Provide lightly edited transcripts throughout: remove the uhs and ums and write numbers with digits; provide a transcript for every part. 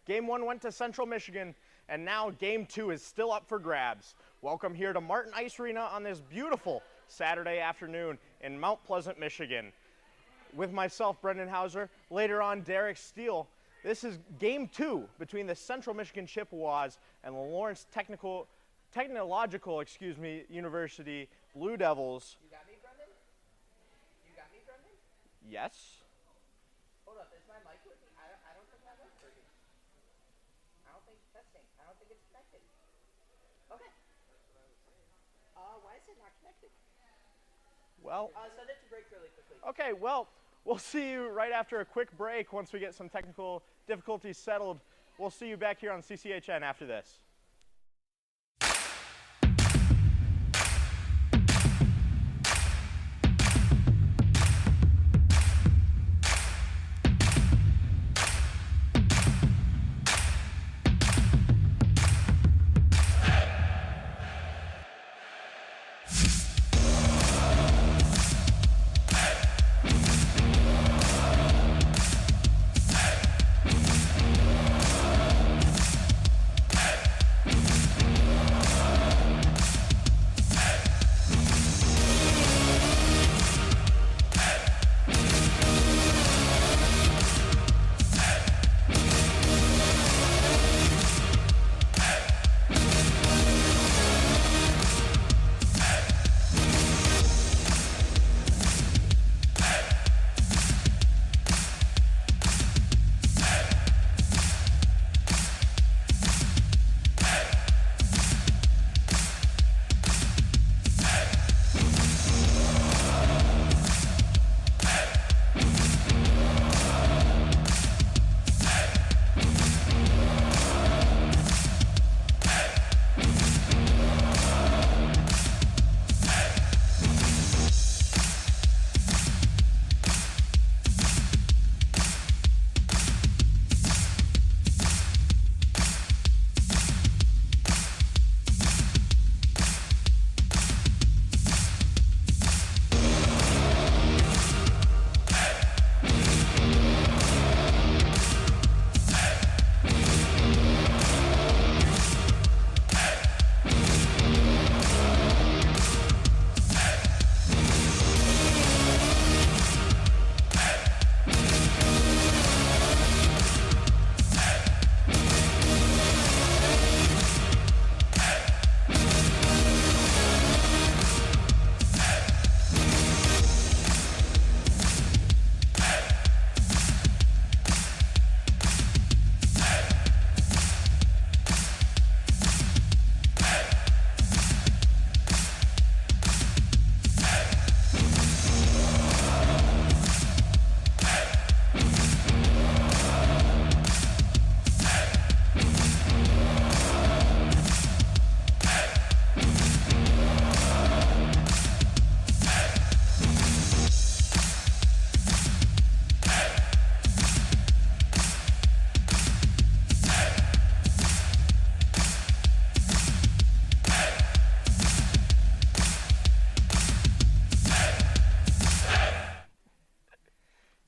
Game 1 went to Central Michigan, and now Game 2 is still up for grabs. Welcome here to Martin Ice Arena on this beautiful Saturday afternoon in Mount Pleasant, Michigan. With myself, Brendan Hauser, later on Derek Steele. This is Game 2 between the Central Michigan Chippewas and the Lawrence Technological University Blue Devils. You got me, Brendan? You got me, Brendan? Yes. Hold up, is my mic working? I don't think my mic's working. I don't think testing. I don't think it's connected. Okay. Why is it not connected? Well. Send it to break really quickly. Okay, well, we'll see you right after a quick break once we get some technical difficulties settled. We'll see you back here on CCHN after this.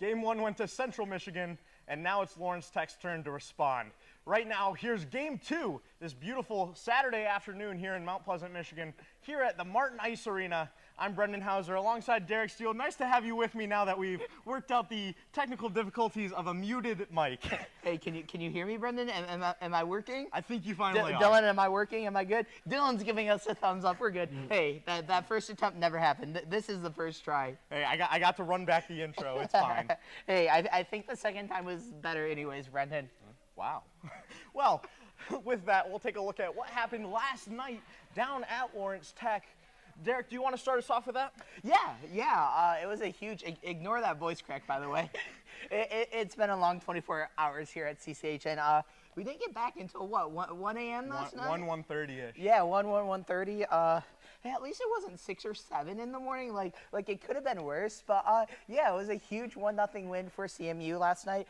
Game 1 went to Central Michigan, and now it's Lawrence Tech's turn to respond. Right now, here's Game 2, this beautiful Saturday afternoon here in Mount Pleasant, Michigan, here at the Martin Ice Arena. I'm Brendan Hauser, alongside Derek Steele. Nice to have you with me now that we've worked out the technical difficulties of a muted mic. Hey, can you hear me, Brendan? Am I working? I think you finally are. Dylan, am I working? Am I good? Dylan's giving us a thumbs up. We're good. Hey, that first attempt never happened. This is the first try. Hey, I got to run back the intro. It's fine. Hey, I think the second time was better anyways, Brendan. Wow. Well, with that, we'll take a look at what happened last night down at Lawrence Tech. Derek, do you want to start us off with that? Yeah. It was a huge, ignore that voice crack, by the way. It's been a long 24 hours here at CCHN. We didn't get back until what, 1 a.m. last night? 1:30-ish. Yeah, 1:30. Hey, at least it wasn't 6 or 7 in the morning. Like it could have been worse. But yeah, it was a huge 1-0 win for CMU last night.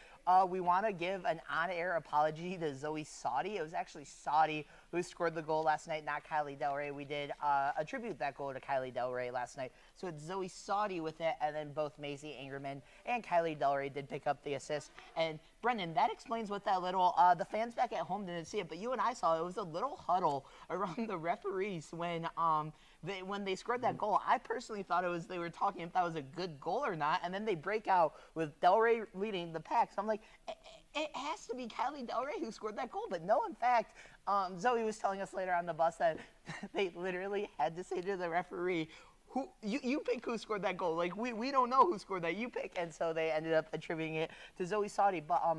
We want to give an on-air apology to Zoe Sauty. It was actually Sauty who scored the goal last night, not Kylie Del Rey. We did attribute that goal to Kylie Del Rey last night. So it's Zoe Sauty with it, and then both Maisie Ingerman and Kylie Del Rey did pick up the assist. And Brendan, that explains what that little, the fans back at home didn't see it, but you and I saw it. It was a little huddle around the referees when they scored that goal. I personally thought they were talking if that was a good goal or not, and then they break out with Delray leading the pack. So I'm like, it has to be Kylie Delray who scored that goal, but no, in fact, Zoe was telling us later on the bus that they literally had to say to the referee, who you pick who scored that goal. Like, we don't know who scored that. You pick. And so they ended up attributing it to Zoe Saudi. But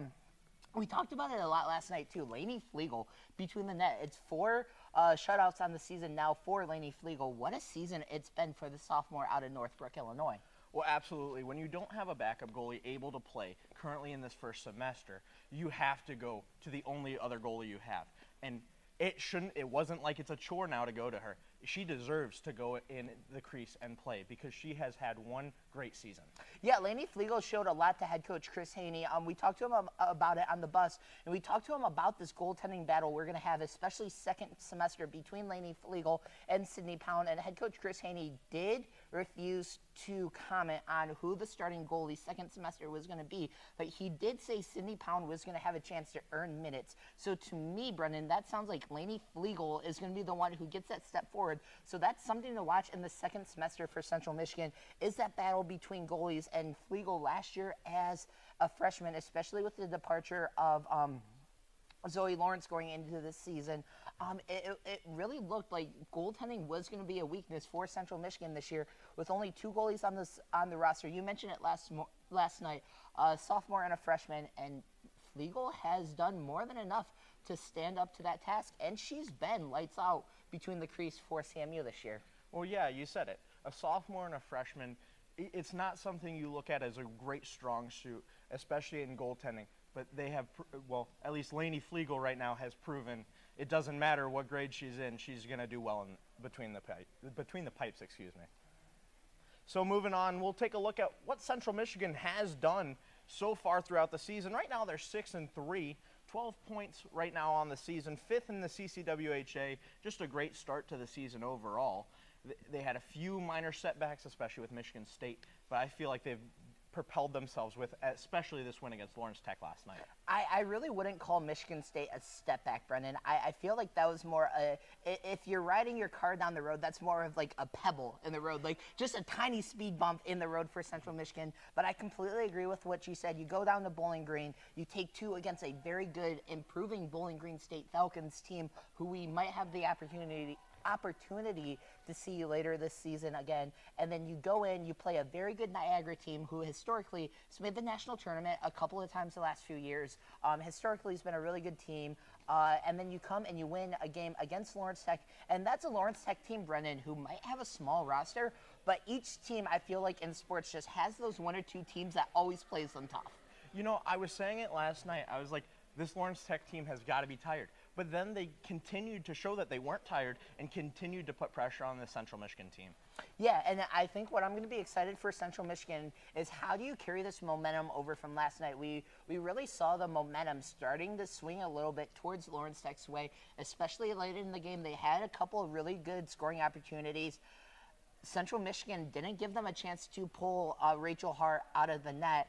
we talked about it a lot last night, too. Lainey Flegel between the net. It's 4 shutouts on the season now for Lainey Flegel. What a season it's been for the sophomore out of Northbrook, Illinois. Well, absolutely. When you don't have a backup goalie able to play currently in this first semester, you have to go to the only other goalie you have. And it wasn't like it's a chore now to go to her. She deserves to go in the crease and play because she has had one great season. Yeah, Lainey Flegel showed a lot to head coach Chris Haney. We talked to him about it on the bus, and we talked to him about this goaltending battle we're going to have, especially second semester between Lainey Flegel and Sydney Pound. And head coach Chris Haney did refuse to comment on who the starting goalie second semester was going to be, but he did say Sydney Pound was going to have a chance to earn minutes. So to me, Brendan, that sounds like Lainey Flegel is going to be the one who gets that step forward. So that's something to watch in the second semester for Central Michigan, is that battle between goalies. And Flegel last year as a freshman, especially with the departure of Zoe Lawrence going into this season, it really looked like goaltending was going to be a weakness for Central Michigan this year, with only 2 goalies on the roster. You mentioned it last night, a sophomore and a freshman, and Flegel has done more than enough to stand up to that task, and she's been lights out between the crease for CMU this year. Well, yeah, you said it. A sophomore and a freshman, it's not something you look at as a great strong suit, especially in goaltending. But they have, well, at least Lainey Flegel right now has proven it doesn't matter what grade she's in, she's going to do well between the pipes, excuse me. So moving on, we'll take a look at what Central Michigan has done so far throughout the season. Right now they're 6-3, 12 points right now on the season, 5th in the CCWHA. Just a great start to the season overall. They had a few minor setbacks, especially with Michigan State, but I feel like they've propelled themselves with, especially this win against Lawrence Tech last night. I really wouldn't call Michigan State a step back, Brendan. I feel like that was more, if you're riding your car down the road, that's more of like a pebble in the road, like just a tiny speed bump in the road for Central Michigan. But I completely agree with what you said. You go down to Bowling Green, you take 2 against a very good, improving Bowling Green State Falcons team, who we might have the opportunity to see later this season again. And then you go in, you play a very good Niagara team who historically has made the national tournament a couple of times the last few years. Historically has been a really good team. And then you come and you win a game against Lawrence Tech. And that's a Lawrence Tech team, Brendan, who might have a small roster, but each team, I feel like in sports, just has those 1 or 2 teams that always plays them tough. You know, I was saying it last night. I was like, this Lawrence Tech team has got to be tired. But then they continued to show that they weren't tired and continued to put pressure on the Central Michigan team. Yeah, and I think what I'm going to be excited for Central Michigan is how do you carry this momentum over from last night? We really saw the momentum starting to swing a little bit towards Lawrence Tech's way, especially late in the game. They had a couple of really good scoring opportunities. Central Michigan didn't give them a chance to pull Rachel Hart out of the net,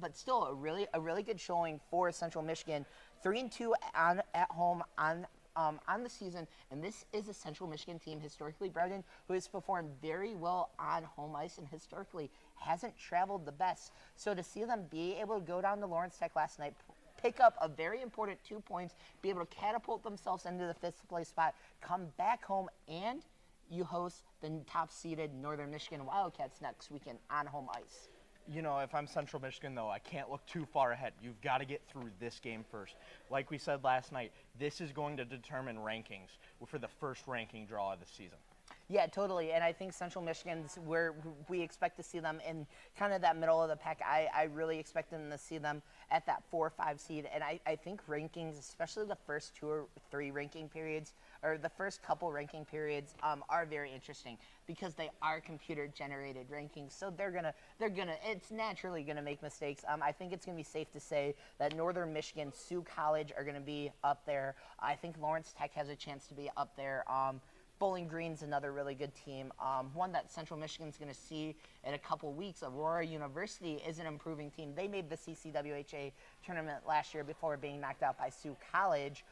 but still a really good showing for Central Michigan. 3-2 at home on the season, and this is a Central Michigan team historically, Brendan, who has performed very well on home ice and historically hasn't traveled the best. So to see them be able to go down to Lawrence Tech last night, pick up a very important 2 points, be able to catapult themselves into the 5th place spot, come back home, and you host the top-seeded Northern Michigan Wildcats next weekend on home ice. You know, if I'm Central Michigan, though, I can't look too far ahead. You've got to get through this game first. Like we said last night, this is going to determine rankings for the first ranking draw of the season. Yeah, totally. And I think Central Michigan's where we expect to see them in kind of that middle of the pack. I really expect them to see them at that 4 or 5 seed. And I think rankings, especially the first 2 or 3 ranking periods, or the first couple ranking periods, are very interesting because they are computer generated rankings. So it's naturally gonna make mistakes. I think it's gonna be safe to say that Northern Michigan, Sioux College are gonna be up there. I think Lawrence Tech has a chance to be up there. Bowling Green's another really good team. One that Central Michigan's going to see in a couple weeks. Aurora University is an improving team. They made the CCWHA tournament last year before being knocked out by Sioux College.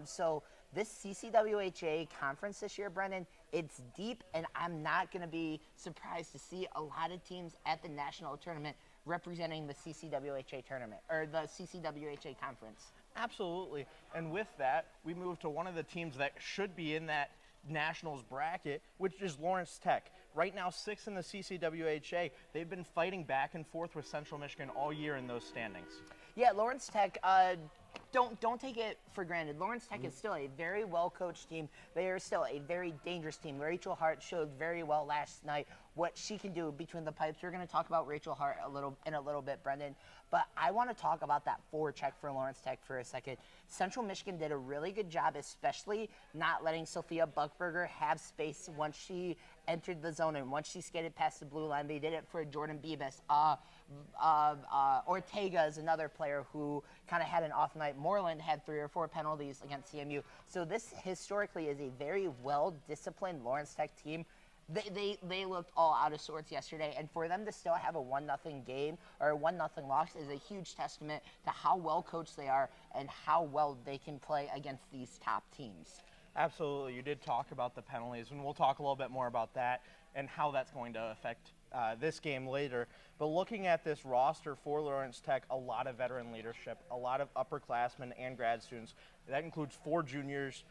So this CCWHA conference this year, Brendan, it's deep, and I'm not going to be surprised to see a lot of teams at the national tournament representing the CCWHA tournament, or the CCWHA conference. Absolutely. And with that, we move to one of the teams that should be in that Nationals bracket, which is Lawrence Tech. Right now, 6th in the CCWHA. They've been fighting back and forth with Central Michigan all year in those standings. Yeah, Lawrence Tech, don't take it for granted. Lawrence Tech is still a very well-coached team. They are still a very dangerous team. Rachel Hart showed very well last night what she can do between the pipes. We're going to talk about Rachel Hart in a little bit, Brendan. But I want to talk about that forward check for Lawrence Tech for a second. Central Michigan did a really good job, especially not letting Sophia Buckberger have space once she entered the zone and once she skated past the blue line. They did it for Jordan Bibas. Ortega is another player who kind of had an off night. Moreland had 3 or 4 penalties against CMU. So this historically is a very well-disciplined Lawrence Tech team. They looked all out of sorts yesterday, and for them to still have a 1-0 game or a 1-0 loss is a huge testament to how well coached they are and how well they can play against these top teams. Absolutely. You did talk about the penalties, and we'll talk a little bit more about that and how that's going to affect this game later. But looking at this roster for Lawrence Tech, a lot of veteran leadership, a lot of upperclassmen and grad students. That includes 4 juniors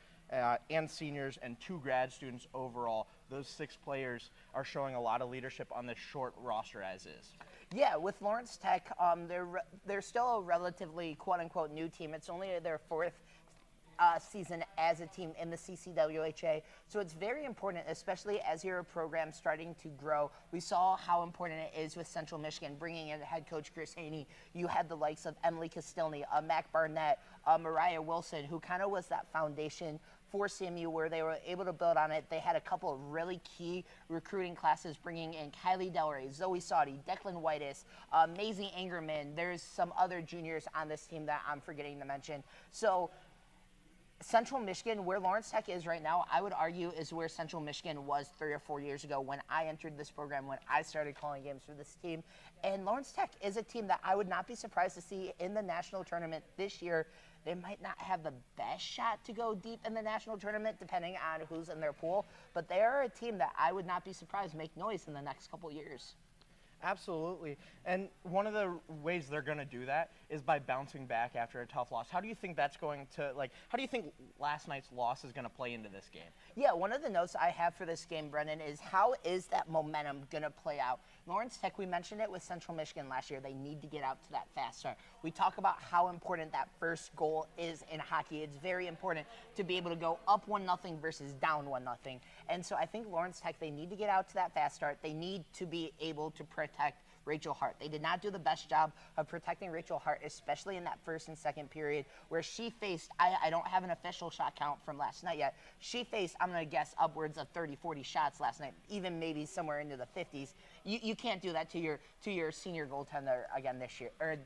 and seniors and 2 grad students overall. Those 6 players are showing a lot of leadership on this short roster as is. Yeah, with Lawrence Tech, they're still a relatively quote-unquote new team. It's only their 4th season as a team in the CCWHA. So it's very important, especially as your program starting to grow. We saw how important it is with Central Michigan, bringing in head coach Chris Haney. You had the likes of Emily Castilny, Mac Barnett, Mariah Wilson, who kind of was that foundation for CMU where they were able to build on it. They had a couple of really key recruiting classes, bringing in Kylie Delray, Zoe Sauty, Declan Whitus, Maisie Angerman. There's some other juniors on this team that I'm forgetting to mention. So Central Michigan, where Lawrence Tech is right now, I would argue is where Central Michigan was 3 or 4 years ago when I entered this program, when I started calling games for this team. And Lawrence Tech is a team that I would not be surprised to see in the national tournament this year. They might not have the best shot to go deep in the national tournament, depending on who's in their pool, but they are a team that I would not be surprised make noise in the next couple years. Absolutely. And one of the ways they're going to do that is by bouncing back after a tough loss. How do you think that's going to, how do you think last night's loss is going to play into this game? Yeah, one of the notes I have for this game, Brendan, is how is that momentum going to play out? Lawrence Tech, we mentioned it with Central Michigan last year. They need to get out to that fast start. We talk about how important that first goal is in hockey. It's very important to be able to go up 1-0 versus down 1-0. And so I think Lawrence Tech, they need to get out to that fast start. They need to be able to protect Rachel Hart. They did not do the best job of protecting Rachel Hart, especially in that first and second period where she faced, I don't have an official shot count from last night yet. She faced, I'm going to guess, upwards of 30, 40 shots last night, even maybe somewhere into the 50s. You can't do that to your senior goaltender again this year, or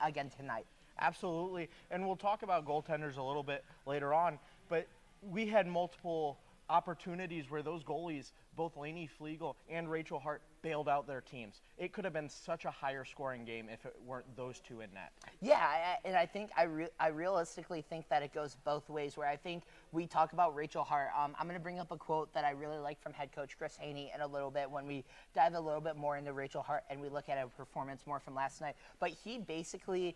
again tonight. Absolutely. And we'll talk about goaltenders a little bit later on, but we had multiple opportunities where those goalies, both Lainey Flegel and Rachel Hart, bailed out their teams. It could have been such a higher scoring game if it weren't those two in net. Yeah, and I think I realistically think that it goes both ways, where I think we talk about Rachel Hart. I'm going to bring up a quote that I really like from head coach Chris Haney in a little bit when we dive a little bit more into Rachel Hart and we look at her performance more from last night. But he basically,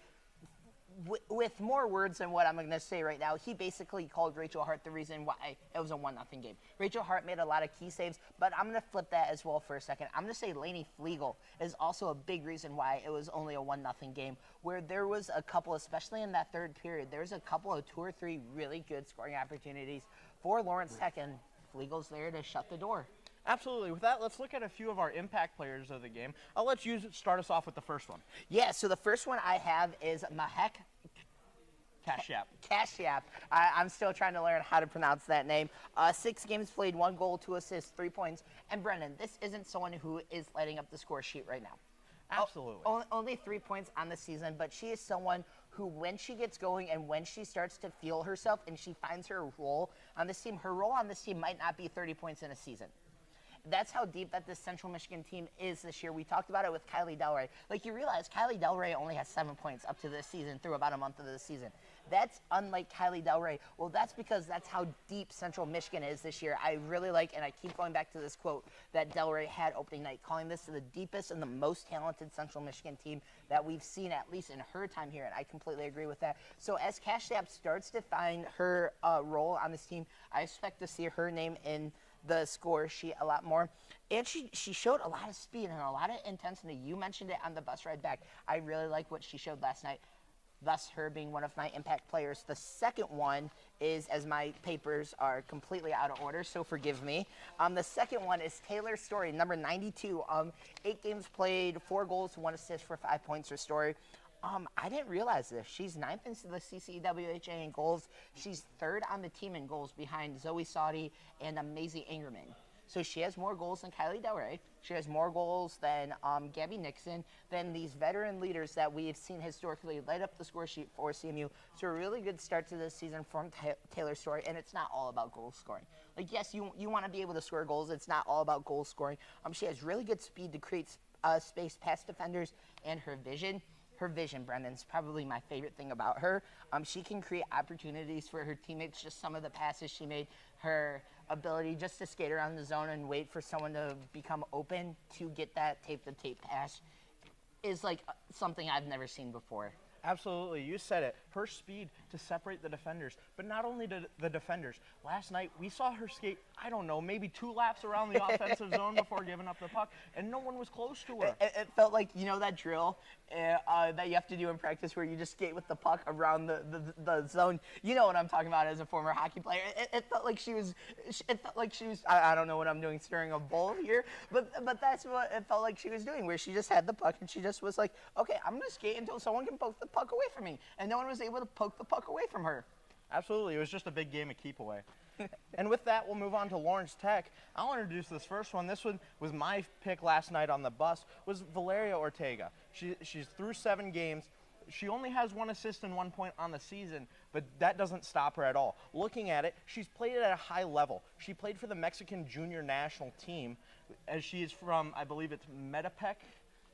with more words than what I'm going to say right now, he basically called Rachel Hart the reason why it was a 1-0 game. Rachel Hart made a lot of key saves, but I'm going to flip that as well for a second. I'm going to say Lainey Flegel is also a big reason why it was only a 1-0 game, where there was a couple, especially in that third period, there's a couple of 2 or 3 really good scoring opportunities for Lawrence Tech, and Flegel's there to shut the door. Absolutely. With that, let's look at a few of our impact players of the game. I'll let you start us off with the first one. Yeah, so the first one I have is Mahek Kashyap. I'm still trying to learn how to pronounce that name. 6 games played, 1 goal, 2 assists, 3 points. And Brendan, this isn't someone who is lighting up the score sheet right now. Absolutely. Only 3 points on the season, but she is someone who, when she gets going and when she starts to feel herself and she finds her role on this team, her role on this team might not be 30 points in a season. That's how deep that this Central Michigan team is this year. We talked about it with Kylie Delray. Like, you realize Kylie Delray only has 7 points up to this season through about a month of the season. That's unlike Kylie Delray. Well, that's because that's how deep Central Michigan is this year. I really like, and I keep going back to this quote that Delray had opening night, calling this the deepest and the most talented Central Michigan team that we've seen, at least in her time here, and I completely agree with that. So as Cash Sapp starts to find her role on this team, I expect to see her name in the score sheet a lot more. And she showed a lot of speed and a lot of intensity. You mentioned it on the bus ride back. I really like what she showed last night, thus her being one of my impact players. The second one is, as my papers are completely out of order, so forgive me. The second one is Taylor Story, number 92. 8 games played, 4 goals, 1 assist for 5 points for Story. I didn't realize this. She's 9th in the CCWHA in goals. She's 3rd on the team in goals behind Zoe Saudi and Maisie Ingerman. So she has more goals than Kylie Delray. She has more goals than Gabby Nixon, than these veteran leaders that we have seen historically light up the score sheet for CMU. So a really good start to this season from Taylor Story, and it's not all about goal scoring. Like, yes, you want to be able to score goals. It's not all about goal scoring. She has really good speed to create space past defenders, and her vision. Her vision, Brendan's probably my favorite thing about her. She can create opportunities for her teammates, just some of the passes she made, her ability just to skate around the zone and wait for someone to become open to get that tape-to-tape pass is like something I've never seen before. Absolutely, you said it. Her speed to separate the defenders, but not only the defenders. Last night, we saw her skate, I don't know, maybe 2 laps around the offensive zone before giving up the puck, and no one was close to her. It felt like, you know, that drill that you have to do in practice where you just skate with the puck around the zone. You know what I'm talking about as a former hockey player. It felt like she was, I don't know what I'm doing, stirring a bowl here, but that's what it felt like she was doing, where she just had the puck and she just was like, okay, I'm going to skate until someone can poke the puck away from me. And no one was able to poke the puck away from her. Absolutely. It was just a big game of keep away. And with that, we'll move on to Lawrence Tech. I'll introduce this first one. This one was my pick last night on the bus, was Valeria Ortega. She's through 7 games. She only has 1 assist and 1 point on the season, but that doesn't stop her at all. Looking at it, she's played at a high level. She played for the Mexican junior national team, as she is from, I believe it's Metepec,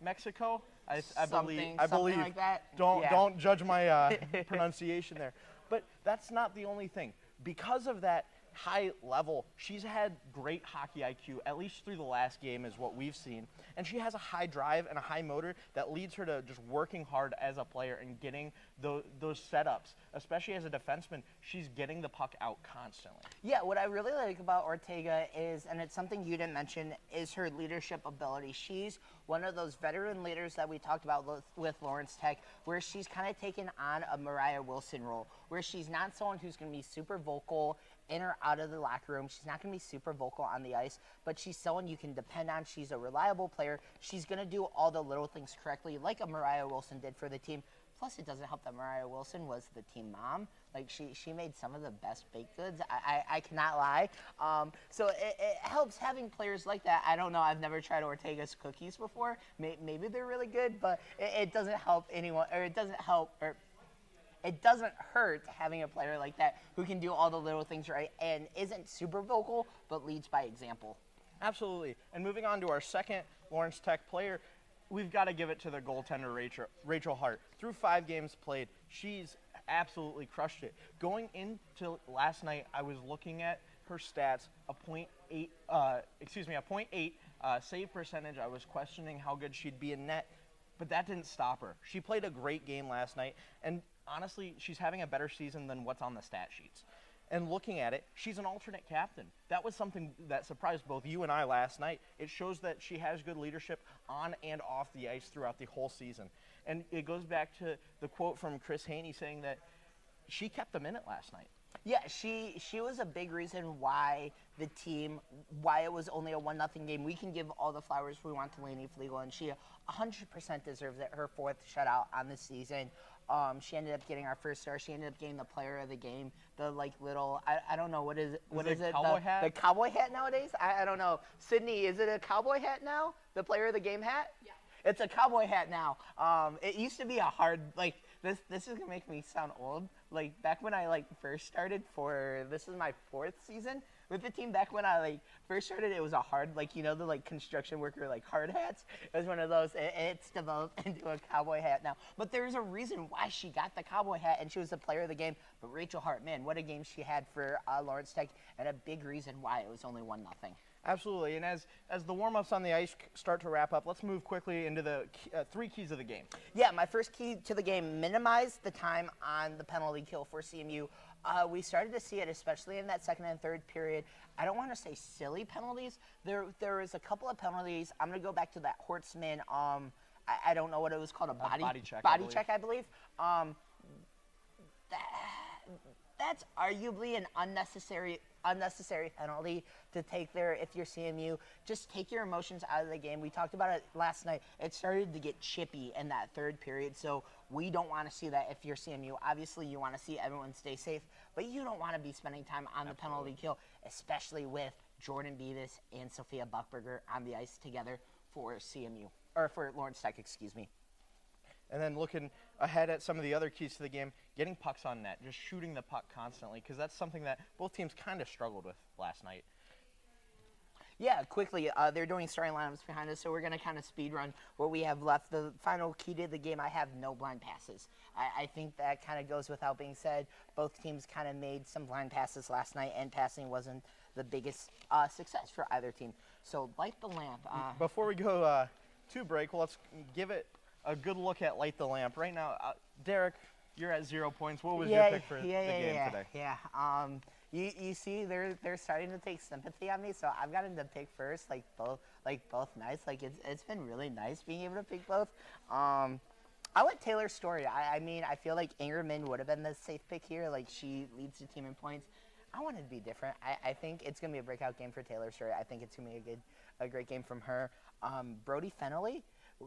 Mexico. I believe. Like that. Don't judge my pronunciation there. But that's not the only thing. Because of that high level, she's had great hockey IQ, at least through the last game is what we've seen. And she has a high drive and a high motor that leads her to just working hard as a player and getting those setups. Especially as a defenseman, she's getting the puck out constantly. Yeah, what I really like about Ortega is, and it's something you didn't mention, is her leadership ability. She's one of those veteran leaders that we talked about with Lawrence Tech, where she's kind of taken on a Mariah Wilson role, where she's not someone who's going to be super vocal in or out of the locker room. She's not going to be super vocal on the ice, but she's someone you can depend on. She's a reliable player. She's going to do all the little things correctly, like a Mariah Wilson did for the team. Plus, it doesn't help that Mariah Wilson was the team mom. Like, she made some of the best baked goods. I cannot lie. So it helps having players like that. I don't know. I've never tried Ortega's cookies before. Maybe they're really good, but it doesn't help anyone, or it doesn't hurt having a player like that who can do all the little things right and isn't super vocal, but leads by example. Absolutely. And moving on to our second Lawrence Tech player, we've got to give it to the goaltender, Rachel Hart. Through 5 games played, she's absolutely crushed it. Going into last night, I was looking at her stats, a .8 save percentage. I was questioning how good she'd be in net, but that didn't stop her. She played a great game last night, and honestly, she's having a better season than what's on the stat sheets. And looking at it, she's an alternate captain. That was something that surprised both you and I last night. It shows that she has good leadership on and off the ice throughout the whole season. And it goes back to the quote from Chris Haney saying that she kept them in it last night. Yeah, she was a big reason why it was only a 1-0 game. We can give all the flowers we want to Lainey Flegel, and she 100% deserves it. Her 4th shutout on the season. She ended up getting our first star. She ended up getting the player of the game. The little, I don't know, what is it? Cowboy hat? The cowboy hat nowadays? I don't know. Sydney, is it a cowboy hat now? The player of the game hat? Yeah. It's a cowboy hat now. It used to be a hard, like, this is gonna make me sound old. Like, back when I like first started this is my 4th season with the team. Back when I like first started, it was a hard, like, you know, the like construction worker like hard hats. It was one of those. It's developed into a cowboy hat now. But there's a reason why she got the cowboy hat, and she was the player of the game. But Rachel Hart, man, what a game she had for Lawrence Tech, and a big reason why it was only 1-0. Absolutely, and as the warm-ups on the ice start to wrap up, let's move quickly into the 3 keys of the game. Yeah, my first key to the game, minimize the time on the penalty kill for CMU. We started to see it, especially in that second and third period. I don't want to say silly penalties. There was a couple of penalties. I'm going to go back to that Hortzman. I don't know what it was called, a body check. I believe. That's arguably an unnecessary penalty to take there if you're CMU. Just take your emotions out of the game. We talked about it last night. It started to get chippy in that third period, so we don't want to see that if you're CMU. Obviously, you want to see everyone stay safe, but you don't want to be spending time on the penalty kill, especially with Jordan Beavis and Sophia Buckberger on the ice together for CMU, or for Lawrence Tech, excuse me. And then looking ahead at some of the other keys to the game, getting pucks on net, just shooting the puck constantly, because that's something that both teams kind of struggled with last night. Yeah, quickly, they're doing starting lineups behind us, so we're going to kind of speed run what we have left. The final key to the game, I have no blind passes. I think that kind of goes without being said. Both teams kind of made some blind passes last night, and passing wasn't the biggest success for either team. So light the lamp. Before we go to break, let's give it a good look at Light the Lamp. Right now, Derek, you're at 0 points. What was your pick for the game today? Yeah. You see, they're starting to take sympathy on me, so I've gotten to pick first, like both nights. Like it's been really nice being able to pick both. I went Taylor Story. I mean, I feel like Ingerman would have been the safe pick here. Like, she leads the team in points. I wanted to be different. I think it's gonna be a breakout game for Taylor Story. I think it's gonna be a great game from her. Brody Fennelly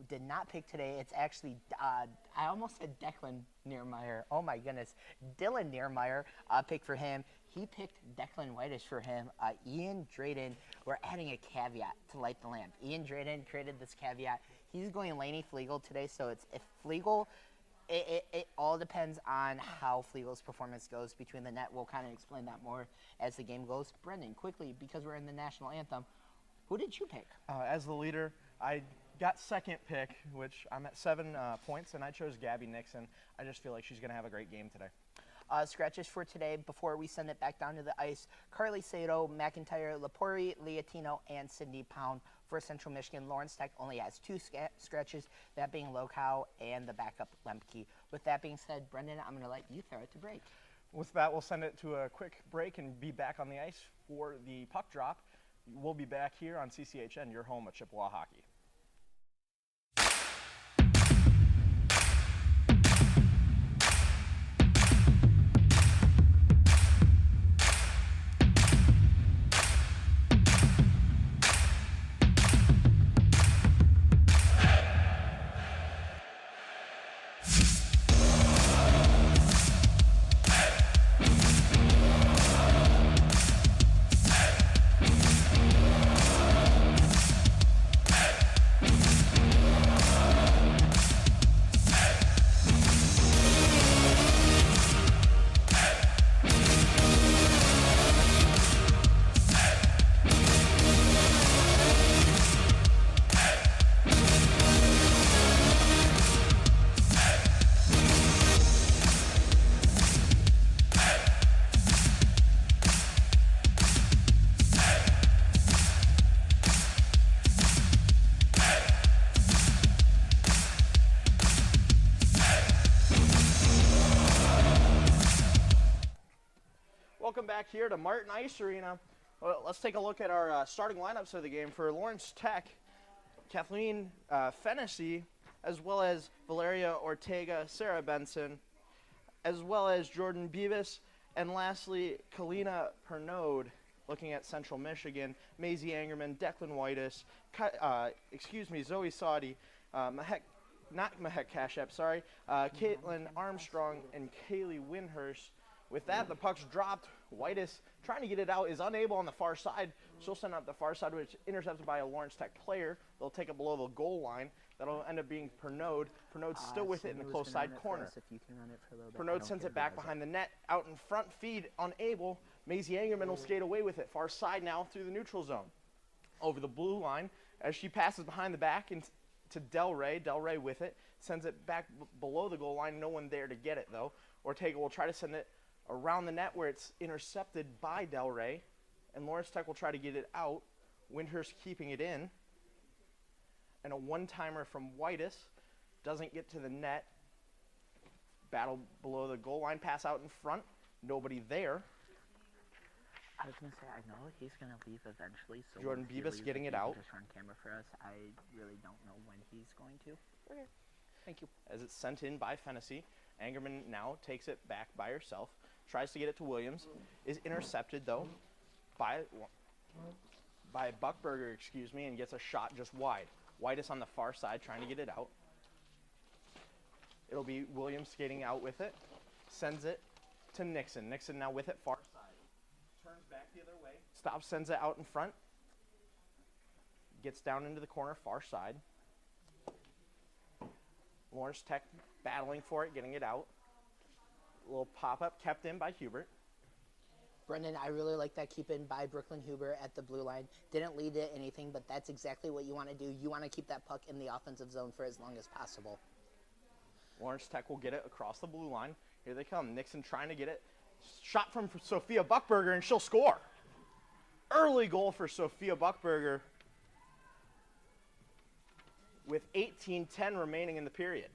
did not pick today. It's actually, I almost said Declan Niermeyer. Oh my goodness. Dylan Niermeyer picked for him. He picked Declan Whitish for him. Ian Drayden, we're adding a caveat to Light the Lamp. Ian Drayden created this caveat. He's going Laney Flegel today, so it's if Flegel, it all depends on how Flegel's performance goes between the net. We'll kind of explain that more as the game goes. Brendan, quickly, because we're in the national anthem, who did you pick? As the leader, I got second pick, which I'm at 7 points, and I chose Gabby Nixon. I just feel like she's going to have a great game today. Scratches for today before we send it back down to the ice. Carly Sato, McIntyre, Lapori, Leotino, and Sydney Pound for Central Michigan. Lawrence Tech only has 2 scratches, that being Lokow and the backup Lemke. With that being said, Brendan, I'm going to let you throw it to break. With that, we'll send it to a quick break and be back on the ice for the puck drop. We'll be back here on CCHN, your home of Chippewa hockey. Welcome back here to Martin Ice Arena. Well, let's take a look at our starting lineups of the game for Lawrence Tech. Kathleen Fennessy, as well as Valeria Ortega, Sarah Benson, as well as Jordan Beavis, and lastly, Kalina Pernode. Looking at Central Michigan, Maisie Angerman, Declan Whitus, Zoe Saudi, Mahek Kashep, Caitlin Armstrong, and Kaylee Winhurst. With that, the puck's dropped. Whitus trying to get it out, is unable on the far side. She'll send out the far side, which is intercepted by a Lawrence Tech player. They'll take it below the goal line. That'll end up being Pernod. Pernod's still with it in the Sammy was close gonna side run it for corner. us if you can run it for a little bit. I Pernod don't sends care it who back does behind the net, out in front, feed unable. Maisie Angerman will skate away with it, far side now through the neutral zone. Over the blue line, as she passes behind the back and to Del Rey. Del Rey with it, sends it back below the goal line. No one there to get it though. Ortega will try to send it around the net where it's intercepted by Del Rey, and Lawrence Tech will try to get it out. Windhurst keeping it in, and a one-timer from Whitus doesn't get to the net. Battle below the goal line, pass out in front. Nobody there. I was gonna say, I know he's gonna leave eventually. So Jordan once he Bibas leaves, getting if it he can out. Just run camera for us. I really don't know when he's going to. Okay, thank you. As it's sent in by Fennessy, Angerman now takes it back by herself, tries to get it to Williams, is intercepted though by Buckberger, and gets a shot just wide. Whitus on the far side trying to get it out. It'll be Williams skating out with it, sends it to Nixon. Nixon now with it far side. Turns back the other way. Stops, sends it out in front. Gets down into the corner, far side. Lawrence Tech battling for it, getting it out. A little pop-up kept in by Hubert. Brendan, I really like that keep in by Brooklyn Huber at the blue line. Didn't lead to anything, but that's exactly what you want to do. You want to keep that puck in the offensive zone for as long as possible. Lawrence Tech will get it across the blue line. Here they come. Nixon trying to get it. Shot from Sophia Buckberger, and she'll score. Early goal for Sophia Buckberger with 18:10 remaining in the period.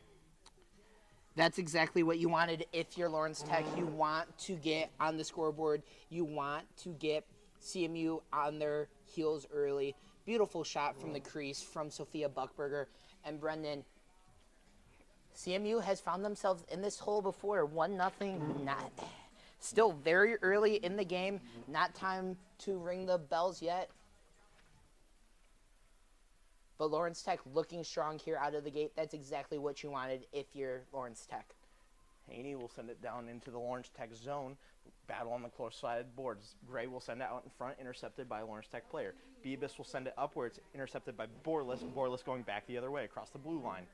That's exactly what you wanted if you're Lawrence Tech. You want to get on the scoreboard. You want to get CMU on their heels early. Beautiful shot from the crease from Sophia Buckberger. And Brendan, CMU has found themselves in this hole before. 1-0, not still very early in the game. Not time to ring the bells yet. But Lawrence Tech looking strong here out of the gate. That's exactly what you wanted if you're Lawrence Tech. Haney will send it down into the Lawrence Tech zone. Battle on the close side boards. Gray will send it out in front, intercepted by a Lawrence Tech player. Bibas will send it upwards, intercepted by Borlis. Borlis going back the other way across the blue line.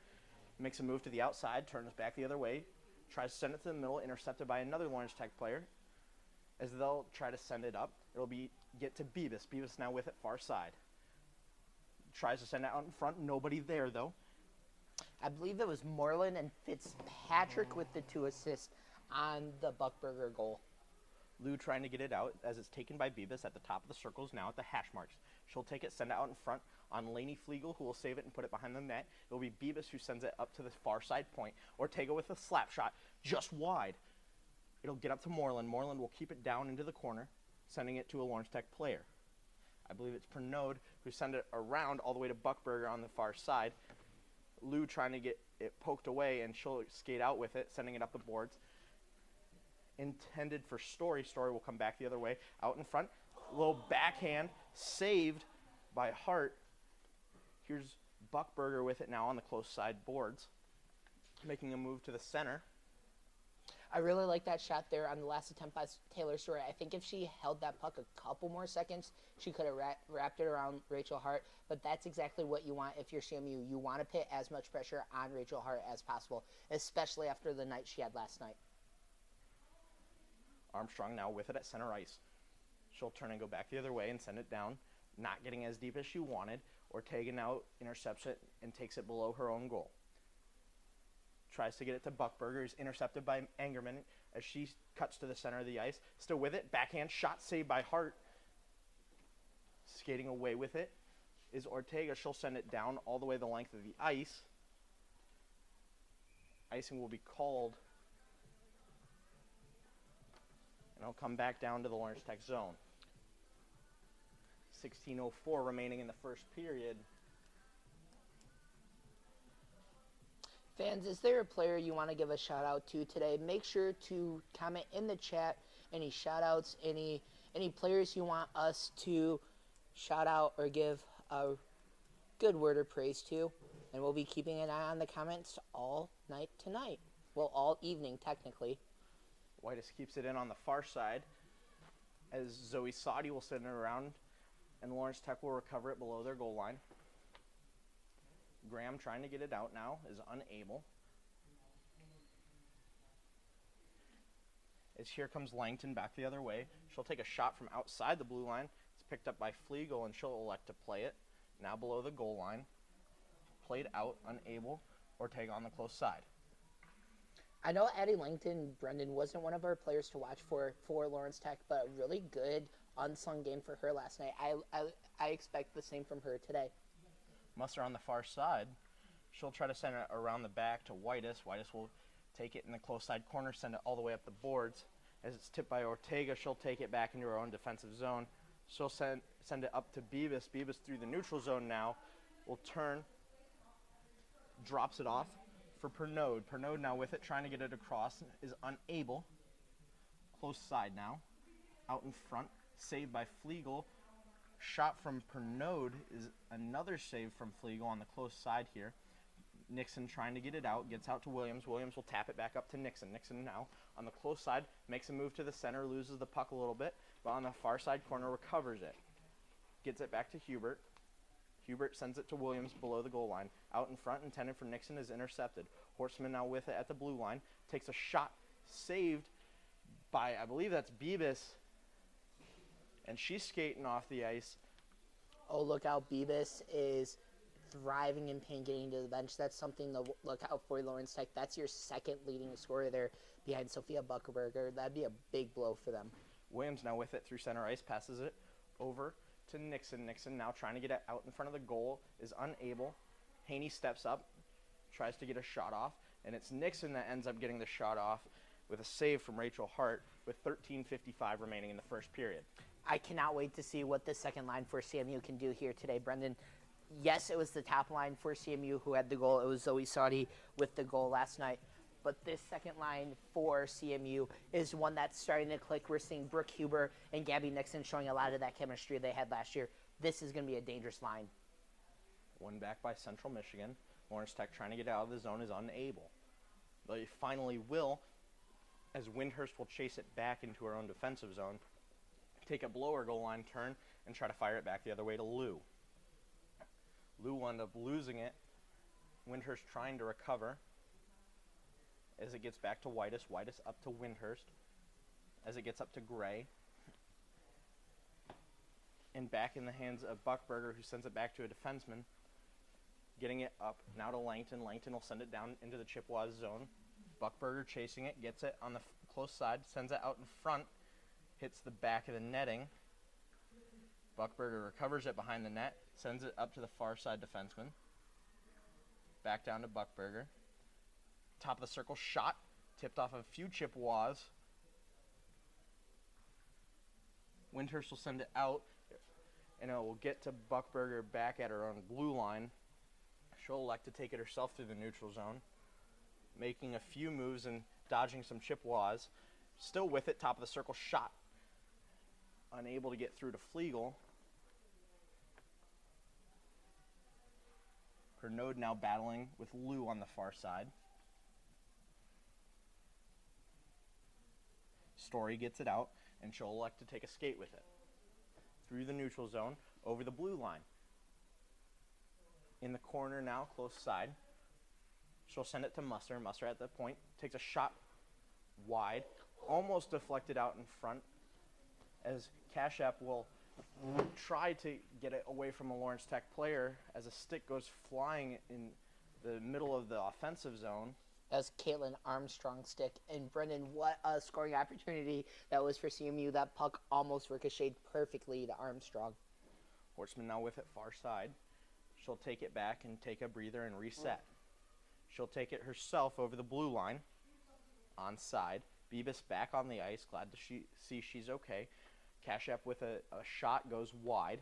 Makes a move to the outside, turns back the other way. Tries to send it to the middle, intercepted by another Lawrence Tech player. As they'll try to send it up, it'll be get to Bibas. Bibas now with it far side. Tries to send it out in front. Nobody there, though. I believe it was Moreland and Fitzpatrick with the 2 assists on the Buckberger goal. Lou trying to get it out as it's taken by Bibas at the top of the circles now at the hash marks. She'll take it, send it out in front on Lainey Flegel, who will save it and put it behind the net. It'll be Bibas who sends it up to the far side point. Ortega with a slap shot just wide. It'll get up to Moreland. Moreland will keep it down into the corner, sending it to a Lawrence Tech player. I believe it's Pernod who sent it around all the way to Buckberger on the far side. Lou trying to get it poked away, and she'll skate out with it, sending it up the boards. Intended for Story. Story will come back the other way. Out in front. Little backhand. Saved by Hart. Here's Buckberger with it now on the close side boards. Making a move to the center. I really like that shot there on the last attempt by Taylor Story. I think if she held that puck a couple more seconds, she could have wrapped it around Rachel Hart. But that's exactly what you want if you're CMU. You want to put as much pressure on Rachel Hart as possible, especially after the night she had last night. Armstrong now with it at center ice. She'll turn and go back the other way and send it down. Not getting as deep as she wanted. Ortega now intercepts it and takes it below her own goal. Tries to get it to Buckberger. He's intercepted by Angerman as she cuts to the center of the ice. Still with it. Backhand shot saved by Hart. Skating away with it is Ortega. She'll send it down all the way the length of the ice. Icing will be called. And it'll come back down to the Lawrence Tech zone. 16:04 remaining in the first period. Fans, is there a player you want to give a shout out to today? Make sure to comment in the chat any shout outs, any players you want us to shout out or give a good word of praise to. And we'll be keeping an eye on the comments all night tonight. Well, all evening, technically. Whitus keeps it in on the far side as Zoe Sadi will send it around, and Lawrence Tech will recover it below their goal line. Graham trying to get it out now is unable. As here comes Langton back the other way. She'll take a shot from outside the blue line. It's picked up by Flegel, and she'll elect to play it. Now below the goal line. Played out, unable, Ortega on the close side. I know Addie Langton, Brendan, wasn't one of our players to watch for Lawrence Tech, but a really good unsung game for her last night. I expect the same from her today. Musser on the far side. She'll try to send it around the back to Whitus. Whitus will take it in the close side corner, send it all the way up the boards. As it's tipped by Ortega, she'll take it back into her own defensive zone. She'll send it up to Beavis. Beavis through the neutral zone now will turn, drops it off for Pernode. Pernode now with it, trying to get it across, is unable. Close side now, out in front, saved by Flegel. Shot from Pernode is another save from Flegel on the close side here. Nixon trying to get it out, gets out to Williams. Williams will tap it back up to Nixon. Nixon now on the close side, makes a move to the center, loses the puck a little bit, but on the far side corner recovers it. Gets it back to Hubert. Hubert sends it to Williams below the goal line. Out in front, intended for Nixon, is intercepted. Horseman now with it at the blue line. Takes a shot, saved by, I believe that's Beavis. And she's skating off the ice. Oh, look out, Beavis is thriving in pain getting to the bench. That's something to look out for, Lawrence Tech. That's your second leading scorer there behind Sophia Buckerberger. That'd be a big blow for them. Williams now with it through center ice, passes it over to Nixon. Nixon now trying to get it out in front of the goal, is unable. Haney steps up, tries to get a shot off, and it's Nixon that ends up getting the shot off with a save from Rachel Hart with 13:55 remaining in the first period. I cannot wait to see what the second line for CMU can do here today, Brendan. Yes, it was the top line for CMU who had the goal. It was Zoe Sadi with the goal last night. But this second line for CMU is one that's starting to click. We're seeing Brooke Huber and Gabby Nixon showing a lot of that chemistry they had last year. This is going to be a dangerous line. One back by Central Michigan. Lawrence Tech trying to get out of the zone is unable. They finally will, as Windhurst will chase it back into her own defensive zone, take a below her goal line turn, and try to fire it back the other way to Lou. Lou will end up losing it. Windhurst trying to recover as it gets back to Whitus. Whitus up to Windhurst as it gets up to Gray. And back in the hands of Buckberger, who sends it back to a defenseman. Getting it up now to Langton. Langton will send it down into the Chippewas zone. Buckberger chasing it, gets it on the close side, sends it out in front, hits the back of the netting. Buckberger recovers it behind the net, sends it up to the far side defenseman. Back down to Buckberger. Top of the circle shot, tipped off a few Chippewas. Windhurst will send it out, and it will get to Buckberger back at her own blue line. She'll elect to take it herself through the neutral zone, making a few moves and dodging some Chippewas. Still with it, top of the circle shot. Unable to get through to Flegel. Pernode now battling with Lou on the far side. Story gets it out, and she'll elect to take a skate with it. Through the neutral zone, over the blue line. In the corner now, close side. She'll send it to Musser. Musser at that point takes a shot wide, almost deflected out in front, as Kashap will try to get it away from a Lawrence Tech player as a stick goes flying in the middle of the offensive zone. As Caitlin Armstrong's stick. And Brendan, what a scoring opportunity that was for CMU. That puck almost ricocheted perfectly to Armstrong. Horseman now with it far side. She'll take it back and take a breather and reset. She'll take it herself over the blue line. On side. Beavis back on the ice. Glad to see she's okay. Kashap with a shot goes wide.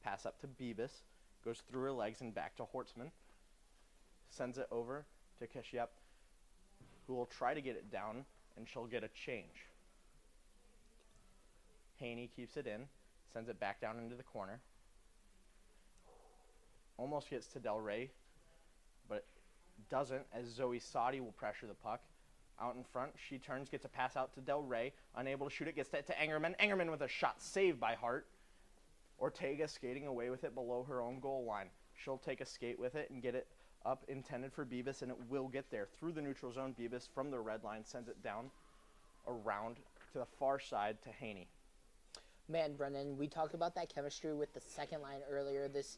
Pass up to Beavis. Goes through her legs and back to Hortzman. Sends it over to Kashap, who will try to get it down, and she'll get a change. Haney keeps it in. Sends it back down into the corner. Almost gets to Del Rey, but doesn't, as Zoe Sadi will pressure the puck. Out in front, she turns, gets a pass out to Del Rey. Unable to shoot it, gets it to Engerman. Engerman with a shot saved by Hart. Ortega skating away with it below her own goal line. She'll take a skate with it and get it up, intended for Beavis, and it will get there. Through the neutral zone, Beavis from the red line sends it down around to the far side to Haney. Man, Brendan, we talked about that chemistry with the second line earlier this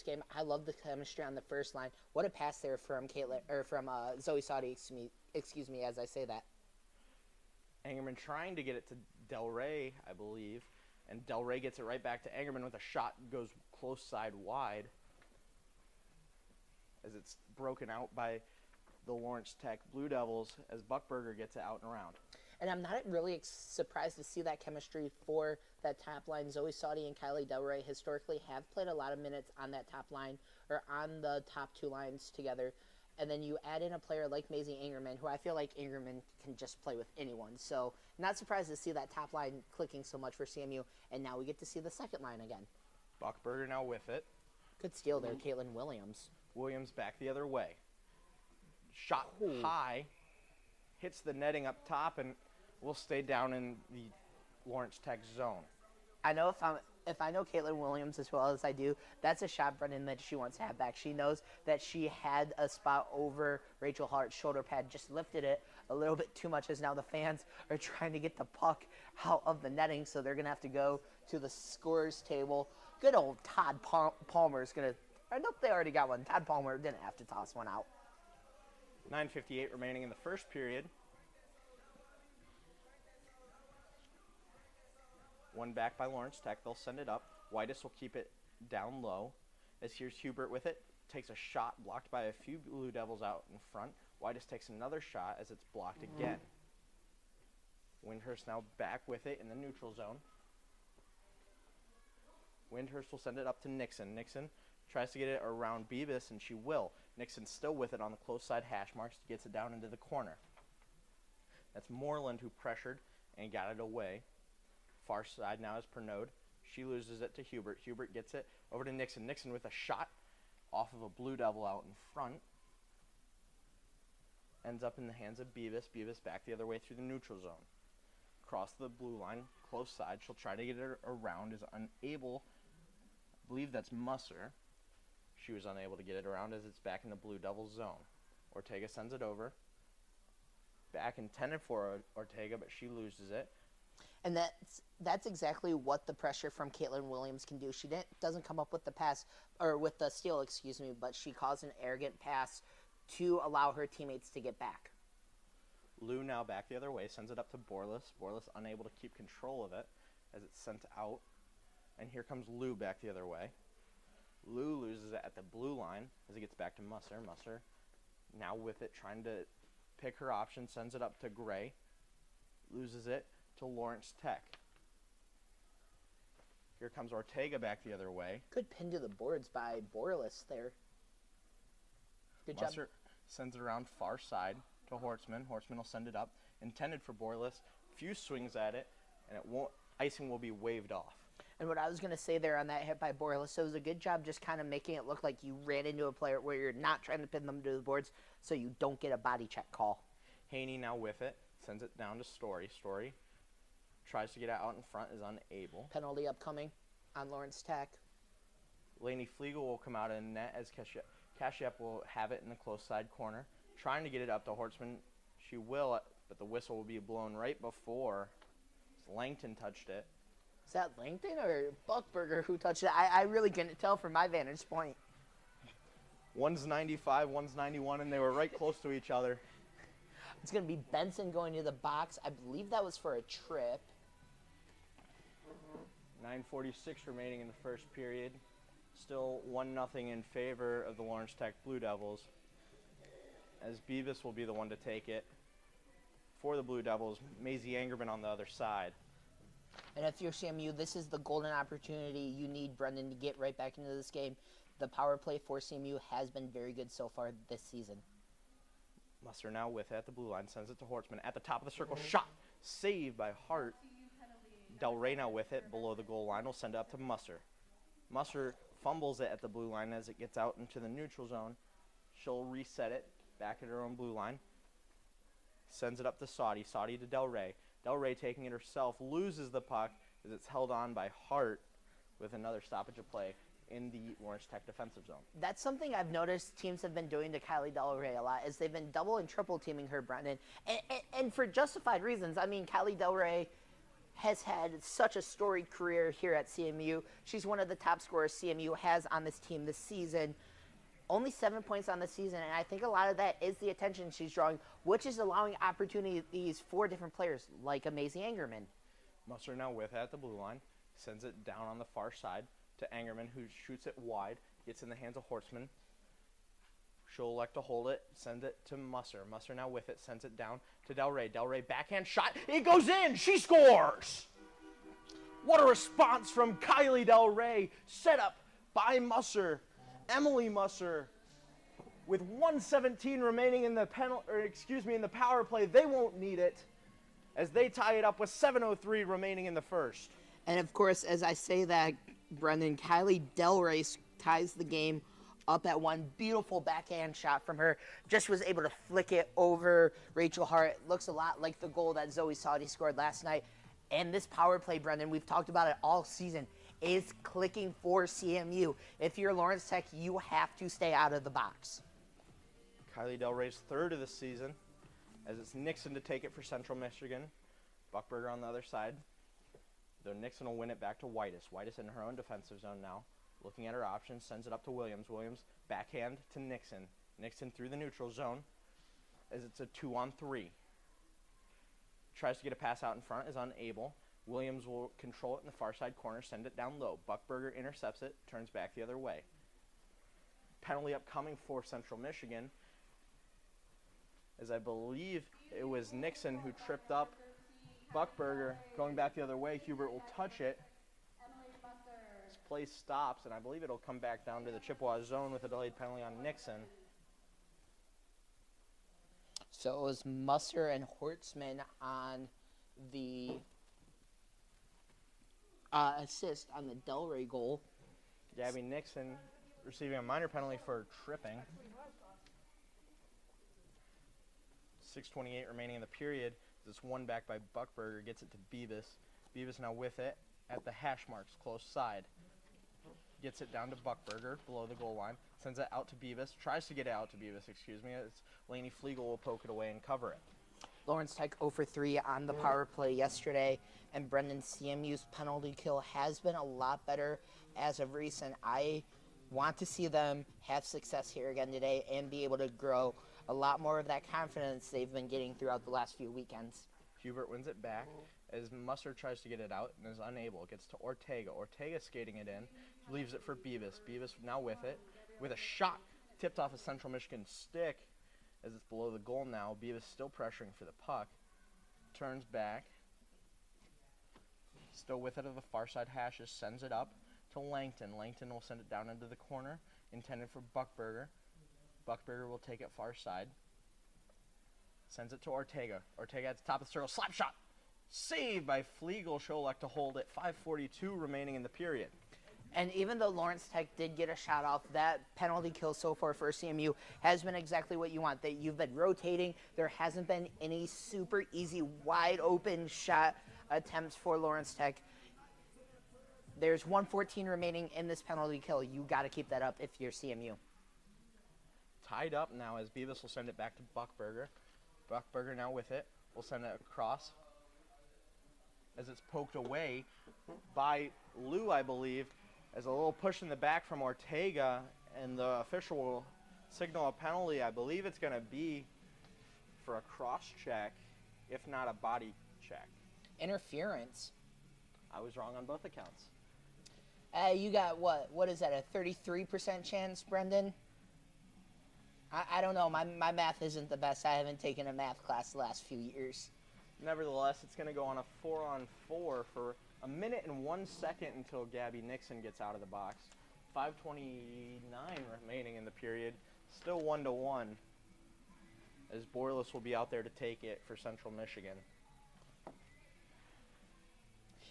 game. I love the chemistry on the first line. What a pass there from Zoe Saudi, excuse me as I say that. Angerman trying to get it to Del Rey, I believe, and Del Rey gets it right back to Angerman with a shot, goes close side wide as it's broken out by the Lawrence Tech Blue Devils as Buckberger gets it out and around. And I'm not really surprised to see that chemistry for that top line. Zoe Saudi and Kylie Del Rey historically have played a lot of minutes on that top line or on the top two lines together. And then you add in a player like Maisie Angerman, who I feel like Angerman can just play with anyone. So not surprised to see that top line clicking so much for CMU. And now we get to see the second line again. Buckberger now with it. Good steal there, Caitlin Williams. Williams back the other way. Shot high, hits the netting up top, and will stay down in the Lawrence Tech zone. I know if I know Caitlin Williams as well as I do, that's a shot, Brendan, that she wants to have back. She knows that she had a spot over Rachel Hart's shoulder pad, just lifted it a little bit too much as now the fans are trying to get the puck out of the netting, so they're going to have to go to the scorer's table. Good old Todd Palmer is going to, I know they already got one. Todd Palmer didn't have to toss one out. 9:58 remaining in the first period. One back by Lawrence Tech. They'll send it up. Whitus will keep it down low. As here's Hubert with it. Takes a shot blocked by a few Blue Devils out in front. Whitus takes another shot as it's blocked again. Windhurst now back with it in the neutral zone. Windhurst will send it up to Nixon. Nixon tries to get it around Beavis, and she will. Nixon still with it on the close side hash marks. Gets it down into the corner. That's Moreland who pressured and got it away. Far side now is Pernode. She loses it to Hubert. Hubert gets it over to Nixon. Nixon with a shot off of a Blue Devil out in front. Ends up in the hands of Beavis. Beavis back the other way through the neutral zone. Across the blue line, close side. She'll try to get it around. Is unable. I believe that's Musser. She was unable to get it around as it's back in the Blue Devil zone. Ortega sends it over. Back intended for Ortega, but she loses it. And that's exactly what the pressure from Caitlin Williams can do. She doesn't come up with the pass, or with the steal, excuse me, but she calls an arrogant pass to allow her teammates to get back. Lou now back the other way, sends it up to Borlas. Borlas unable to keep control of it as it's sent out. And here comes Lou back the other way. Lou loses it at the blue line as it gets back to Musser. Musser now with it, trying to pick her option, sends it up to Gray. Loses it to Lawrence Tech. Here comes Ortega back the other way. Good pin to the boards by Borlas there. Good job. Musser sends it around far side to Hortzman. Hortzman will send it up. Intended for Borlas. Few swings at it, and icing will be waved off. And what I was going to say there on that hit by Borlas, it was a good job just kind of making it look like you ran into a player where you're not trying to pin them to the boards so you don't get a body check call. Haney now with it. Sends it down to Story. Story tries to get it out in front, is unable. Penalty upcoming on Lawrence Tech. Lainey Flegel will come out in net as Kashiep will have it in the close side corner. Trying to get it up to Hortzman. She will, but the whistle will be blown right before Langton touched it. Is that Langton or Buckberger who touched it? I really couldn't tell from my vantage point. One's 95, one's 91, and they were right close to each other. It's going to be Benson going to the box. I believe that was for a trip. 9:46 remaining in the first period. Still 1-0 in favor of the Lawrence Tech Blue Devils, as Beavis will be the one to take it for the Blue Devils. Maisie Angerman on the other side. And if you're CMU, this is the golden opportunity you need, Brendan, to get right back into this game. The power play for CMU has been very good so far this season. Musser now with it at the blue line, sends it to Hortzman at the top of the circle. Shot saved by Hart. Del Rey now with it below the goal line will send it up to Musser. Musser fumbles it at the blue line as it gets out into the neutral zone. She'll reset it back at her own blue line. Sends it up to Saudi. Saudi to Del Rey. Del Rey taking it herself, loses the puck as it's held on by Hart. with another stoppage of play in the Lawrence Tech defensive zone. That's something I've noticed teams have been doing to Kylie Del Rey a lot, is they've been double and triple teaming her, Brendan, and for justified reasons. I mean, Kylie Del Rey has had such a storied career here at CMU. She's one of the top scorers CMU has on this team this season. Only 7 points on the season, and I think a lot of that is the attention she's drawing, which is allowing opportunities for different players, like a Maisie Angerman. Musser now with it at the blue line, sends it down on the far side to Angerman, who shoots it wide, gets in the hands of Hortzman. She'll elect to hold it, send it to Musser. Musser now with it, sends it down to Del Rey. Del Rey backhand shot, it goes in, she scores! What a response from Kylie Del Rey, set up by Musser. Emily Musser, with 1:17 remaining in the in the power play. They won't need it as they tie it up with 7:03 remaining in the first. And of course, as I say that, Brendan, Kylie Del Rey ties the game up at one. Beautiful backhand shot from her. Just was able to flick it over Rachel Hart. Looks a lot like the goal that Zoe Sauty scored last night. And this power play, Brendan, we've talked about it all season, is clicking for CMU. If you're Lawrence Tech, you have to stay out of the box. Kylie Del Rey's third of the season, as it's Nixon to take it for Central Michigan. Buckberger on the other side. Though Nixon will win it back to Whitus. Whitus in her own defensive zone now. Looking at her options, sends it up to Williams. Williams backhand to Nixon. Nixon through the neutral zone as it's a 2-on-3. Tries to get a pass out in front, is unable. Williams will control it in the far side corner, send it down low. Buckberger intercepts it, turns back the other way. Penalty upcoming for Central Michigan, as I believe it was Nixon who tripped up Buckberger. Going back the other way, Hubert will touch it. This play stops, and I believe it'll come back down to the Chippewas zone with a delayed penalty on Nixon. So it was Musser and Hortzman on the assist on the Del Rey goal. Gabby Nixon receiving a minor penalty for tripping. 6:28 remaining in the period. This one back by Buckberger, gets it to Beavis. Beavis now with it at the hash marks, close side. Gets it down to Buckberger below the goal line. Sends it out to Beavis. Tries to get it out to Beavis, It's Lainey Flegel will poke it away and cover it. Lawrence Tech 0 for 3 on the power play yesterday, and Brendan, CMU's penalty kill has been a lot better as of recent. I want to see them have success here again today and be able to grow a lot more of that confidence they've been getting throughout the last few weekends. Hubert wins it back as Musser tries to get it out and is unable. It gets to Ortega. Ortega skating it in, leaves it for Beavis. Beavis now with it, with a shot tipped off a Central Michigan stick as it's below the goal now. Beavis still pressuring for the puck. Turns back. Still with it at the far side hashes, sends it up to Langton. Langton will send it down into the corner, intended for Buckberger. Buckberger will take it far side. Sends it to Ortega. Ortega at the top of the circle. Slap shot. Saved by Flegel. She'll elect to hold it. 5:42 remaining in the period. And even though Lawrence Tech did get a shot off, that penalty kill so far for CMU has been exactly what you want. That you've been rotating. There hasn't been any super easy, wide open shot attempts for Lawrence Tech. There's 1:14 remaining in this penalty kill. You got to keep that up if you're CMU. Tied up now as Beavis will send it back to Buckberger. Buckberger now with it. Will send it across as it's poked away by Lou, I believe, as a little push in the back from Ortega, and the official will signal a penalty. I believe it's going to be for a cross check, if not a body check. Interference. I was wrong on both accounts. You got what? What is that, a 33% chance, Brendan? I don't know. My math isn't the best. I haven't taken a math class the last few years. Nevertheless, it's going to go on a 4-on-4 for a minute and 1 second until Gabby Nixon gets out of the box. 5:29 remaining in the period. Still 1-1 as Borlis will be out there to take it for Central Michigan.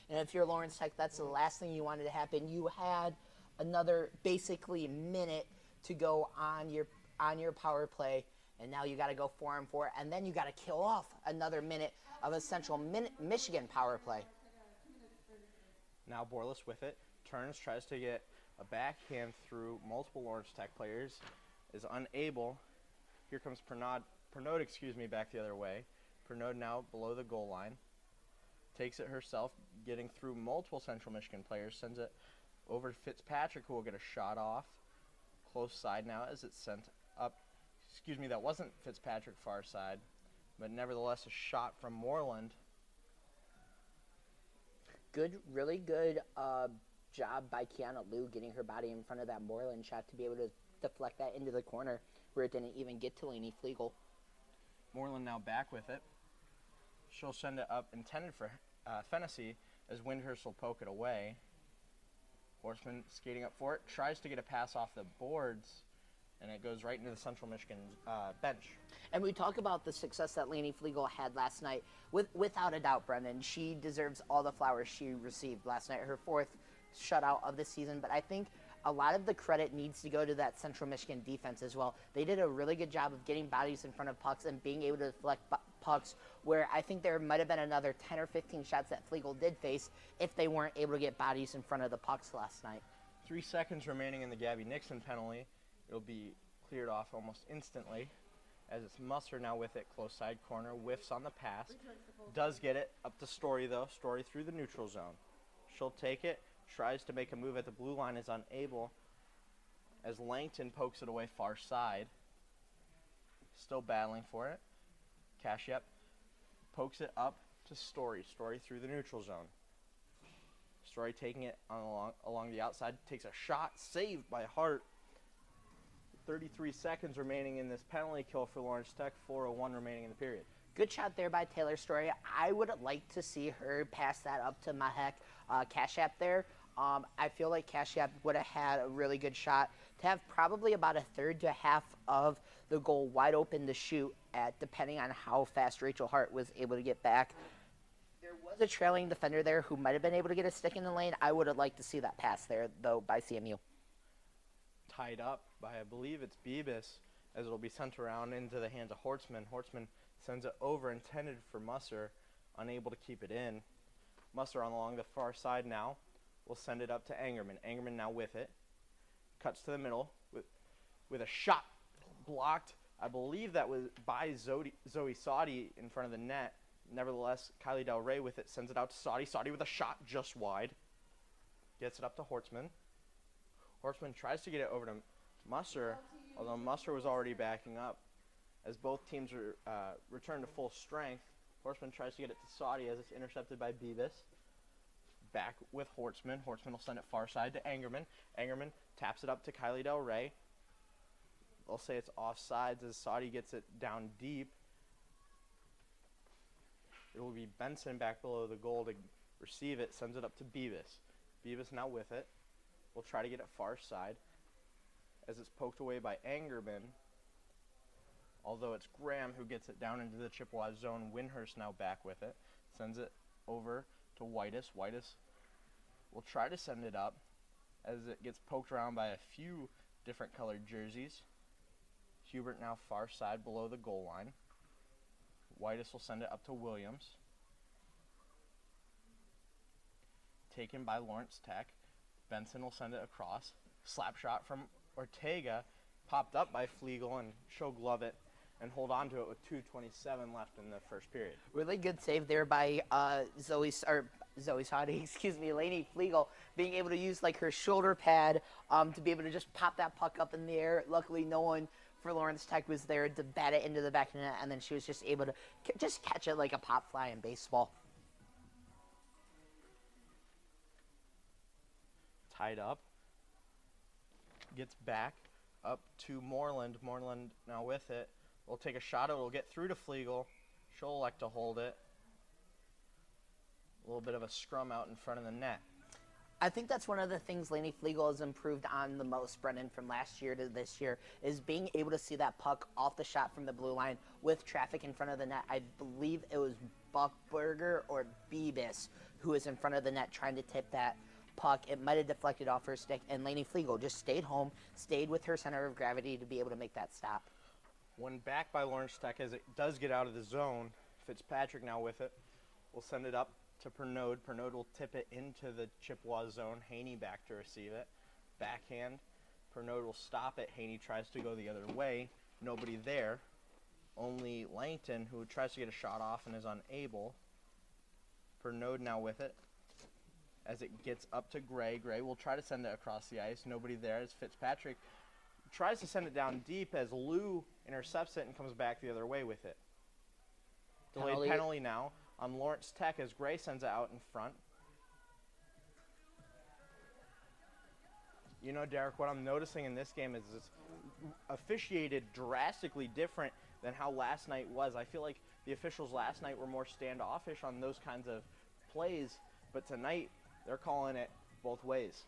And if you're Lawrence Tech, that's the last thing you wanted to happen. You had another basically minute to go on your power play, and now you got to go 4-on-4, and then you got to kill off another minute of a Central Michigan power play. Now Borlis with it, turns, tries to get a backhand through multiple Lawrence Tech players, is unable. Here comes Pernod, back the other way. Pernod now below the goal line. Takes it herself, getting through multiple Central Michigan players, sends it over to Fitzpatrick, who will get a shot off. Close side now as it's sent up. That wasn't Fitzpatrick far side, but nevertheless a shot from Moreland. Really good job by Kiana Liu getting her body in front of that Moreland shot to be able to deflect that into the corner where it didn't even get to Lainey Flegel. Moreland now back with it. She'll send it up, intended for Fennessy, as Windhurst will poke it away. Horseman skating up for it, tries to get a pass off the boards, and it goes right into the Central Michigan bench. And we talk about the success that Lainey Flegel had last night. Without a doubt, Brendan, she deserves all the flowers she received last night, her 4th shutout of the season. But I think a lot of the credit needs to go to that Central Michigan defense as well. They did a really good job of getting bodies in front of pucks and being able to deflect pucks, where I think there might have been another 10 or 15 shots that Flegel did face if they weren't able to get bodies in front of the pucks last night. 3 seconds remaining in the Gabby Nixon penalty. It'll be cleared off almost instantly, as it's Musser now with it, close side corner, whiffs on the pass. Does get it up to Story, though. Story through the neutral zone. She'll take it, tries to make a move at the blue line, is unable, as Langton pokes it away far side. Still battling for it. Kashyap pokes it up to Story. Story through the neutral zone. Story taking it along the outside, takes a shot, saved by Hart. 33 seconds remaining in this penalty kill for Lawrence Tech, 4:01 remaining in the period. Good shot there by Taylor Story. I would like to see her pass that up to Mahek Kashyap there. I feel like Kashyap would have had a really good shot to have probably about a third to half of the goal wide open to shoot at, depending on how fast Rachel Hart was able to get back. There was a trailing defender there who might have been able to get a stick in the lane. I would have liked to see that pass there, though, by CMU. Tied up by, I believe it's Bebis, as it'll be sent around into the hands of Hortzman. Hortzman sends it over, intended for Musser, unable to keep it in. Musser along the far side now will send it up to Angerman. Angerman now with it. Cuts to the middle with a shot blocked. I believe that was by Zoe Saudi in front of the net. Nevertheless, Kylie Del Rey with it, sends it out to Saudi. Saudi with a shot just wide. Gets it up to Hortzman. Hortzman tries to get it over to Musser, although Musser was already backing up. As both teams return to full strength, Hortzman tries to get it to Saudi as it's intercepted by Bebis. Back with Hortzman. Hortzman will send it far side to Angerman. Angerman taps it up to Kylie Del Rey. They'll say it's offsides as Saudi gets it down deep. It will be Benson back below the goal to receive it, sends it up to Bebis. Bebis now with it. Will try to get it far side as it's poked away by Angerman. Although it's Graham who gets it down into the Chippewas zone. Windhurst now back with it. Sends it over to Whitus. Whitus will try to send it up as it gets poked around by a few different colored jerseys. Hubert now far side below the goal line. Whitus will send it up to Williams. Taken by Lawrence Tech. Benson will send it across. Slap shot from Ortega, popped up by Flegel, and she'll glove it and hold on to it with 2:27 left in the first period. Really good save there by Zoe Saudi, Lainey Flegel, being able to use like her shoulder pad to be able to just pop that puck up in the air. Luckily, no one for Lawrence Tech was there to bat it into the back of the net, and then she was just able to just catch it like a pop fly in baseball. Tied up. Gets back up to Moreland. Moreland now with it. Will take a shot. It will get through to Flegel. She'll elect to hold it. A little bit of a scrum out in front of the net. I think that's one of the things Lainey Flegel has improved on the most, Brendan, from last year to this year, is being able to see that puck off the shot from the blue line with traffic in front of the net. I believe it was Buckberger or Bebis who was in front of the net trying to tip that puck. It might have deflected off her stick, and Lainey Flegel just stayed home, stayed with her center of gravity to be able to make that stop. One back by Lawrence Tech as it does get out of the zone. Fitzpatrick now with it. Will send it up to Pernod. Pernod will tip it into the Chippewas zone. Haney back to receive it. Backhand. Pernod will stop it. Haney tries to go the other way. Nobody there. Only Langton, who tries to get a shot off and is unable. Pernod now with it. As it gets up to Gray. Gray will try to send it across the ice. Nobody there as Fitzpatrick tries to send it down deep as Lou intercepts it and comes back the other way with it. Delayed penalty now on Lawrence Tech as Gray sends it out in front. You know, Derek, what I'm noticing in this game is it's officiated drastically different than how last night was. I feel like the officials last night were more standoffish on those kinds of plays, but tonight they're calling it both ways.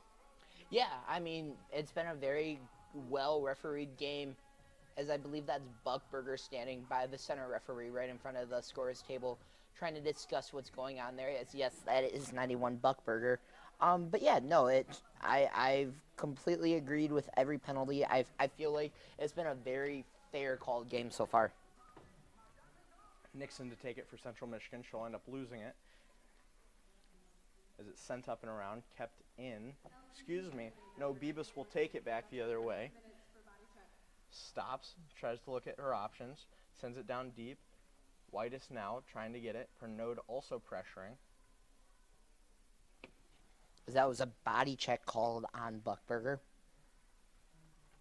Yeah, I mean, it's been a very well-refereed game, as I believe that's Buckberger standing by the center referee right in front of the scorer's table trying to discuss what's going on there. Yes, that is 91 Buckberger. But yeah, no, I've completely agreed with every penalty. I feel like it's been a very fair called game so far. Nixon to take it for Central Michigan. She'll end up losing it. As it's sent up and around, kept in. Excuse me. No, Bebus will take it back the other way. Stops, tries to look at her options, sends it down deep. Whitus now trying to get it. Pernod also pressuring. That was a body check called on Buckberger.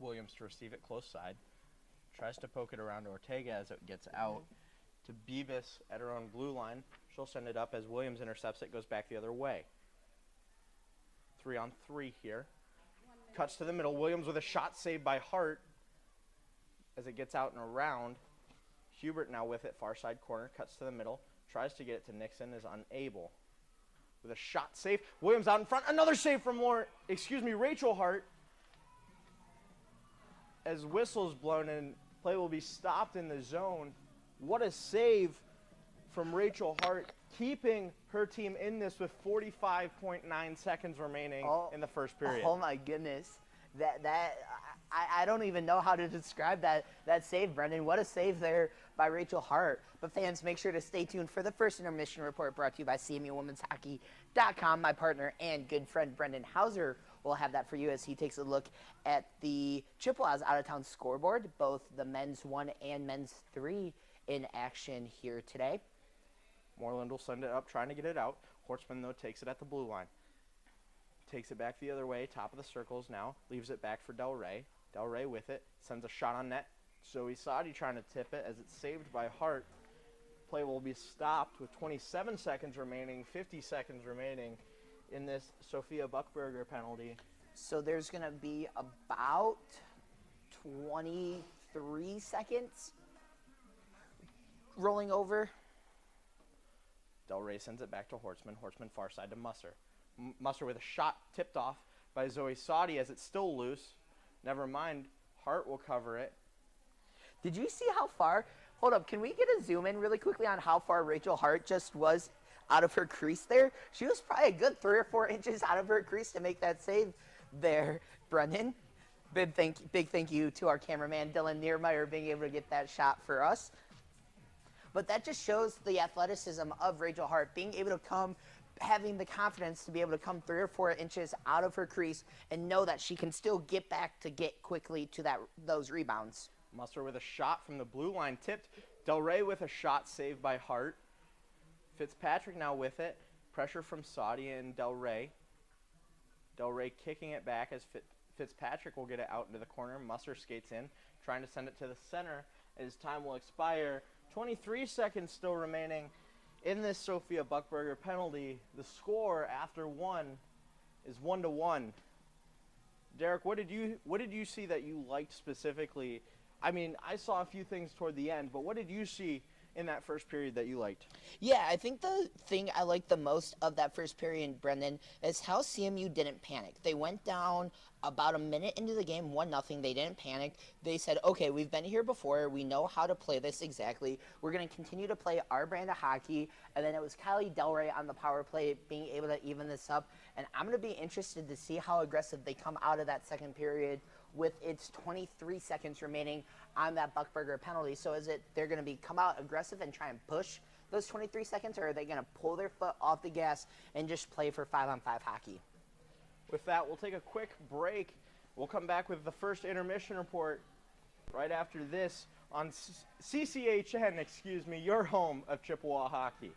Williams to receive it close side. Tries to poke it around to Ortega as it gets out. To Bebus at her own blue line. She'll send it up as Williams intercepts it, goes back the other way. 3-on-3 here. Cuts to the middle. Williams with a shot saved by Hart as it gets out and around. Hubert now with it, far side corner, cuts to the middle, tries to get it to Nixon, is unable. With a shot save, Williams out in front, another save from Rachel Hart. As whistle's blown in, play will be stopped in the zone. What a save from Rachel Hart, keeping her team in this with 45.9 seconds remaining in the first period. Oh my goodness. I don't even know how to describe that save, Brendan. What a save there by Rachel Hart. But fans, make sure to stay tuned for the first intermission report brought to you by CMUWomen'sHockey.com. My partner and good friend Brendan Hauser will have that for you as he takes a look at the Chippewas out-of-town scoreboard, both the men's 1 and men's 3 in action here today. Moreland will send it up, trying to get it out. Hortzman, though, takes it at the blue line. Takes it back the other way, top of the circles now. Leaves it back for Del Rey. Del Rey with it. Sends a shot on net. Zoe Sadi trying to tip it as it's saved by Hart. Play will be stopped with 27 seconds remaining, 50 seconds remaining in this Sophia Buckberger penalty. So there's going to be about 23 seconds rolling over. Del Rey sends it back to Hortzman. Hortzman far side to Musser. Musser with a shot tipped off by Zoe Sadi as it's still loose. Never mind, Hart will cover it. Did you see how far? Hold up, can we get a zoom in really quickly on how far Rachel Hart just was out of her crease there? She was probably a good 3 or 4 inches out of her crease to make that save there, Brendan. Big thank you to our cameraman, Dylan Niermeyer, being able to get that shot for us. But that just shows the athleticism of Rachel Hart, being able to come, having the confidence to be able to come 3 or 4 inches out of her crease and know that she can still get back to get quickly to those rebounds. Musser with a shot from the blue line tipped. Del Rey with a shot saved by Hart. Fitzpatrick now with it. Pressure from Sadi and Del Rey. Del Rey kicking it back as Fitzpatrick will get it out into the corner. Musser skates in, trying to send it to the center as time will expire. 23 seconds still remaining in this Sophia Buckberger penalty. The score after 1 is 1-1. Derek, what did you see that you liked specifically? I mean, I saw a few things toward the end, but what did you see in that first period that you liked? Yeah, I think the thing I liked the most of that first period, Brendan, is how CMU didn't panic. They went down about a minute into the game, 1-0. They didn't panic. They said, okay, we've been here before. We know how to play this exactly. We're going to continue to play our brand of hockey. And then it was Kylie Del Rey on the power play being able to even this up. And I'm going to be interested to see how aggressive they come out of that second period with its 23 seconds remaining on that Buckberger penalty. So is it they're going to come out aggressive and try and push those 23 seconds, or are they going to pull their foot off the gas and just play for 5-on-5 hockey? With that, we'll take a quick break. We'll come back with the first intermission report right after this on CCHN, your home of Chippewa hockey.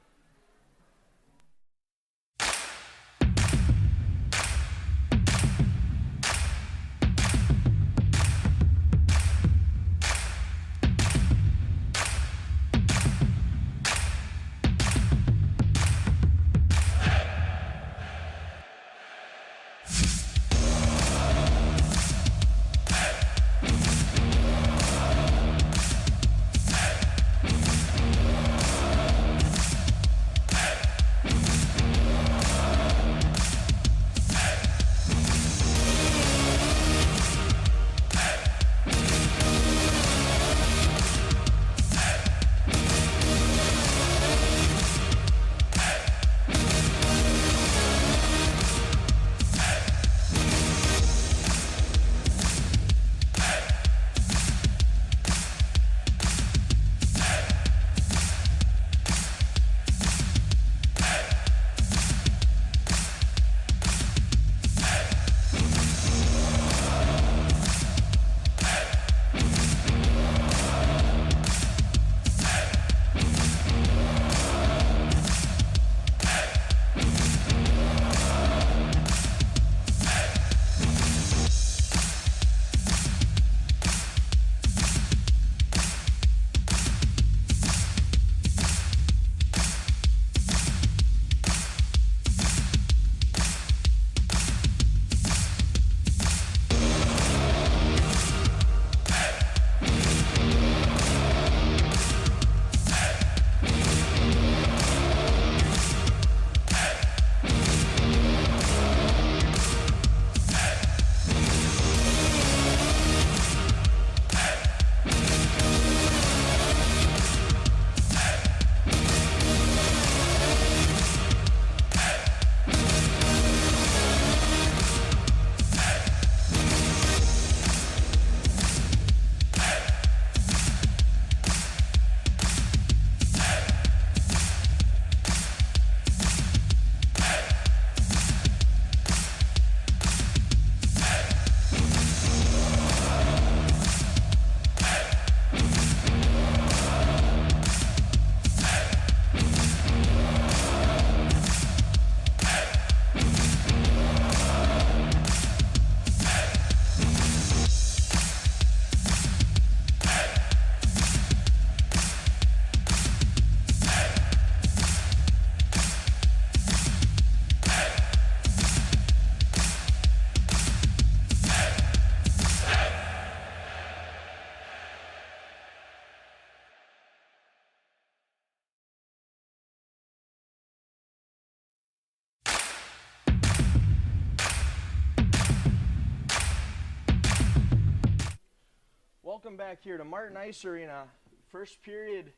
Welcome back here to Martin Ice Arena. First period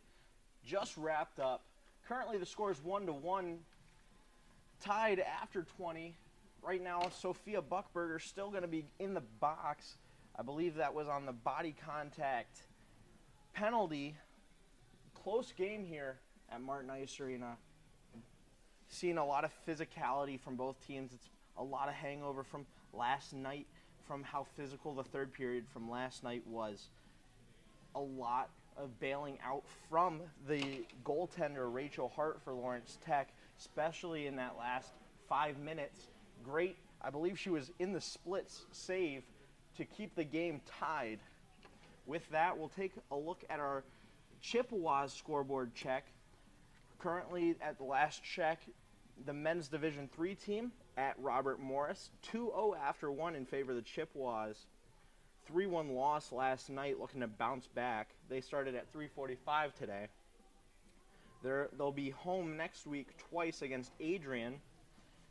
just wrapped up. Currently the score is 1-1, tied after 20. Right now, Sophia Buckberger still going to be in the box. I believe that was on the body contact penalty. Close game here at Martin Ice Arena. Seeing a lot of physicality from both teams. It's a lot of hangover from last night, from how physical the third period from last night was. A lot of bailing out from the goaltender, Rachel Hart, for Lawrence Tech, especially in that last 5 minutes. Great, I believe she was in the splits save to keep the game tied. With that, we'll take a look at our Chippewas scoreboard check. Currently, at the last check, the men's Division III team at Robert Morris, 2-0 after 1 in favor of the Chippewas. 3-1 loss last night, looking to bounce back. They started at 3:45 today. They'll be home next week twice against Adrian.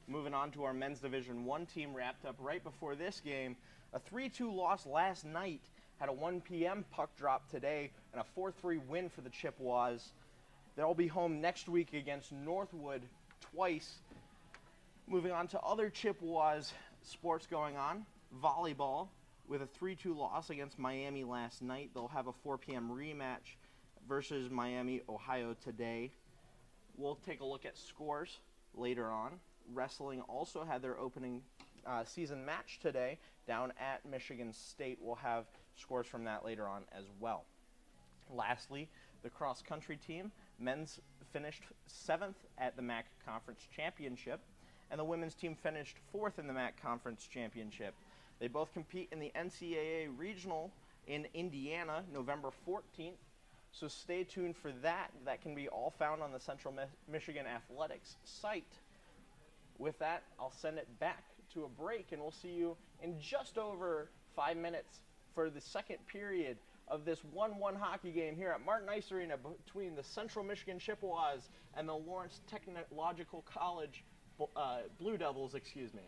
Moving on to our men's Division I team, wrapped up right before this game. A 3-2 loss last night, had a 1 p.m. puck drop today, and a 4-3 win for the Chippewas. They'll be home next week against Northwood twice. Moving on to other Chippewas sports going on. Volleyball with a 3-2 loss against Miami last night. They'll have a 4 p.m. rematch versus Miami, Ohio today. We'll take a look at scores later on. Wrestling also had their opening season match today down at Michigan State. We'll have scores from that later on as well. Lastly, the cross-country team, men's finished 7th at the MAC Conference Championship, and the women's team finished 4th in the MAC Conference Championship. They both compete in the NCAA Regional in Indiana, November 14th, so stay tuned for that. That can be all found on the Central Michigan Athletics site. With that, I'll send it back to a break, and we'll see you in just over 5 minutes for the second period of this 1-1 hockey game here at Martin Ice Arena between the Central Michigan Chippewas and the Lawrence Technological College Blue Devils, excuse me.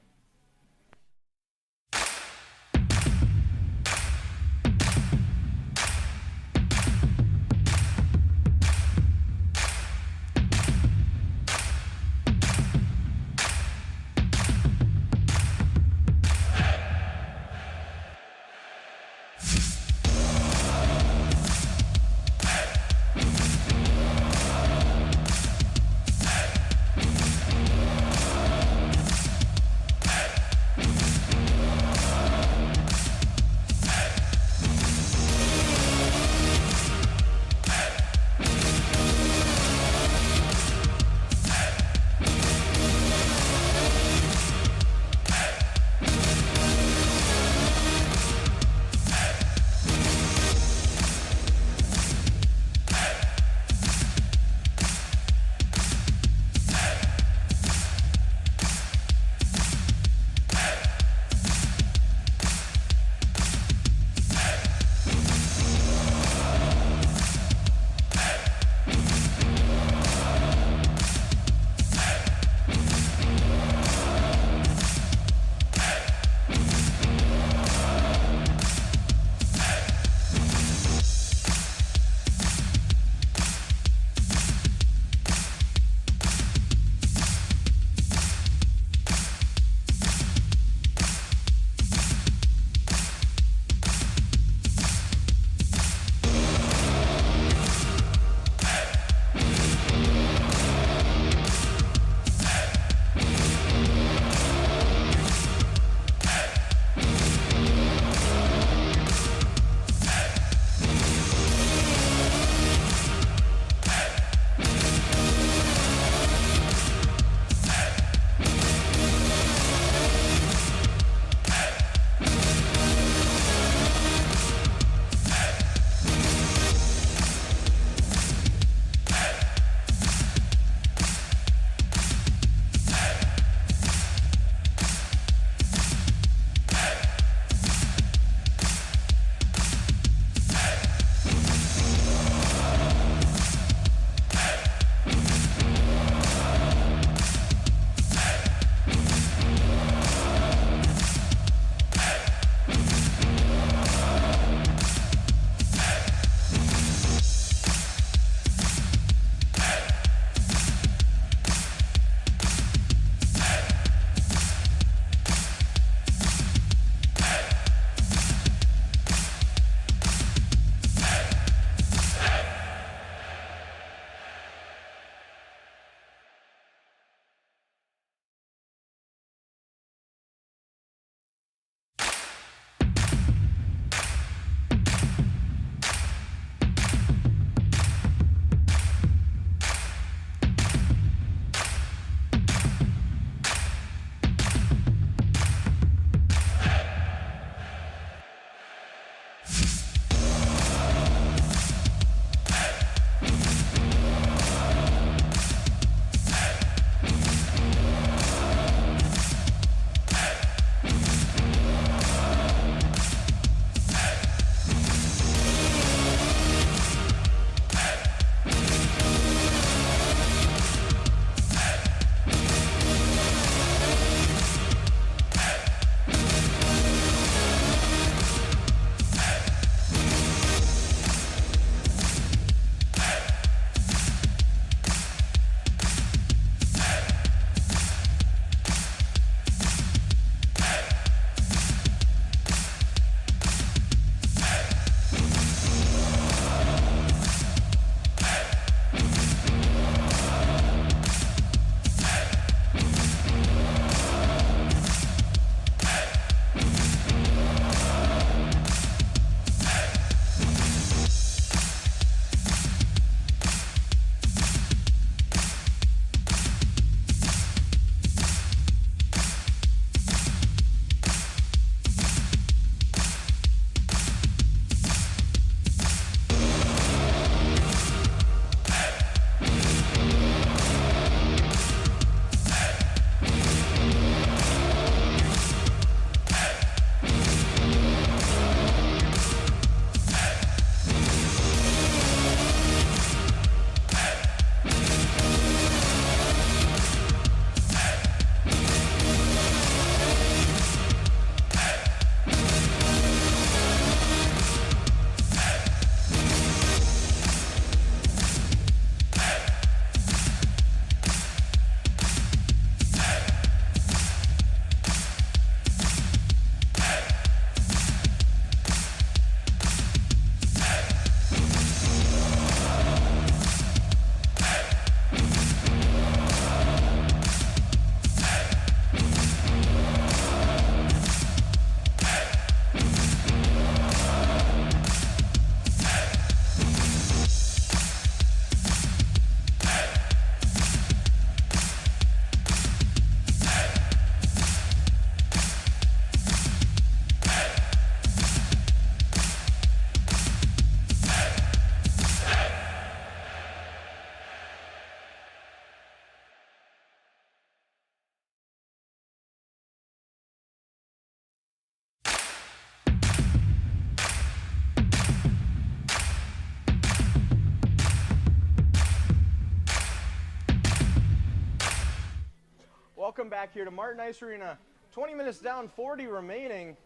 welcome back here to Martin Ice Arena. 20 minutes down, 40 remaining.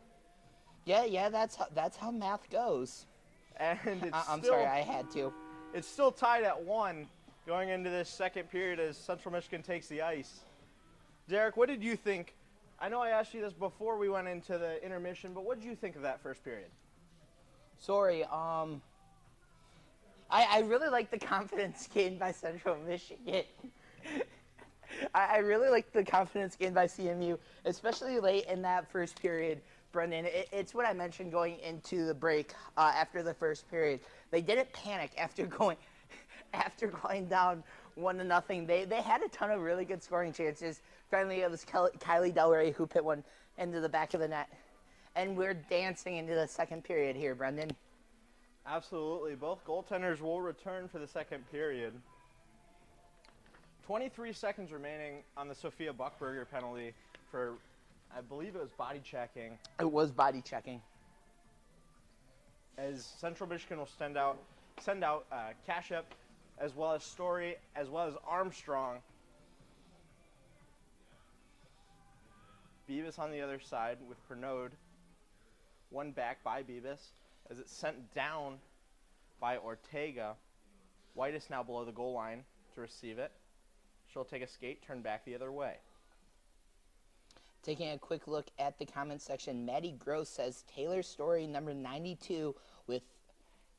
Yeah, that's how math goes. And it's I'm still, sorry, I had to. It's still tied at 1 going into this second period as Central Michigan takes the ice. Derek, what did you think? I know I asked you this before we went into the intermission, but what did you think of that first period? Sorry, I really like the confidence gained by Central Michigan. I really like the confidence gained by CMU, especially late in that first period, Brendan. It's what I mentioned going into the break after the first period. They didn't panic after going down 1-0. They had a ton of really good scoring chances. Finally, it was Kylie Del Rey who put one into the back of the net. And we're dancing into the second period here, Brendan. Absolutely. Both goaltenders will return for the second period. 23 seconds remaining on the Sophia Buckberger penalty for, I believe it was body checking. It was body checking. As Central Michigan will send out Kashup, as well as Story, as well as Armstrong. Beavis on the other side with Pernod. One back by Beavis as it's sent down by Ortega. White is now below the goal line to receive it. She'll take a skate, turn back the other way. Taking a quick look at the comment section, Maddie Gross says Taylor Story number 92 with,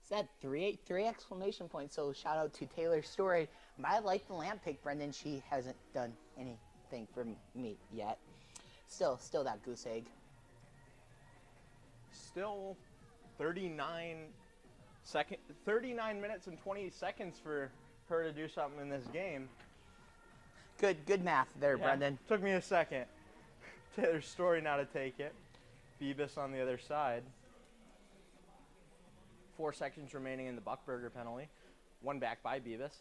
is that three exclamation points? So shout out to Taylor Story. But I like the lamp pick, Brendan. She hasn't done anything for me yet. Still that goose egg. Still 39 minutes and 20 seconds for her to do something in this game. Good math there, Yeah, Brendan. took me a second. Taylor Story now to take it. Beavis on the other side. 4 seconds remaining in the Buckberger penalty. One back by Beavis.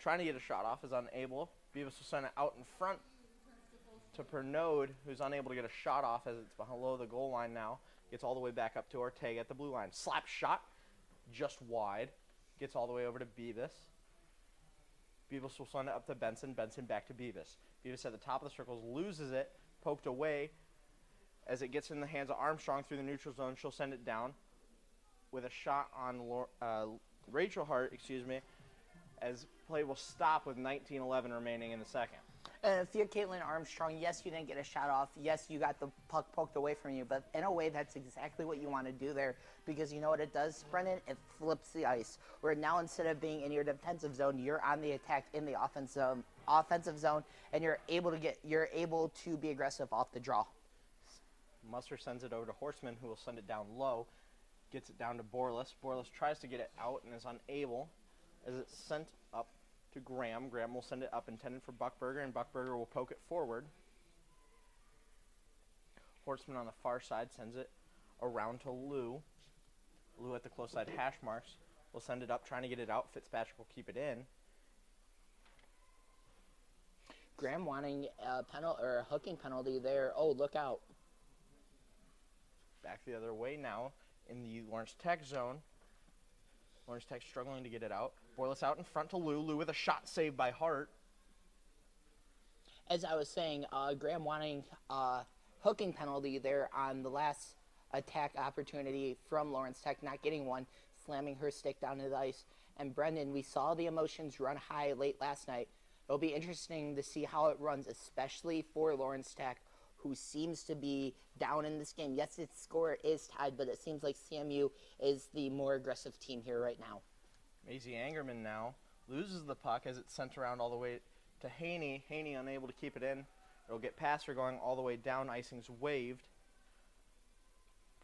Trying to get a shot off is unable. Beavis will send it out in front to Pernod, who's unable to get a shot off as it's below the goal line now. Gets all the way back up to Ortega at the blue line. Slap shot, just wide. Gets all the way over to Beavis. Beavis will send it up to Benson. Benson back to Beavis. Beavis at the top of the circles loses it, poked away. As it gets in the hands of Armstrong through the neutral zone, she'll send it down with a shot on Rachel Hart, as play will stop with 19:11 remaining in the second. And if you're Caitlin Armstrong, yes, you didn't get a shot off. Yes, you got the puck poked away from you. But in a way, that's exactly what you want to do there. Because you know what it does, Brendan? It flips the ice. Where now instead of being in your defensive zone, you're on the attack in the offensive zone, and you're able to be aggressive off the draw. Musser sends it over to Horseman, who will send it down low. Gets it down to Borlas. Borlas tries to get it out and is unable as it's sent up to Graham. Graham will send it up intended for Buckberger, and Buckberger will poke it forward. Horseman on the far side sends it around to Lou. Lou at the close side hash marks will send it up, trying to get it out. Fitzpatrick will keep it in. Graham wanting a hooking penalty there. Oh, look out. Back the other way now in the Lawrence Tech zone. Lawrence Tech struggling to get it out. Borlas out in front to Lou. Lou with a shot saved by Hart. As I was saying, Graham wanting a hooking penalty there on the last attack opportunity from Lawrence Tech, not getting one, slamming her stick down to the ice. And Brendan, we saw the emotions run high late last night. It'll be interesting to see how it runs, especially for Lawrence Tech, who seems to be down in this game. Yes, its score is tied, but it seems like CMU is the more aggressive team here right now. Maisie Angerman now loses the puck as it's sent around all the way to Haney. Haney unable to keep it in. It'll get past her going all the way down. Icing's waved.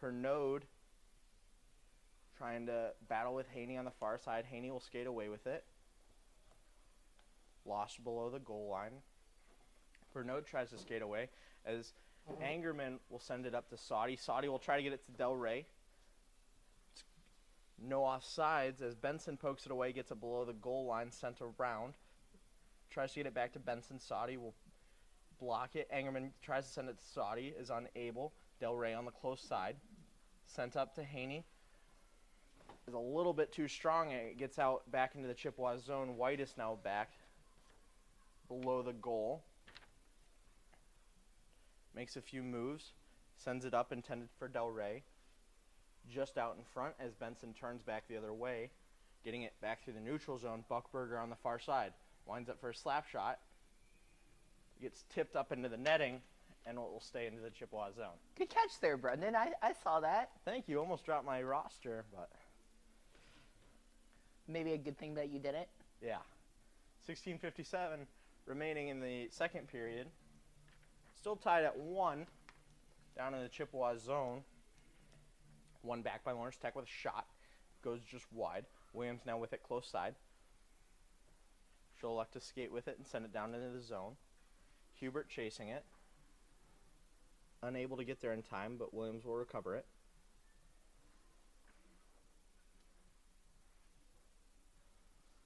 Pernod trying to battle with Haney on the far side. Haney will skate away with it. Lost below the goal line. Pernod tries to skate away as Angerman will send it up to Saudi. Saudi will try to get it to Del Rey. No offsides as Benson pokes it away, gets it below the goal line, sent around. Tries to get it back to Benson. Saudi will block it. Angerman tries to send it to Saudi, is unable. Del Rey on the close side. Sent up to Haney. Is a little bit too strong. It gets out back into the Chippewas zone. White is now back below the goal. makes a few moves, sends it up intended for Del Rey. Just out in front as Benson turns back the other way, getting it back through the neutral zone. Buckberger on the far side winds up for a slap shot. Gets tipped up into the netting, and it will stay into the Chippewa zone. Good catch there, Brendan. I saw that. Thank you. Almost dropped my roster, but Maybe a good thing that you didn't. yeah. 16:57 remaining in the second period. Still tied at 1 down in the Chippewa zone. One back by Lawrence Tech with a shot. Goes just wide. Williams now with it close side. She'll elect to skate with it and send it down into the zone. Hubert chasing it. Unable to get there in time, but Williams will recover it.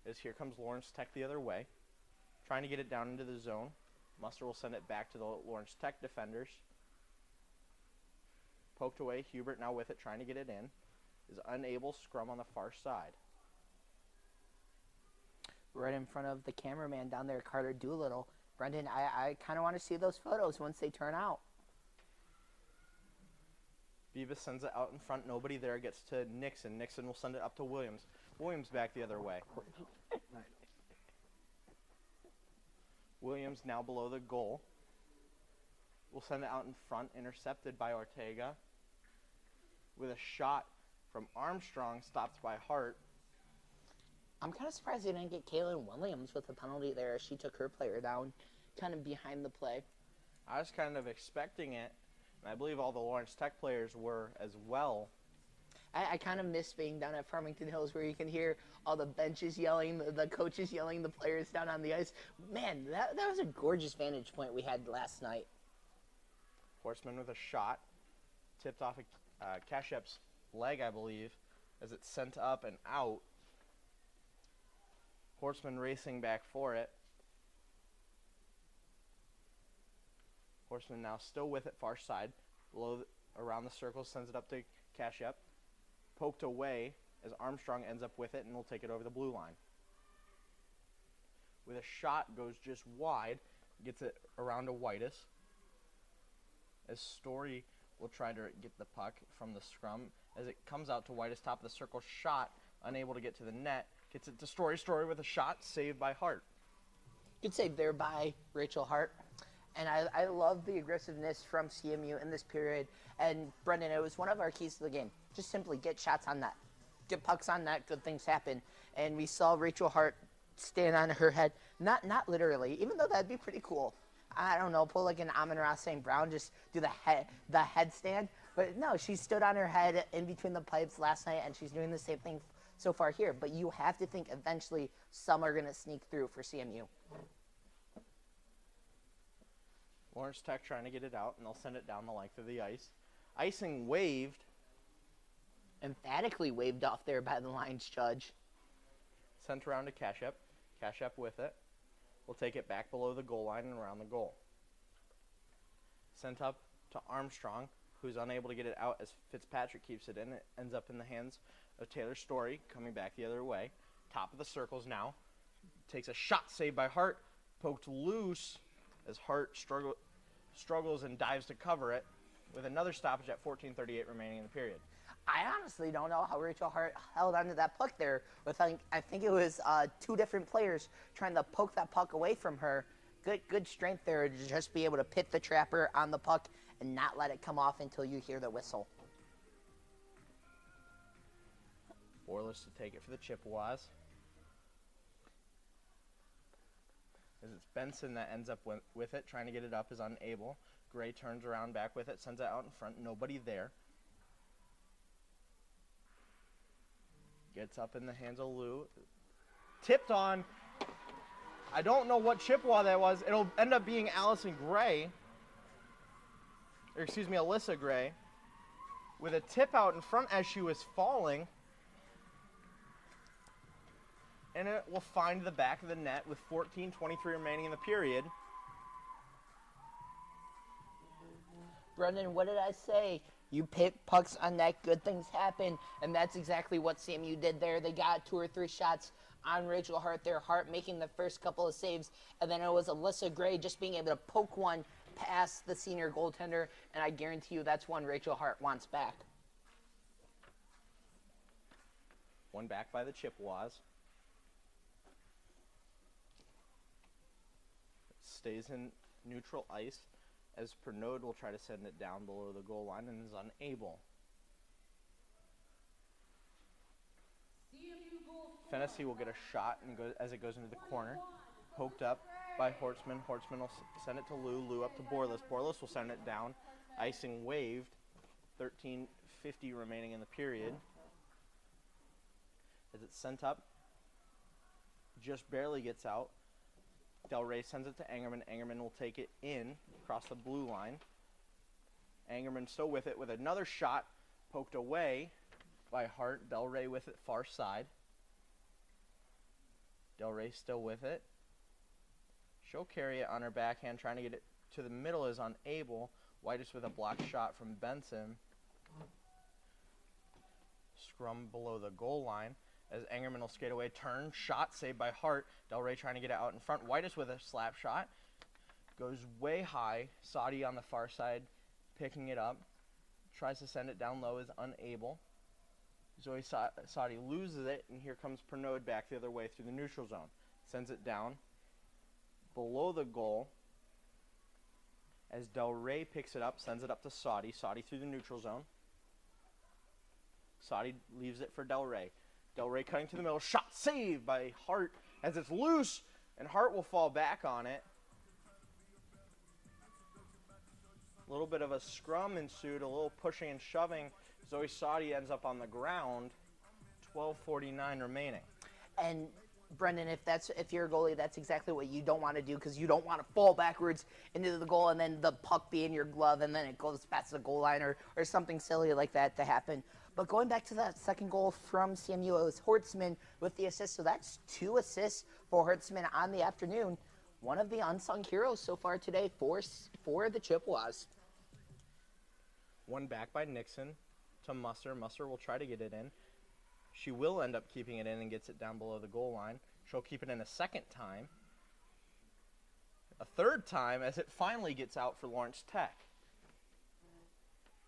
As here comes Lawrence Tech the other way. Trying to get it down into the zone. Muster will send it back to the Lawrence Tech defenders. Poked away. Hubert now with it, trying to get it in. Is unable. Scrum on the far side. Right in front of the cameraman down there, Carter Doolittle. Brendan, I kind of want to see those photos once they turn out. Beavis sends it out in front. Nobody there. Gets to Nixon. Nixon will send it up to Williams. Williams back the other way. Williams now below the goal. Will send it out in front. Intercepted by Ortega. With a shot from Armstrong. Stopped by Hart. I'm kind of surprised they didn't get Kaylin Williams with a penalty there as she took her player down kind of behind the play. I was kind of expecting it. And I believe all the Lawrence Tech players were as well. I kind of miss being down at Farmington Hills where you can hear all the benches yelling, the coaches yelling, the players down on the ice. Man, that was a gorgeous vantage point we had last night. Horseman with a shot. Tipped off Kashep's leg, I believe, as it's sent up and out. Horseman racing back for it. Horseman now still with it, far side. Around the circle, sends it up to Kashep. Poked away as Armstrong ends up with it and will take it over the blue line. With a shot, goes just wide. Gets it around to Whitus. As Story will try to get the puck from the scrum. As it comes out to Whitus, top of the circle, shot. Unable to get to the net. Gets it to Story. Story with a shot, saved by Hart. Good save there by Rachel Hart. And I love the aggressiveness from CMU in this period. And Brendan, it was one of our keys to the game. Just simply get shots on net. Get pucks on net, good things happen. And we saw Rachel Hart stand on her head. Not literally, even though that'd be pretty cool. I don't know, pull like an Amon-Ra St. Brown, just do the headstand. But no, she stood on her head in between the pipes last night, and she's doing the same thing so far here. But you have to think eventually some are going to sneak through for CMU. Lawrence Tech trying to get it out, and they'll send it down the length of the ice. Icing waved. Emphatically waved off there by the line's judge. Sent around to Kashep. Kashep with it. Will take it back below the goal line and around the goal. Sent up to Armstrong, who's unable to get it out as Fitzpatrick keeps it in. It ends up in the hands of Taylor Story, coming back the other way. Top of the circles now. Takes a shot saved by Hart. Poked loose as Hart struggles and dives to cover it, with another stoppage at 14:38 remaining in the period. I honestly don't know how Rachel Hart held onto that puck there. With I think it was two different players trying to poke that puck away from her. Good strength there to just be able to pit the trapper on the puck and not let it come off until you hear the whistle. Borlis to take it for the Chippewas. As it's Benson that ends up with it, trying to get it up, is unable. Gray turns around back with it, sends it out in front. Nobody there. Gets up in the hands of Lou. Tipped on. I don't know what Chippewa that was. It'll end up being Allison Gray. Or excuse me, Alyssa Gray. With a tip out in front as she was falling. And it will find the back of the net with 14:23 remaining in the period. Brendan, what did I say? You pit pucks on net, good things happen, and that's exactly what CMU did there. They got 2 or 3 shots on Rachel Hart there, Hart making the first couple of saves, and then it was Alyssa Gray just being able to poke one past the senior goaltender, and I guarantee you that's one Rachel Hart wants back. One back by the Chippewas. Stays in neutral ice as Pernod will try to send it down below the goal line and is unable. Fennessy will get a shot and as it goes into the corner. Poked up by Hortzman. Hortzman will send it to Lou. Lou up to Borlas. Borlas will send it down. Icing waved. 13:50 remaining in the period. As it's sent up, just barely gets out. Del Rey sends it to Angerman. Angerman will take it in across the blue line. Angerman still with it with another shot poked away by Hart. Del Rey with it far side. Del Rey still with it. She'll carry it on her backhand, trying to get it to the middle, is unable. Whitus with a blocked shot from Benson. Scrum below the goal line as Angerman will skate away. Turn, shot saved by Hart. Del Rey trying to get it out in front. Whitus with a slap shot. Goes way high. Sadi on the far side picking it up. Tries to send it down low, is unable. Zoe Sadi loses it, and here comes Pernod back the other way through the neutral zone. Sends it down below the goal as Del Rey picks it up, sends it up to Sadi. Sadi through the neutral zone. Sadi leaves it for Del Rey. Del Rey cutting to the middle. Shot saved by Hart as it's loose, and Hart will fall back on it. A little bit of a scrum ensued, a little pushing and shoving. Zoe Sadi ends up on the ground. 12:49 remaining. And Brendan, if you're a goalie, that's exactly what you don't want to do, because you don't want to fall backwards into the goal and then the puck be in your glove and then it goes past the goal line or something silly like that to happen. But going back to that second goal from CMU, it was Hortzman with the assist. So that's 2 assists for Hortzman on the afternoon. One of the unsung heroes so far today for the Chippewas. One back by Nixon to Musser. Musser will try to get it in. She will end up keeping it in and gets it down below the goal line. She'll keep it in a second time. A third time as it finally gets out for Lawrence Tech.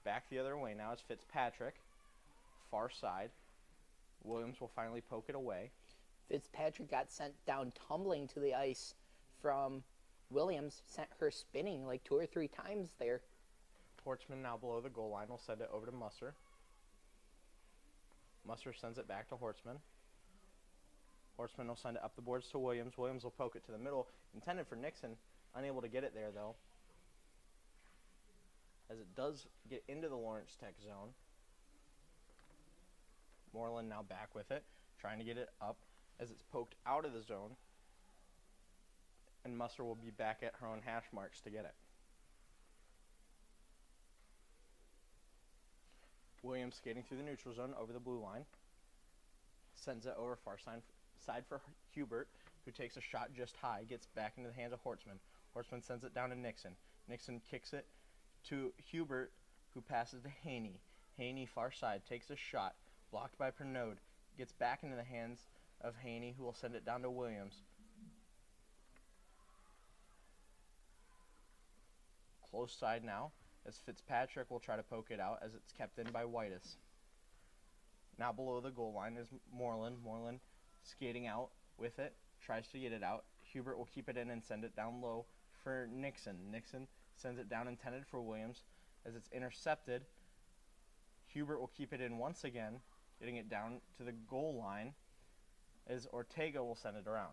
Back the other way now is Fitzpatrick. Far side. Williams will finally poke it away. Fitzpatrick got sent down tumbling to the ice from Williams. Sent her spinning like 2 or 3 times there. Hortzman now below the goal line will send it over to Musser. Musser sends it back to Hortzman. Hortzman will send it up the boards to Williams. Williams will poke it to the middle. Intended for Nixon. Unable to get it there, though. As it does get into the Lawrence Tech zone. Moreland now back with it. Trying to get it up as it's poked out of the zone. And Musser will be back at her own hash marks to get it. Williams skating through the neutral zone over the blue line. Sends it over far side for Hubert, who takes a shot just high. Gets back into the hands of Hortzman. Hortzman sends it down to Nixon. Nixon kicks it to Hubert, who passes to Haney. Haney far side takes a shot. Blocked by Pernod. Gets back into the hands of Haney, who will send it down to Williams. Close side now, as Fitzpatrick will try to poke it out as it's kept in by Whitus. Now below the goal line is Moreland. Moreland skating out with it, tries to get it out. Hubert will keep it in and send it down low for Nixon. Nixon sends it down intended for Williams as it's intercepted. Hubert will keep it in once again, getting it down to the goal line as Ortega will send it around.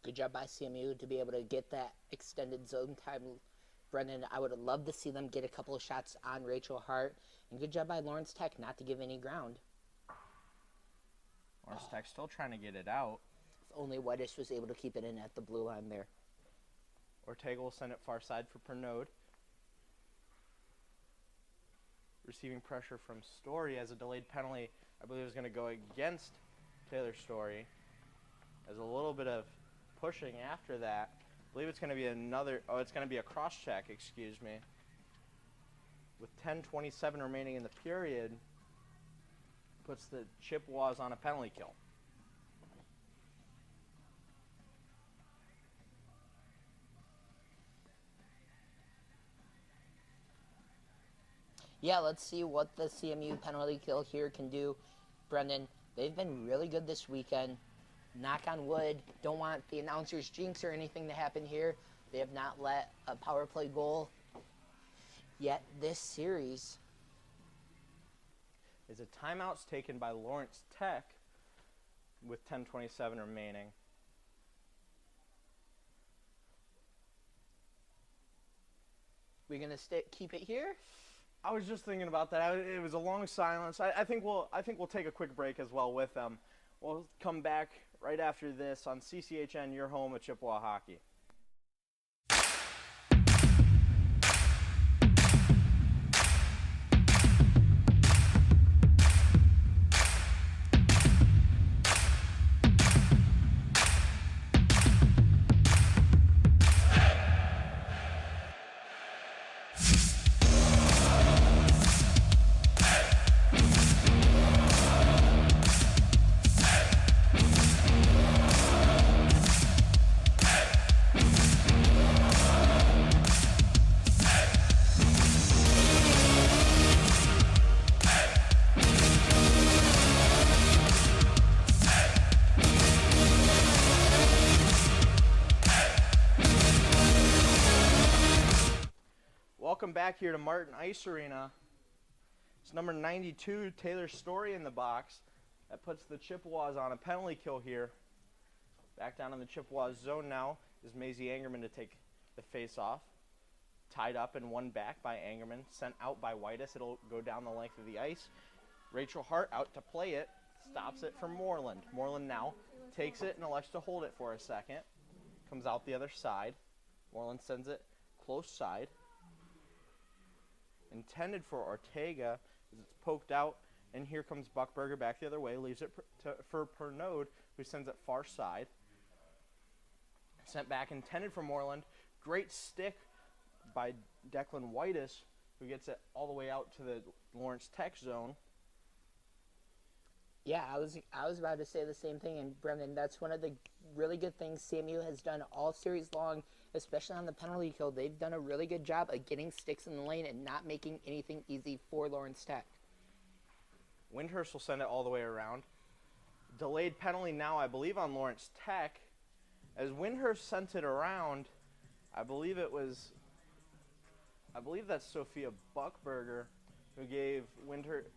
Good job by CMU to be able to get that extended zone time. Brendan, I would have loved to see them get a couple of shots on Rachel Hart. And good job by Lawrence Tech not to give any ground. Lawrence Tech still trying to get it out. If only Whitish was able to keep it in at the blue line there. Ortega will send it far side for Pernod. Receiving pressure from Story as a delayed penalty, I believe, is going to go against Taylor Story. As a little bit of pushing after that. I believe it's going to be it's going to be a cross check, excuse me. With 10:27 remaining in the period, puts the Chippewas on a penalty kill. Yeah, let's see what the CMU penalty kill here can do. Brendan, they've been really good this weekend. Knock on wood. Don't want the announcer's jinx or anything to happen here. They have not let a power play goal yet this series. Is a timeouts taken by Lawrence Tech with 10:27 remaining. We're gonna keep it here. I was just thinking about that. It was a long silence. I think we'll take a quick break as well with them. We'll come back right after this on CCHN, your home of Chippewa hockey. Welcome back here to Martin Ice Arena. It's number 92, Taylor Story in the box. That puts the Chippewas on a penalty kill here. Back down in the Chippewas zone now is Maisie Angerman to take the face-off. Tied up and won back by Angerman. Sent out by Whitus. It'll go down the length of the ice. Rachel Hart out to play it. Stops it for Moreland. Moreland now takes it and elects to hold it for a second. Comes out the other side. Moreland sends it close side. Intended for Ortega as it's poked out, and here comes Buckberger back the other way, leaves it for Pernode, who sends it far side. Sent back, intended for Moreland. Great stick by Declan Whitus, who gets it all the way out to the Lawrence Tech zone. Yeah, I was about to say the same thing, and Brendan, that's one of the really good things CMU has done all series long, especially on the penalty kill. They've done a really good job of getting sticks in the lane and not making anything easy for Lawrence Tech. Windhurst will send it all the way around. Delayed penalty now, I believe, on Lawrence Tech. As Windhurst sent it around, I believe that's Sophia Buckberger who gave Windhurst,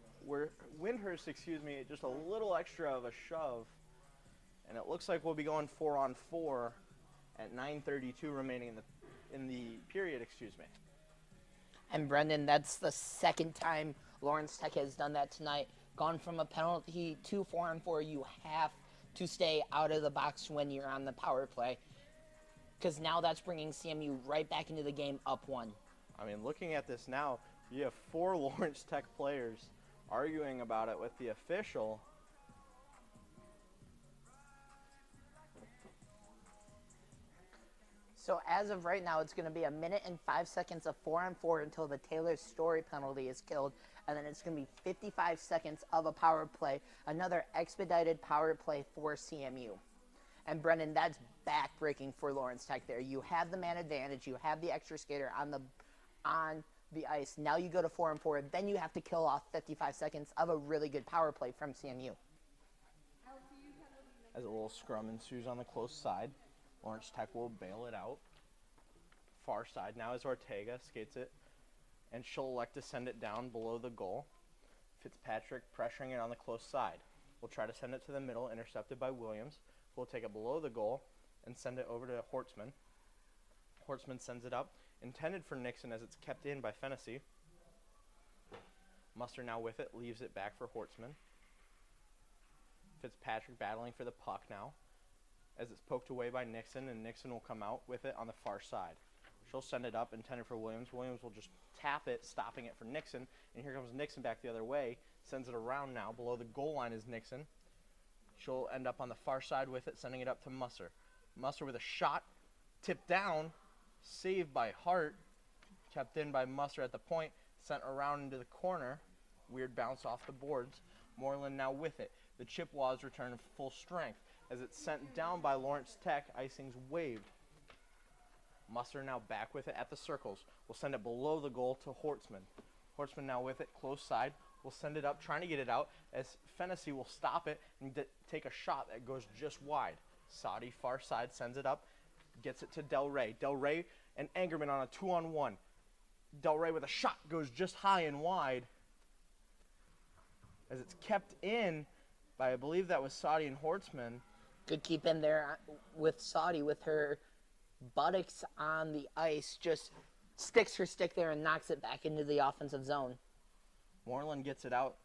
just a little extra of a shove. And it looks like we'll be going 4-on-4 at 9:32 remaining in the period, And Brendan, that's the second time Lawrence Tech has done that tonight. Gone from a penalty to 4-on-4. You have to stay out of the box when you're on the power play, because now that's bringing CMU right back into the game up 1. I mean, looking at this now, you have 4 Lawrence Tech players arguing about it with the official. So as of right now, it's going to be 1 minute and 5 seconds of 4-on-4 until the Taylor Story penalty is killed, and then it's going to be 55 seconds of a power play, another expedited power play for CMU. And Brendan, that's back-breaking for Lawrence Tech there. You have the man advantage, you have the extra skater on the ice. Now you go to 4-on-4, then you have to kill off 55 seconds of a really good power play from CMU. As a little scrum ensues on the close side, Lawrence Tech will bail it out. Far side now is Ortega, skates it, and she'll elect to send it down below the goal. Fitzpatrick pressuring it on the close side. We'll try to send it to the middle, intercepted by Williams. We'll take it below the goal and send it over to Hortzman. Hortzman sends it up, intended for Nixon as it's kept in by Fennessy. Muster now with it, leaves it back for Hortzman. Fitzpatrick battling for the puck now as it's poked away by Nixon, and Nixon will come out with it on the far side. She'll send it up, intended for Williams. Williams will just tap it, stopping it for Nixon, and here comes Nixon back the other way, sends it around now. Below the goal line is Nixon. She'll end up on the far side with it, sending it up to Musser. Musser with a shot, tipped down, saved by Hart, kept in by Musser at the point, sent around into the corner. Weird bounce off the boards. Moreland now with it. The Chippewas return in full strength. As it's sent down by Lawrence Tech, icing's waved. Musser now back with it at the circles. We'll send it below the goal to Hortzman. Horseman now with it, close side, will send it up, trying to get it out, as Fennessy will stop it and take a shot that goes just wide. Saudi, far side, sends it up, gets it to Del Rey. Del Rey and Angerman on a 2-on-1. Del Rey with a shot goes just high and wide, as it's kept in by, I believe that was Saudi and Hortzman. Good keep in there with Saudi with her buttocks on the ice, just sticks her stick there and knocks it back into the offensive zone. Moreland gets it out,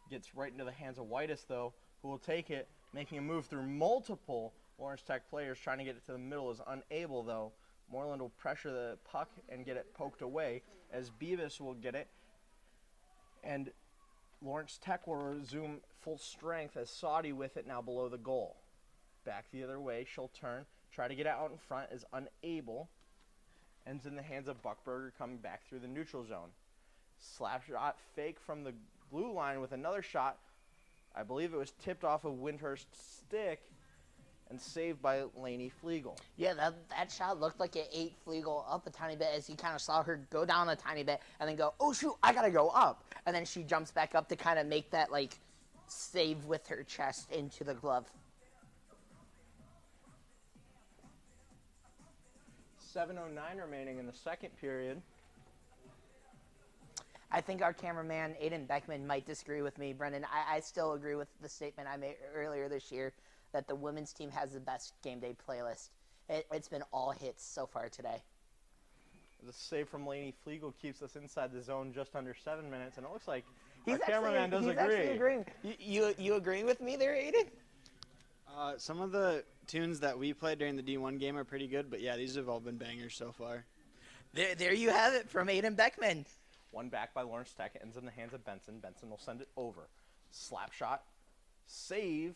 gets right into the hands of Whitus, though, who will take it, making a move through multiple Lawrence Tech players, trying to get it to the middle, is unable, though. Moreland will pressure the puck and get it poked away, as Beavis will get it, and Lawrence Tech will resume full strength as Saudi with it now below the goal. Back the other way, she'll turn, try to get out in front, is unable. Ends in the hands of Buckberger coming back through the neutral zone. Slap shot fake from the blue line with another shot. I believe it was tipped off of Windhurst's stick and saved by Lainey Flegel. Yeah, that shot looked like it ate Flegel up a tiny bit, as you kind of saw her go down a tiny bit and then go, oh shoot, I gotta go up. And then she jumps back up to kind of make that like save with her chest into the glove. 7:09 remaining in the second period. I think our cameraman, Aiden Beckman, might disagree with me, Brendan. I still agree with the statement I made earlier this year that the women's team has the best game day playlist. It's been all hits so far today. The save from Lainey Flegel keeps us inside the zone just under 7 minutes, and it looks like He's our cameraman does he's agree. Actually agreeing. You agreeing with me there, Aiden? Some of the tunes that we played during the D1 game are pretty good, but yeah, these have all been bangers so far. There you have it from Aiden Beckman. One back by Lawrence Tech, ends in the hands of Benson. Benson will send it over. Slap shot, save.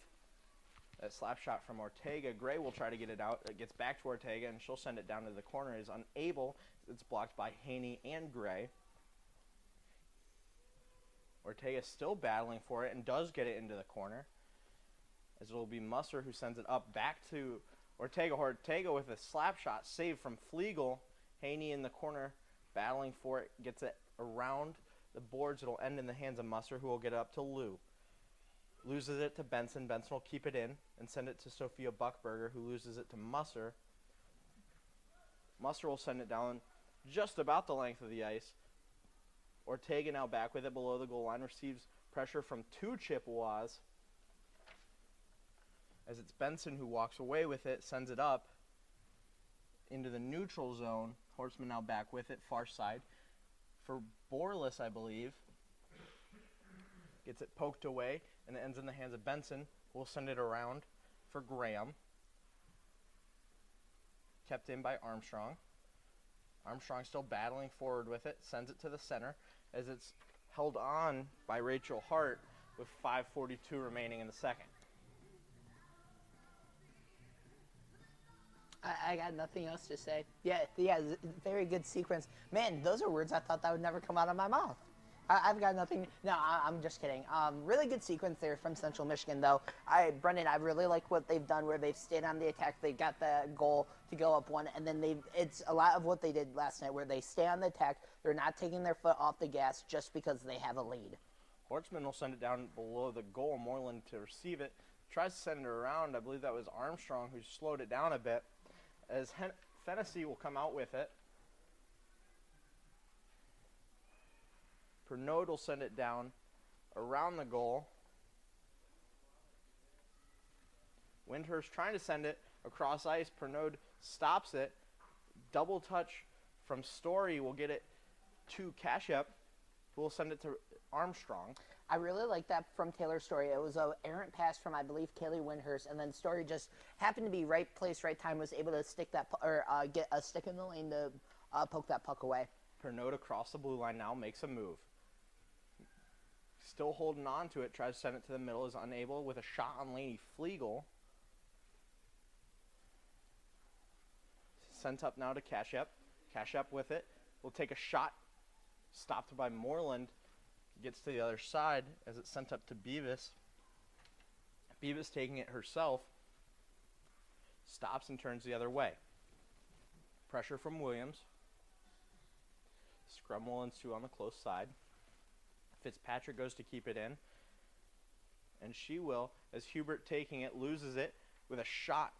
That slap shot from Ortega. Gray will try to get it out. It gets back to Ortega, and she'll send it down to the corner. It is unable. It's blocked by Haney and Gray. Ortega still battling for it and does get it into the corner, as it will be Musser who sends it up back to Ortega. Ortega with a slap shot saved from Flegel. Haney in the corner battling for it, gets it around the boards. It'll end in the hands of Musser, who will get it up to Lou. Loses it to Benson. Benson will keep it in and send it to Sophia Buckberger, who loses it to Musser. Musser will send it down just about the length of the ice. Ortega now back with it below the goal line, receives pressure from two Chippewas, as it's Benson who walks away with it, sends it up into the neutral zone. Horseman now back with it, far side. For Borlis, I believe. Gets it poked away, and it ends in the hands of Benson, who will send it around for Graham. Kept in by Armstrong. Armstrong still battling forward with it, sends it to the center, as it's held on by Rachel Hart with 5:42 remaining in the second. I got nothing else to say. Yeah, very good sequence. Man, those are words I thought that would never come out of my mouth. I've got nothing. No, I'm just kidding. Really good sequence there from Central Michigan, though. Brendan, I really like what they've done where they've stayed on the attack. They got the goal to go up one, and then it's a lot of what they did last night where they stay on the attack. They're not taking their foot off the gas just because they have a lead. Hortzman will send it down below the goal. Moreland to receive it. Tries to send it around. I believe that was Armstrong who slowed it down a bit. As Fennessy will come out with it. Pernod will send it down around the goal. Windhurst trying to send it across ice. Pernod stops it. Double touch from Story will get it to Kashyap, who will send it to Armstrong. I really like that from Taylor Story. It was an errant pass from, I believe, Kaylee Windhurst, and then Story just happened to be right place, right time, was able to stick that get a stick in the lane to poke that puck away. Pernod across the blue line now makes a move. Still holding on to it, tries to send it to the middle, is unable with a shot on Lainey Flegel. Sent up now to Kashyap. Kashyap with it will take a shot, stopped by Moreland. Gets to the other side as it's sent up to Beavis. Beavis taking it herself. Stops and turns the other way. Pressure from Williams. Scrum will ensue on the close side. Fitzpatrick goes to keep it in. And she will, as Hubert taking it, loses it with a shot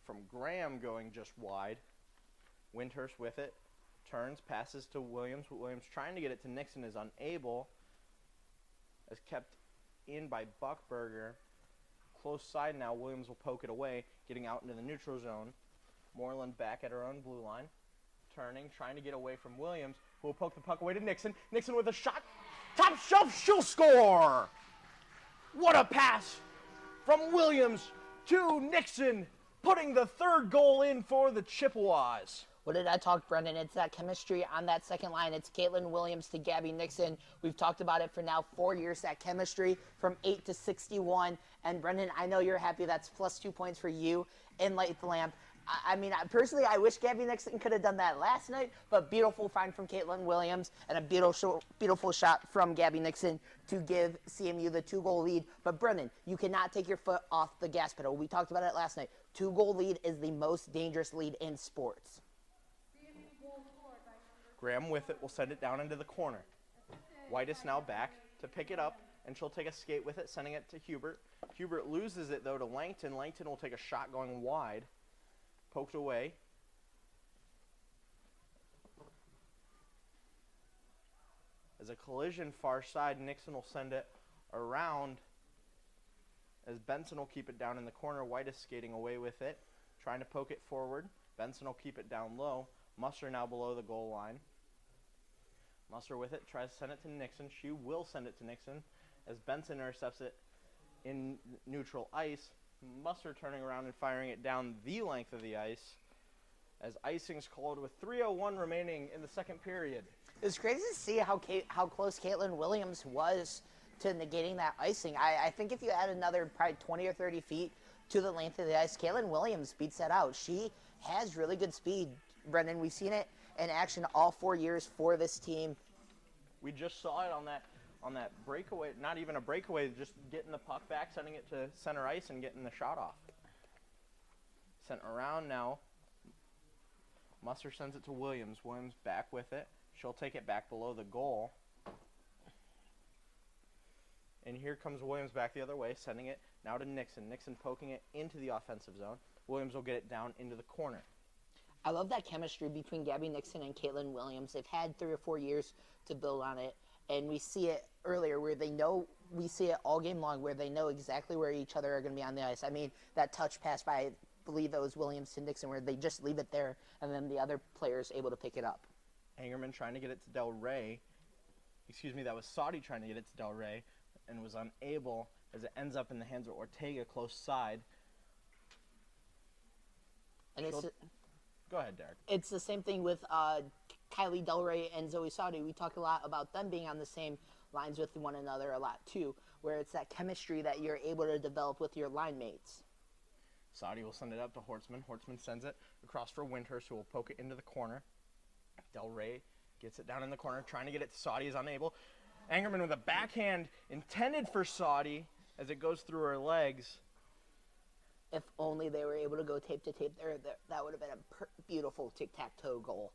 from Graham going just wide. Windhurst with it, turns, passes to Williams. Williams trying to get it to Nixon is unable. As kept in by Buckberger. Close side now, Williams will poke it away, getting out into the neutral zone. Moreland back at her own blue line. Turning, trying to get away from Williams, who will poke the puck away to Nixon. Nixon with a shot. Top shelf, she'll score! What a pass from Williams to Nixon, putting the third goal in for the Chippewas. What did I talk, Brendan? It's that chemistry on that second line. It's Caitlin Williams to Gabby Nixon. We've talked about it for now 4 years, that chemistry from 8 to 61. And Brendan, I know you're happy. That's plus 2 points for you in Light the Lamp. I mean, personally, I wish Gabby Nixon could have done that last night, but beautiful find from Caitlin Williams and a beautiful shot from Gabby Nixon to give CMU the 2-goal lead. But Brendan, you cannot take your foot off the gas pedal. We talked about it last night. 2-goal lead is the most dangerous lead in sports. Graham with it will send it down into the corner. Whitus now back to pick it up, and she'll take a skate with it, sending it to Hubert. Hubert loses it, though, to Langton. Langton will take a shot going wide. Poked away. As a collision far side, Nixon will send it around as Benson will keep it down in the corner. White is skating away with it, trying to poke it forward. Benson will keep it down low. Musser now below the goal line. Musser with it, tries to send it to Nixon. She will send it to Nixon as Benson intercepts it in neutral ice. Musser turning around and firing it down the length of the ice as icing's called with 3:01 remaining in the second period. It's crazy to see how close Caitlin Williams was to negating that icing. I think if you add another probably 20 or 30 feet to the length of the ice, Caitlin Williams beats that out. She has really good speed, Brendan. We've seen it in action all 4 years for this team. We just saw it on that breakaway, not even a breakaway, just getting the puck back, sending it to center ice and getting the shot off. Sent around now. Musser sends it to Williams. Williams back with it. She'll take it back below the goal. And here comes Williams back the other way, sending it now to Nixon. Nixon poking it into the offensive zone. Williams will get it down into the corner. I love that chemistry between Gabby Nixon and Caitlin Williams. They've had 3 or 4 years to build on it. And we see it earlier where we see it all game long where they know exactly where each other are going to be on the ice. I mean, that touch pass by, I believe that was Williams to Nixon, where they just leave it there and then the other player is able to pick it up. Angerman trying to get it to Del Rey. That was Saudi trying to get it to Del Rey and was unable as it ends up in the hands of Ortega close side. And Go ahead, Derek. It's the same thing with Kylie Del Rey and Zoe Saudi. We talk a lot about them being on the same lines with one another a lot too, where it's that chemistry that you're able to develop with your line mates. Saudi will send it up to Hortzman. Hortzman sends it across for Windhurst, who will poke it into the corner. Del Rey gets it down in the corner, trying to get it to Saudi, is unable. Angerman with a backhand intended for Saudi as it goes through her legs. If only they were able to go tape to tape there, that would have been a beautiful tic-tac-toe goal.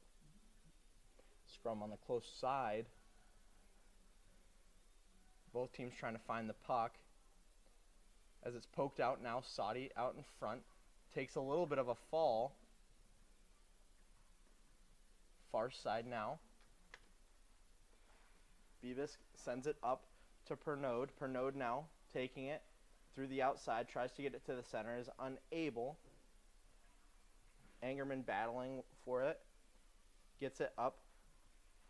Scrum on the close side. Both teams trying to find the puck. As it's poked out now, Saudi out in front. Takes a little bit of a fall. Far side now. Beavis sends it up to Pernod. Pernod now taking it through the outside. Tries to get it to the center. Is unable. Angerman battling for it. Gets it up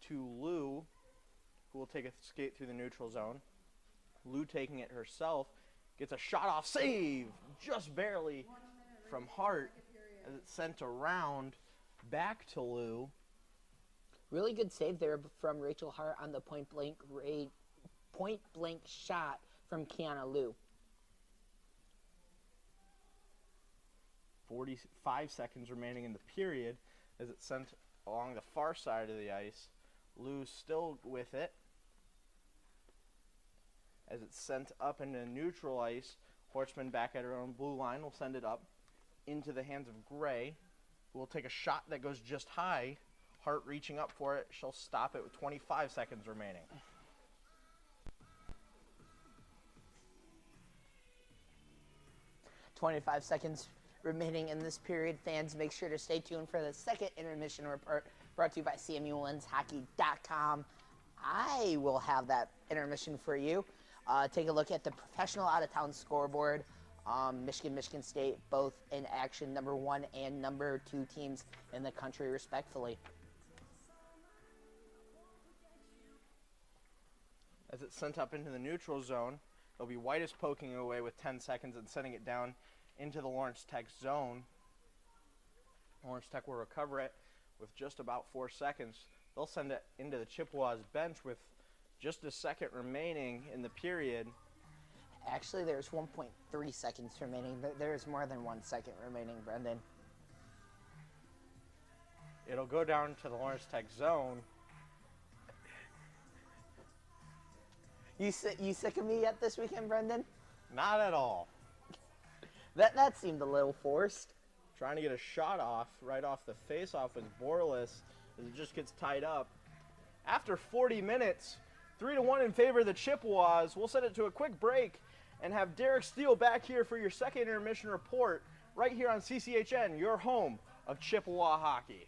to Lou, who will take a skate through the neutral zone. Lou taking it herself. Gets a shot off save, just barely from Hart, as it's sent around back to Lou. Really good save there from Rachel Hart on the point blank shot from Kiana Lou. 45 seconds remaining in the period as it's sent along the far side of the ice. Lou still with it. As it's sent up into neutral ice, Hortzman back at her own blue line will send it up into the hands of Gray, who will take a shot that goes just high. Hart reaching up for it. She'll stop it with 25 seconds remaining. 25 seconds remaining in this period. Fans, make sure to stay tuned for the second intermission report brought to you by CMUWomen'sHockey.com. I will have that intermission for you. Take a look at the professional out-of-town scoreboard. Michigan State, both in action, number 1 and number 2 teams in the country, respectfully. As it's sent up into the neutral zone, it'll be Whitus poking away with 10 seconds and sending it down into the Lawrence Tech zone. Lawrence Tech will recover it with just about 4 seconds. They'll send it into the Chippewas bench with just a second remaining in the period. Actually, there's 1.3 seconds remaining. There's more than 1 second remaining, Brendan. It'll go down to the Lawrence Tech zone. You sick of me yet this weekend, Brendan? Not at all. That seemed a little forced. Trying to get a shot off right off the face-off with Borlis as it just gets tied up. After 40 minutes, 3-1 in favor of the Chippewas. We'll send it to a quick break and have Derek Steele back here for your second intermission report right here on CCHN, your home of Chippewa hockey.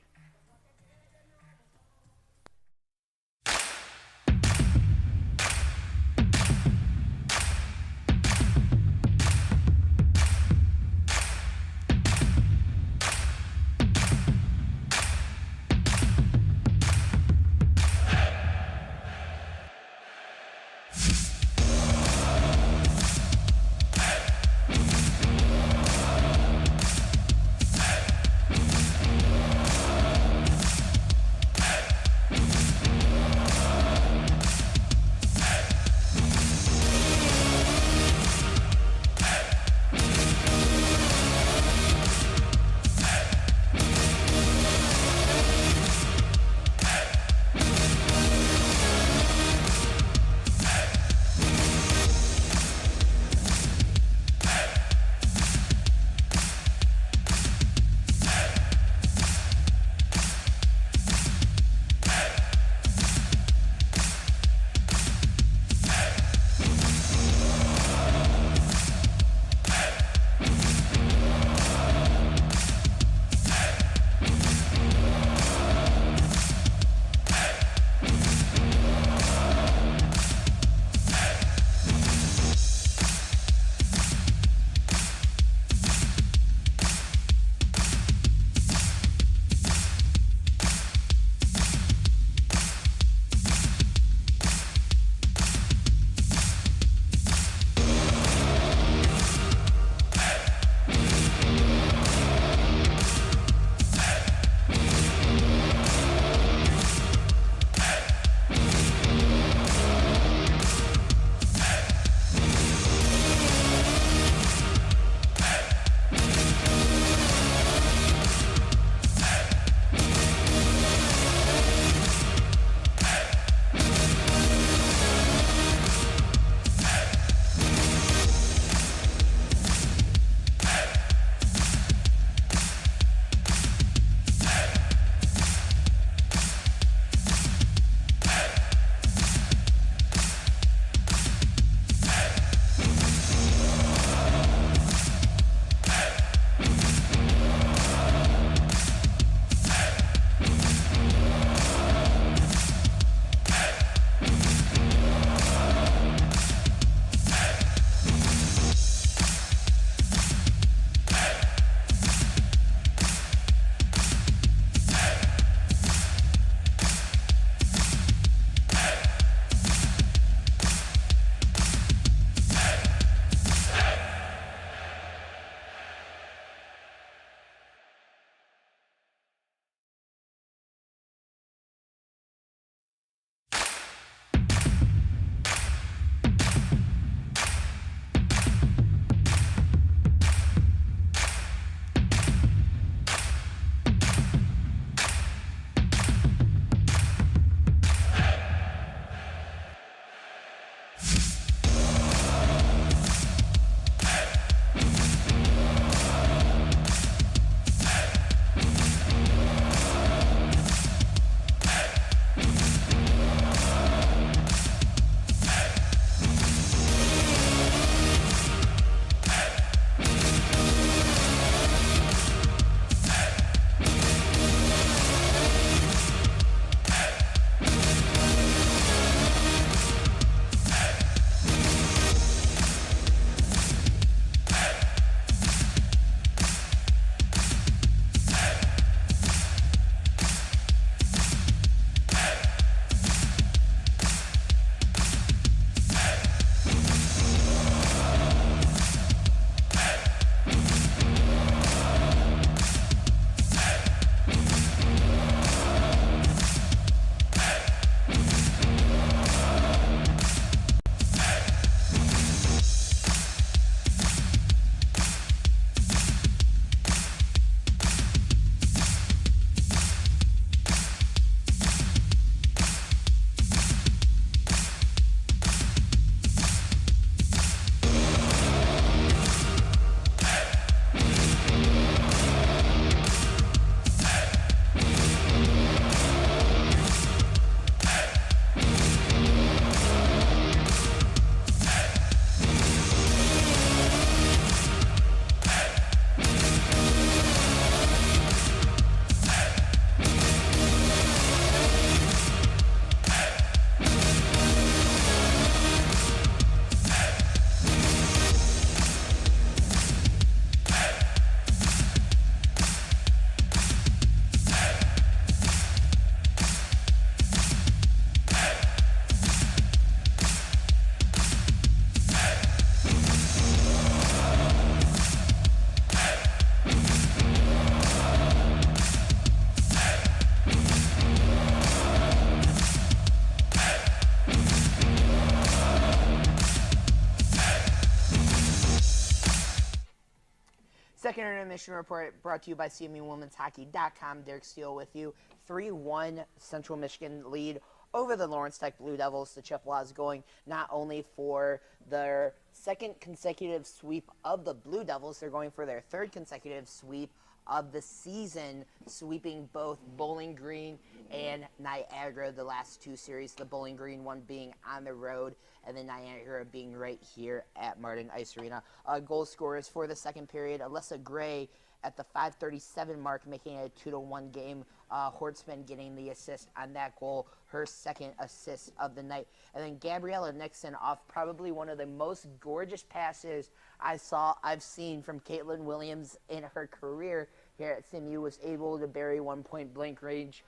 Second intermission report brought to you by CMUWomen'sHockey.com. Derek Steele with you. 3-1 Central Michigan lead over the Lawrence Tech Blue Devils. The Chippewas going not only for their second consecutive sweep of the Blue Devils, they're going for their third consecutive sweep of the season, sweeping both Bowling Green and Niagara the last two series, the Bowling Green one being on the road and then Niagara being right here at Martin Ice Arena. Goal scorers for the second period, Alyssa Gray at the 5:37 mark, making it a 2-1 game. Hortzman getting the assist on that goal, her second assist of the night. And then Gabriella Nixon off probably one of the most gorgeous passes I've seen from Caitlin Williams in her career here at CMU, was able to bury 1 point blank range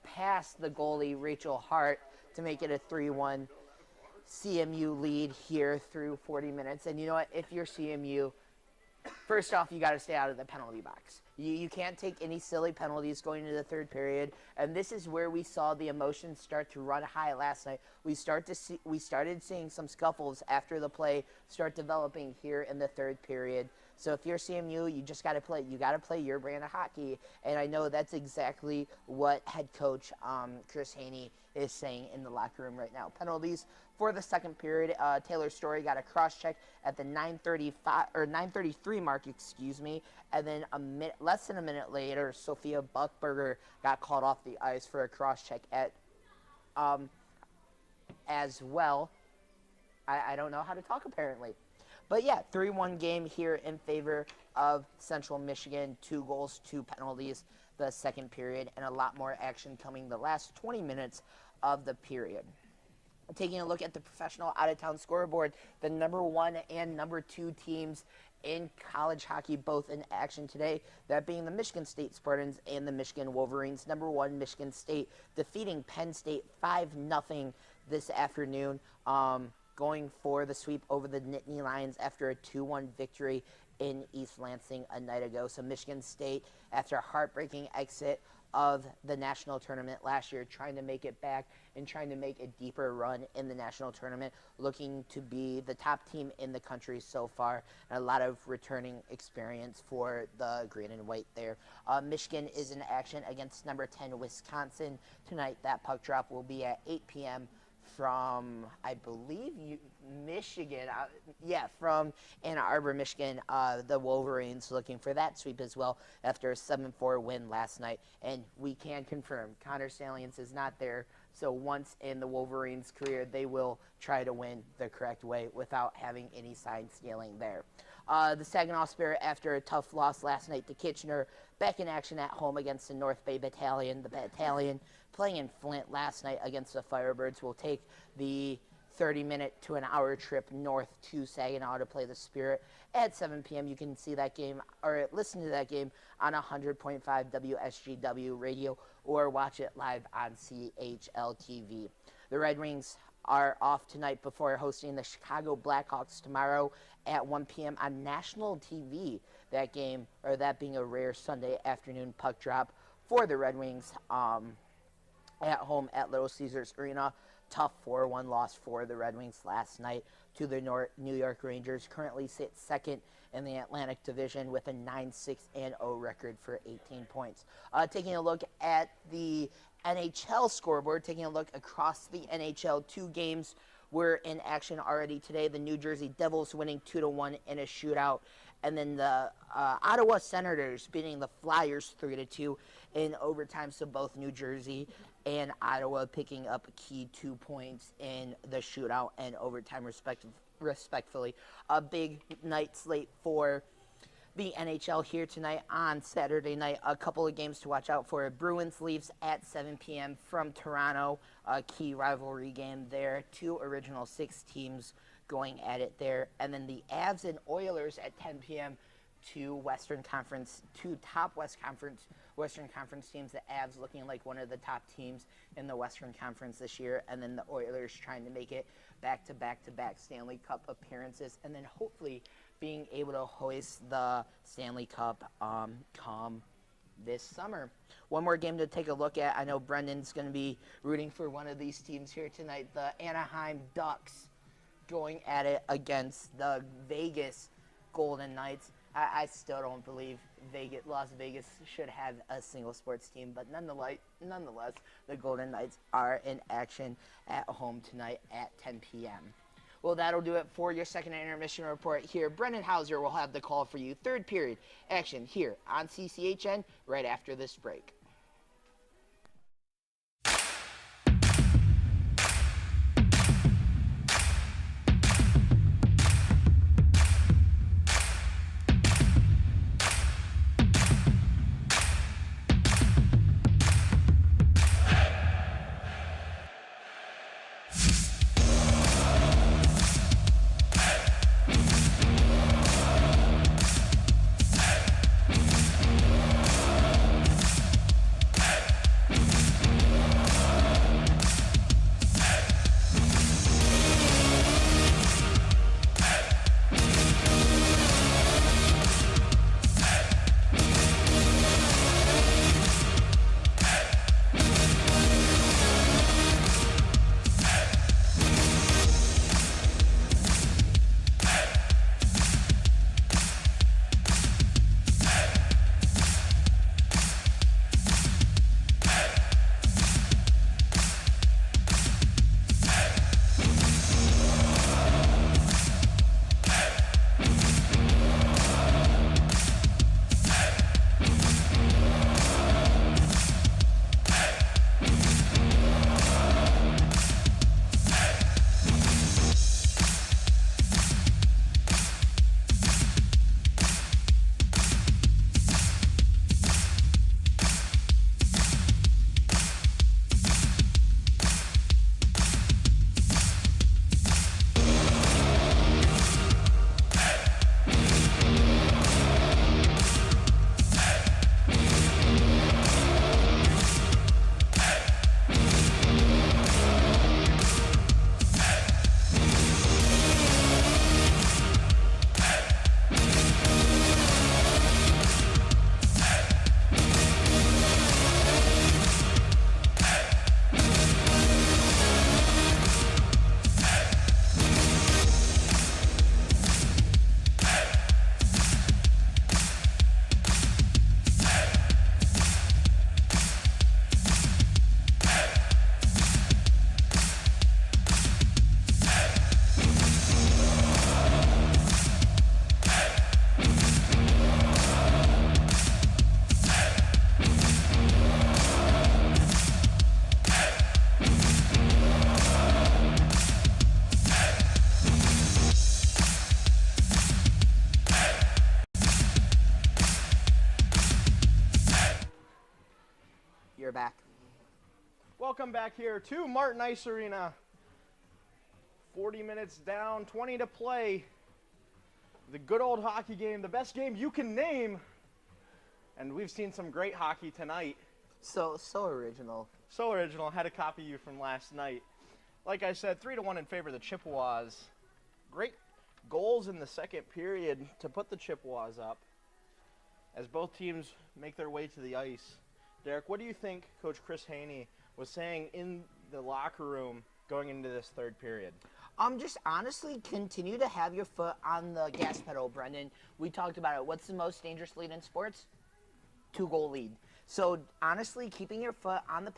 past the goalie Rachel Hart to make it a 3-1 CMU lead here through 40 minutes. And you know what? If you're CMU, first off, you got to stay out of the penalty box. You can't take any silly penalties going into the third period, and this is where we saw the emotions start to run high last night. We started seeing some scuffles after the play start developing here in the third period. So if you're CMU, you just got to play. You got to play your brand of hockey, and I know that's exactly what head coach Chris Haney is saying in the locker room right now. Penalties for the second period. Taylor Story got a cross check at the 9:33 mark, and then less than a minute later, Sophia Buckberger got called off the ice for a cross check at as well. I don't know how to talk apparently. But yeah, 3-1 game here in favor of Central Michigan. 2 goals, 2 penalties the second period, and a lot more action coming the last 20 minutes of the period. Taking a look at the professional out-of-town scoreboard, the number 1 and number 2 teams in college hockey both in action today, that being the Michigan State Spartans and the Michigan Wolverines. Number 1, Michigan State defeating Penn State 5-0 this afternoon, going for the sweep over the Nittany Lions after a 2-1 victory in East Lansing a night ago. So Michigan State, after a heartbreaking exit of the national tournament last year, trying to make it back and trying to make a deeper run in the national tournament, looking to be the top team in the country so far, and a lot of returning experience for the green and white there. Michigan is in action against number 10 Wisconsin tonight. That puck drop will be at 8 p.m. from, I believe, Michigan. From Ann Arbor, Michigan. The Wolverines looking for that sweep as well after a 7-4 win last night. And we can confirm Connor Salience is not there. So once in the Wolverines' career, they will try to win the correct way without having any side stealing there. The Saginaw Spirit, after a tough loss last night to Kitchener, back in action at home against the North Bay Battalion. The Battalion, playing in Flint last night against the Firebirds, will take the 30-minute to an hour trip north to Saginaw to play the Spirit at 7 p.m. You can see that game or listen to that game on 100.5 WSGW radio or watch it live on CHL TV. The Red Wings are off tonight before hosting the Chicago Blackhawks tomorrow at 1 p.m. on national TV. That game, or that being a rare Sunday afternoon puck drop for the Red Wings at home at Little Caesars Arena. Tough 4-1 loss for the Red Wings last night to the New York Rangers. Currently sit second in the Atlantic Division with a 9-6-0 record for 18 points. Taking a look at the NHL scoreboard, taking a look across the NHL, 2 games were in action already today. The New Jersey Devils winning 2-1 in a shootout, and then the Ottawa Senators beating the Flyers 3-2 in overtime. So both New Jersey and Ottawa picking up key 2 points in the shootout and overtime respectfully. A big night slate for the NHL here tonight on Saturday night. A couple of games to watch out for. Bruins Leafs at 7 p.m. from Toronto. A key rivalry game there. 2 Original 6 teams going at it there. And then the Avs and Oilers at 10 p.m. Two top Western Conference teams. The Avs looking like one of the top teams in the Western Conference this year, and then the Oilers trying to make it back-to-back Stanley Cup appearances, and then hopefully being able to hoist the Stanley Cup come this summer. One more game to take a look at. I know Brendan's going to be rooting for one of these teams here tonight, the Anaheim Ducks going at it against the Vegas Golden Knights. I still don't believe Las Vegas should have a single sports team, but nonetheless, the Golden Knights are in action at home tonight at 10 p.m. Well, that'll do it for your second intermission report here. Brendan Hauser will have the call for you. Third period action here on CCHN right after this break. You're back. Welcome back here to Martin Ice Arena. 40 minutes down, 20 to play. The good old hockey game, the best game you can name. And we've seen some great hockey tonight. So original. So original. Had to copy you from last night. Like I said, 3-1 in favor of the Chippewas. Great goals in the second period to put the Chippewas up as both teams make their way to the ice. Derek, what do you think Coach Chris Haney was saying in the locker room going into this third period? Just honestly continue to have your foot on the gas pedal, Brendan. We talked about it. What's the most dangerous lead in sports? 2-goal lead. So honestly, keeping your foot on the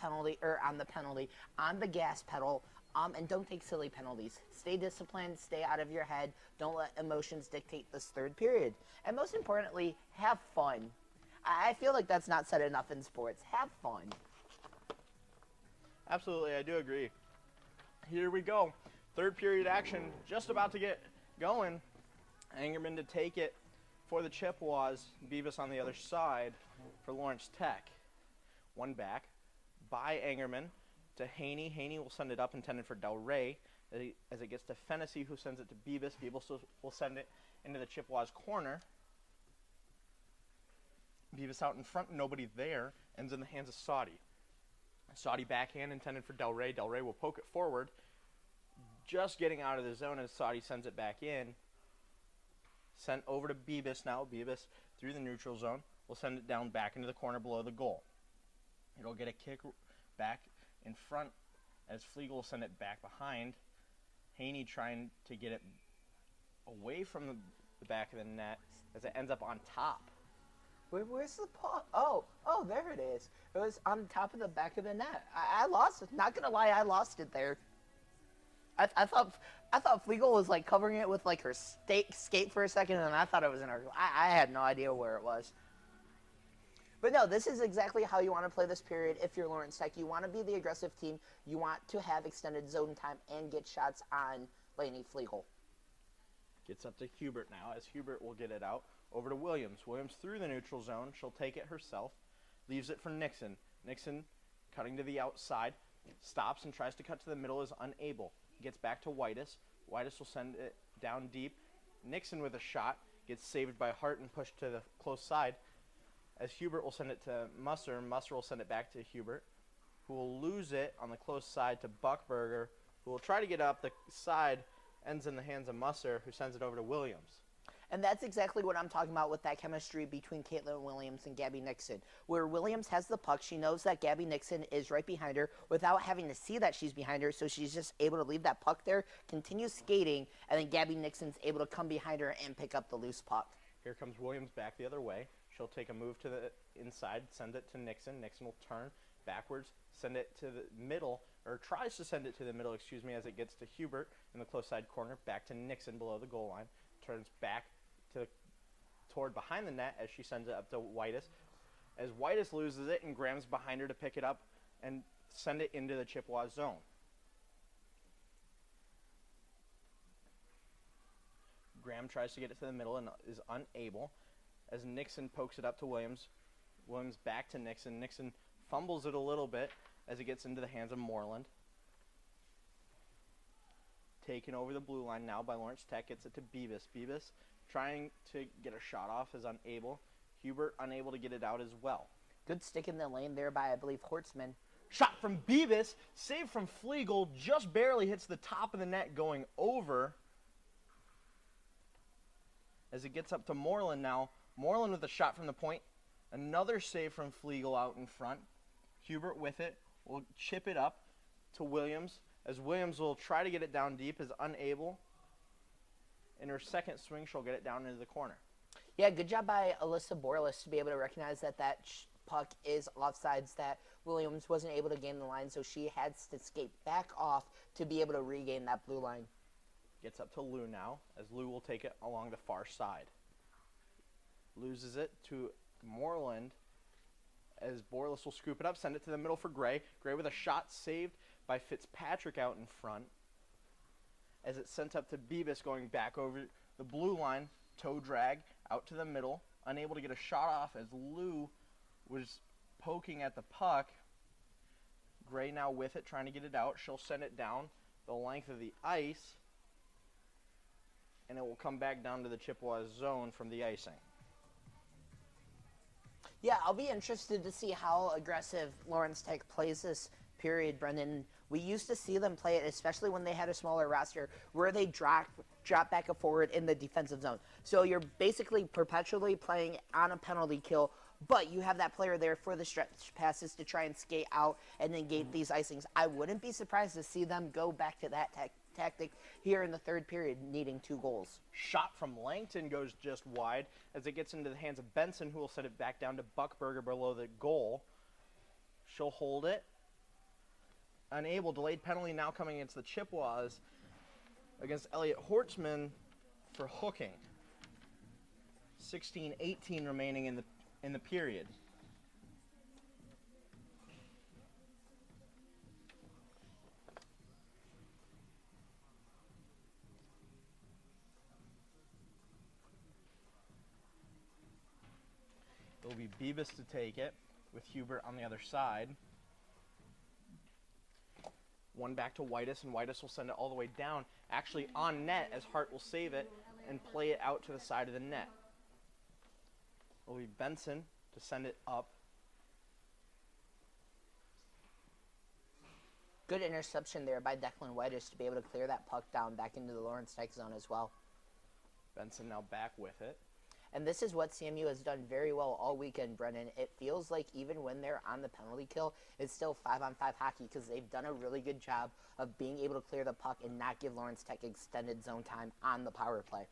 gas pedal, and don't take silly penalties. Stay disciplined, stay out of your head. Don't let emotions dictate this third period. And most importantly, have fun. I feel like that's not said enough in sports. Have fun. Absolutely, I do agree. Here we go. Third period action just about to get going. Angerman to take it for the Chippewas. Beavis on the other side for Lawrence Tech. One back by Angerman to Haney. Haney will send it up, intended for Del Rey. As it gets to Fennessy, who sends it to Beavis. Beavis will send it into the Chippewas corner. Beavis out in front, nobody there. Ends in the hands of Saudi. Saudi backhand intended for Del Rey. Del Rey will poke it forward. Just getting out of the zone as Saudi sends it back in. Sent over to Beavis now. Beavis through the neutral zone. Will send it down back into the corner below the goal. It'll get a kick back in front as Flegel will send it back behind. Haney trying to get it away from the back of the net as it ends up on top. Where's the puck? Oh, there it is. It was on top of the back of the net. I lost it. Not gonna lie, I lost it there. I thought Flegel was like covering it with like her skate for a second, and I thought it was in her. I had no idea where it was. But no, this is exactly how you want to play this period if you're Lawrence Tech. You want to be the aggressive team. You want to have extended zone time and get shots on Lainey Flegel. Gets up to Hubert now, as Hubert will get it out over to Williams. Williams through the neutral zone. She'll take it herself. Leaves it for Nixon. Nixon cutting to the outside. Stops and tries to cut to the middle, is unable. Gets back to Whitus. Whitus will send it down deep. Nixon with a shot. Gets saved by Hart and pushed to the close side. As Hubert will send it to Musser. Musser will send it back to Hubert, who will lose it on the close side to Buckberger, who will try to get up the side. Ends in the hands of Musser, who sends it over to Williams. And that's exactly what I'm talking about with that chemistry between Caitlin Williams and Gabby Nixon. Where Williams has the puck, she knows that Gabby Nixon is right behind her without having to see that she's behind her, so she's just able to leave that puck there, continue skating, and then Gabby Nixon's able to come behind her and pick up the loose puck. Here comes Williams back the other way. She'll take a move to the inside, send it to Nixon. Nixon will turn backwards, send it to the middle, or tries to send it to the middle, as it gets to Hubert in the close side corner, back to Nixon below the goal line, turns back toward behind the net as she sends it up to Whitus. As Whitus loses it and Graham's behind her to pick it up and send it into the Chippewas zone. Graham tries to get it to the middle and is unable as Nixon pokes it up to Williams. Williams back to Nixon. Nixon fumbles it a little bit as it gets into the hands of Moreland. Taken over the blue line now by Lawrence Tech. Gets it to Beavis. Beavis trying to get a shot off is unable. Hubert unable to get it out as well. Good stick in the lane there by, I believe, Hortzman. Shot from Beavis. Save from Flegel. Just barely hits the top of the net going over. As it gets up to Moreland now. Moreland with a shot from the point. Another save from Flegel out in front. Hubert with it will chip it up to Williams. As Williams will try to get it down deep, is unable. In her second swing, she'll get it down into the corner. Yeah, good job by Alyssa Borlis to be able to recognize that puck is offsides, that Williams wasn't able to gain the line, so she had to skate back off to be able to regain that blue line. Gets up to Lou now, as Lou will take it along the far side. Loses it to Moreland, as Borlis will scoop it up, send it to the middle for Gray. Gray with a shot saved by Fitzpatrick out in front. As it's sent up to Beavis going back over the blue line, toe drag out to the middle, unable to get a shot off as Lou was poking at the puck. Gray now with it, trying to get it out. She'll send it down the length of the ice, and it will come back down to the Chippewas zone from the icing. Yeah, I'll be interested to see how aggressive Lawrence Tech plays this period, Brendan. We used to see them play it, especially when they had a smaller roster, where they drop back and forward in the defensive zone. So you're basically perpetually playing on a penalty kill, but you have that player there for the stretch passes to try and skate out and negate these icings. I wouldn't be surprised to see them go back to that tactic here in the third period, needing 2 goals. Shot from Langton goes just wide as it gets into the hands of Benson, who will set it back down to Buckberger below the goal. She'll hold it. Unable, delayed penalty now coming against the Chippewas against Elliot Hortzman for hooking. 16-18 remaining in the period. It will be Beavis to take it with Hubert on the other side. One back to Whitus, and Whitus will send it all the way down, actually on net, as Hart will save it and play it out to the side of the net. It will be Benson to send it up. Good interception there by Declan Whitus to be able to clear that puck down back into the Lawrence Tech zone as well. Benson now back with it. And this is what CMU has done very well all weekend, Brennan. It feels like even when they're on the penalty kill, it's still 5-on-5 hockey because they've done a really good job of being able to clear the puck and not give Lawrence Tech extended zone time on the power play.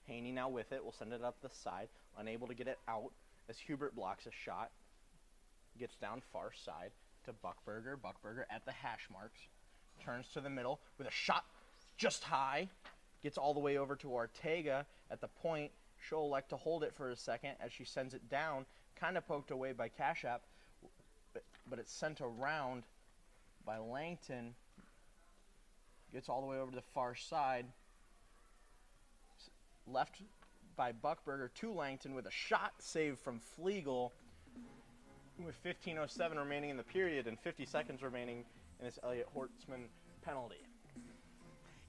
Haney now with it. Will send it up the side. Unable to get it out as Hubert blocks a shot. Gets down far side to Buckberger. Buckberger at the hash marks. Turns to the middle with a shot just high. Gets all the way over to Ortega at the point. She'll elect to hold it for a second as she sends it down. Kind of poked away by Kashap, but it's sent around by Langton. Gets all the way over to the far side. Left by Buckberger to Langton with a shot saved from Flegel. With 15:07 remaining in the period and 50 seconds remaining in this Elliot Hortzman penalty.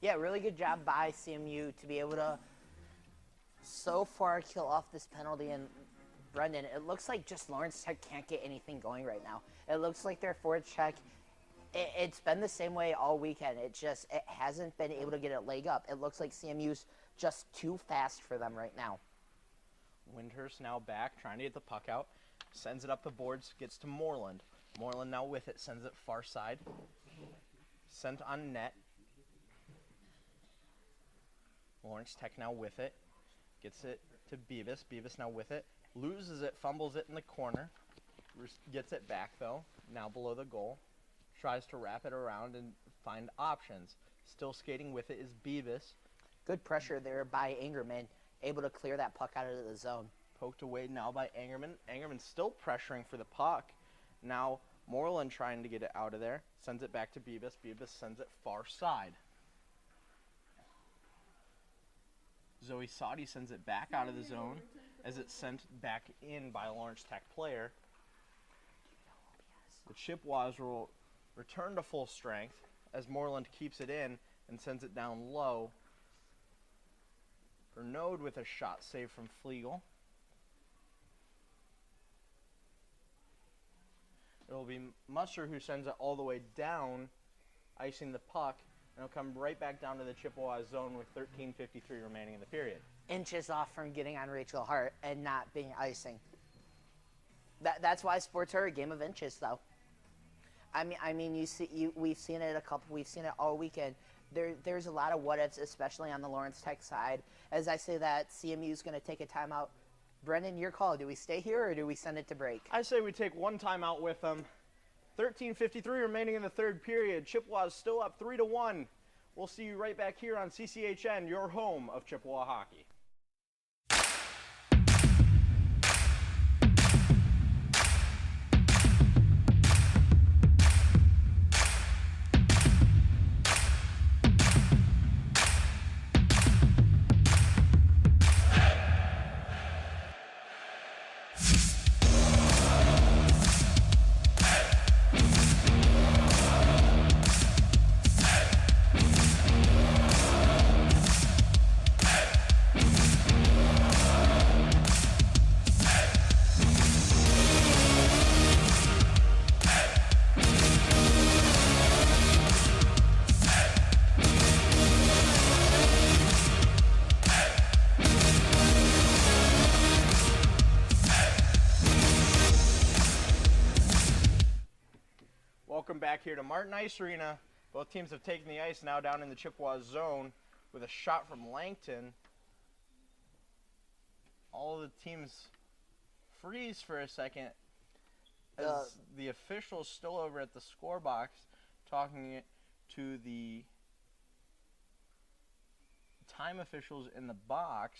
Yeah, really good job by CMU to be able to so far kill off this penalty. And Brendan, it looks like just Lawrence Tech can't get anything going right now. It looks like their forward check, it's been the same way all weekend. It hasn't been able to get a leg up. It looks like CMU's just too fast for them right now. Windhurst now back, trying to get the puck out. Sends it up the boards, gets to Moreland. Moreland now with it, sends it far side. Sent on net. Lawrence Tech now with it. Gets it to Beavis. Beavis now with it. Loses it, fumbles it in the corner. Gets it back though, now below the goal. Tries to wrap it around and find options. Still skating with it is Beavis. Good pressure there by Angerman, able to clear that puck out of the zone. Poked away now by Angerman. Angerman still pressuring for the puck. Now Moreland trying to get it out of there. Sends it back to Beavis. Beavis sends it far side. Zoe Sadi sends it back out of the zone as it's sent back in by a Lawrence Tech player. The Chippewas will return to full strength as Moreland keeps it in and sends it down low. Bernode with a shot saved from Flegel. It'll be Musser who sends it all the way down, icing the puck, and it'll come right back down to the Chippewas zone with 13:53 remaining in the period. Inches off from getting on Rachel Hart and not being icing. That's why sports are a game of inches, though. I mean, we've seen it we've seen it all weekend. There's a lot of what ifs, especially on the Lawrence Tech side. As I say that, CMU is going to take a timeout. Brendan, your call. Do we stay here or do we send it to break? I say we take one timeout with them. 13:53 remaining in the third period. Chippewas still up 3-1. We'll see you right back here on CCHN, your home of Chippewa hockey. Welcome back here to Martin Ice Arena. Both teams have taken the ice now down in the Chippewas zone with a shot from Langton. All of the teams freeze for a second as the officials still over at the score box talking to the time officials in the box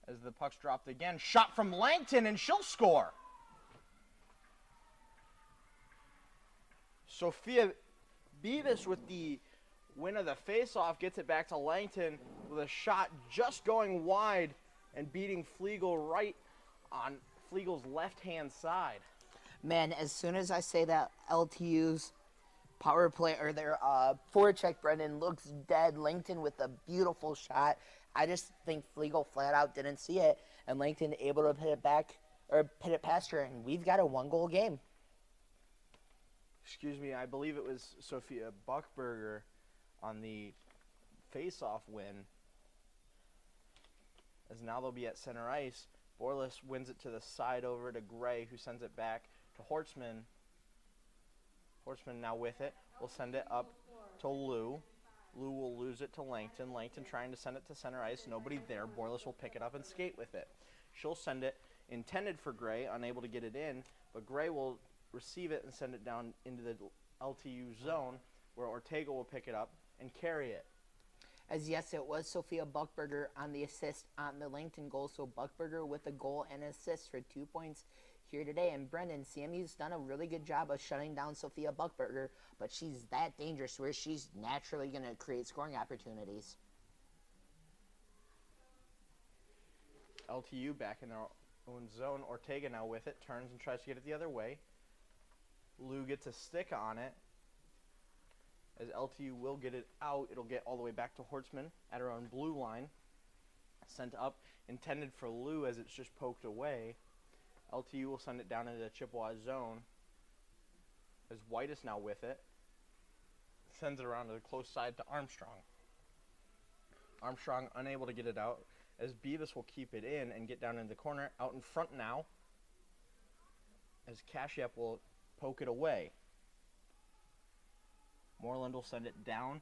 as the puck's dropped again. Shot from Langton and she'll score. Sophia Beavis with the win of the faceoff gets it back to Langton with a shot just going wide and beating Flegel right on Flegel's left-hand side. Man, as soon as I say that, LTU's power play or their forecheck, Brendan, looks dead. Langton with a beautiful shot. I just think Flegel flat out didn't see it, and Langton able to hit it back or hit it past her, and we've got a one-goal game. Excuse me, I believe it was Sophia Buckberger on the face-off win. As now they'll be at center ice. Borlas wins it to the side over to Gray, who sends it back to Hortzman. Hortzman now with it. Will send it up to Lou. Lou will lose it to Langton. Langton trying to send it to center ice. Nobody there. Borlis will pick it up and skate with it. She'll send it intended for Gray, unable to get it in, but Gray will receive it and send it down into the LTU zone where Ortega will pick it up and carry it. As yes, it was Sophia Buckberger on the assist on the Langton goal. So Buckberger with a goal and assist for 2 points here today. And Brendan, CMU's done a really good job of shutting down Sophia Buckberger, but she's that dangerous where she's naturally going to create scoring opportunities. LTU back in their own zone. Ortega now with it, turns and tries to get it the other way. Lou gets a stick on it. As LTU will get it out, it'll get all the way back to Hortzman at her own blue line. Sent up, intended for Lou as it's just poked away. LTU will send it down into the Chippewa zone. As White is now with it. Sends it around to the close side to Armstrong. Armstrong unable to get it out as Beavis will keep it in and get down in the corner. Out in front now as Kashiep will poke it away. Moreland will send it down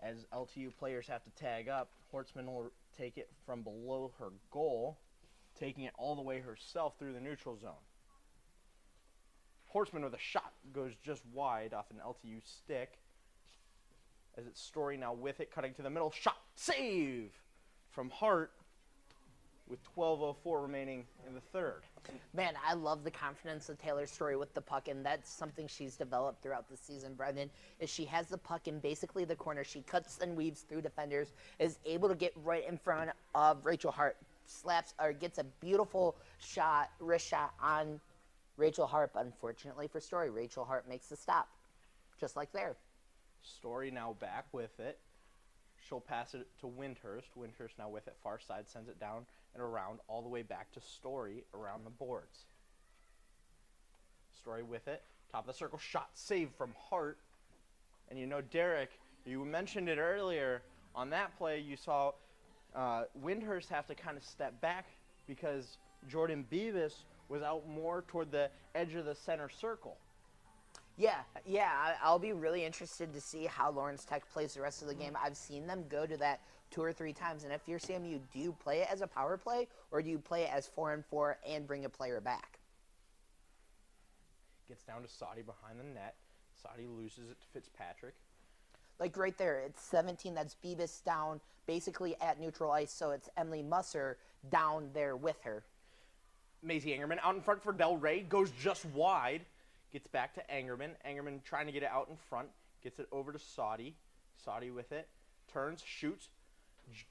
as LTU players have to tag up. Hortzman will take it from below her goal, taking it all the way herself through the neutral zone. Hortzman with a shot goes just wide off an LTU stick. As it's Story now with it, cutting to the middle. Shot, save from Hart with 12:04 remaining in the third. Man, I love the confidence of Taylor Story with the puck, and that's something she's developed throughout the season, Brendan, is she has the puck in basically the corner. She cuts and weaves through defenders, is able to get right in front of Rachel Hart, slaps or gets a beautiful shot, wrist shot on Rachel Hart, but unfortunately for Story, Rachel Hart makes the stop, just like there. Story now back with it. She'll pass it to Windhurst. Windhurst now with it, far side, sends it down and around all the way back to Story around the boards. Story with it, top of the circle, shot, save from Hart. And you know, Derek, you mentioned it earlier, on that play you saw Windhurst have to kind of step back because Jordan Beavis was out more toward the edge of the center circle. I'll be really interested to see how Lawrence Tech plays the rest of the game. I've seen them go to that 2 or 3 times, and if you're CMU, do you play it as a power play, or do you play it as 4-on-4 and bring a player back? Gets down to Sadi behind the net. Sadi loses it to Fitzpatrick. Like right there, it's 17, that's Beavis down basically at neutral ice, so it's Emily Musser down there with her. Maisie Angerman out in front for Del Rey, goes just wide. Gets back to Angerman. Angerman trying to get it out in front. Gets it over to Sadi. Sadi with it. Turns, shoots.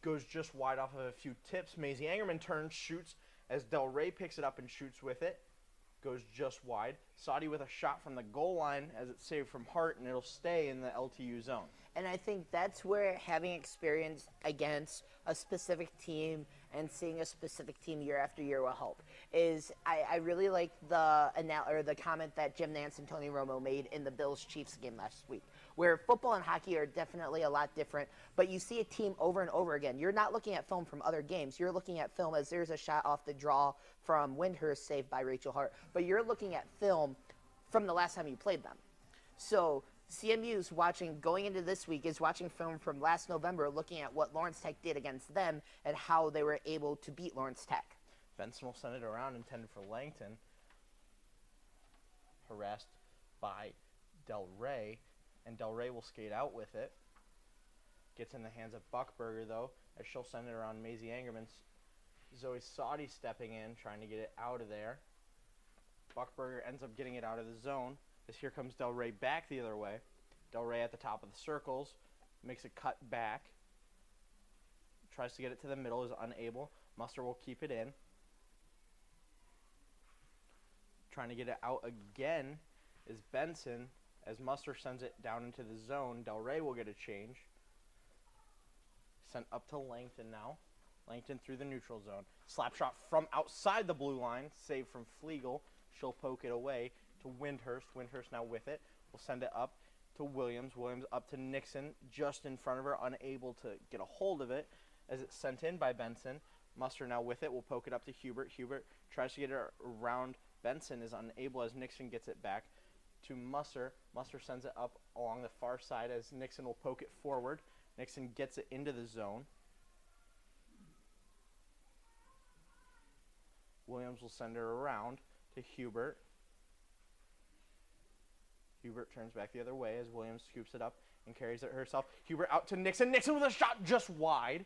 Goes just wide off of a few tips. Maisie Angerman turns, shoots. As Del Rey picks it up and shoots with it. Goes just wide. Sadi with a shot from the goal line as it's saved from Hart, and it'll stay in the LTU zone. And I think that's where having experience against a specific team and seeing a specific team year after year will help. I really like the comment that Jim Nance and Tony Romo made in the Bills-Chiefs game last week, where football and hockey are definitely a lot different, but you see a team over and over again. You're not looking at film from other games. You're looking at film as there's a shot off the draw from Windhurst saved by Rachel Hart, but you're looking at film from the last time you played them. So CMU's going into this week, is watching film from last November, looking at what Lawrence Tech did against them and how they were able to beat Lawrence Tech. Benson will send it around, intended for Langton. Harassed by Del Rey, and Del Rey will skate out with it. Gets in the hands of Buckberger, though, as she'll send it around Maisie Angerman. Zoe Sadi stepping in, trying to get it out of there. Buckberger ends up getting it out of the zone. As here comes Del Rey back the other way. Del Rey at the top of the circles. Makes a cut back. Tries to get it to the middle. Is unable. Muster will keep it in. Trying to get it out again is Benson. As Muster sends it down into the zone, Del Rey will get a change. Sent up to Langton now. Langton through the neutral zone. Slap shot from outside the blue line. Save from Flegel. She'll poke it away to Windhurst. Windhurst now with it. We'll send it up to Williams. Williams up to Nixon, just in front of her, unable to get a hold of it as it's sent in by Benson. Muster now with it. We'll poke it up to Hubert. Hubert tries to get it around. Benson is unable as Nixon gets it back. to Musser. Musser sends it up along the far side as Nixon will poke it forward. Nixon gets it into the zone. Williams will send it around to Hubert. Hubert turns back the other way as Williams scoops it up and carries it herself. Hubert out to Nixon. Nixon with a shot just wide.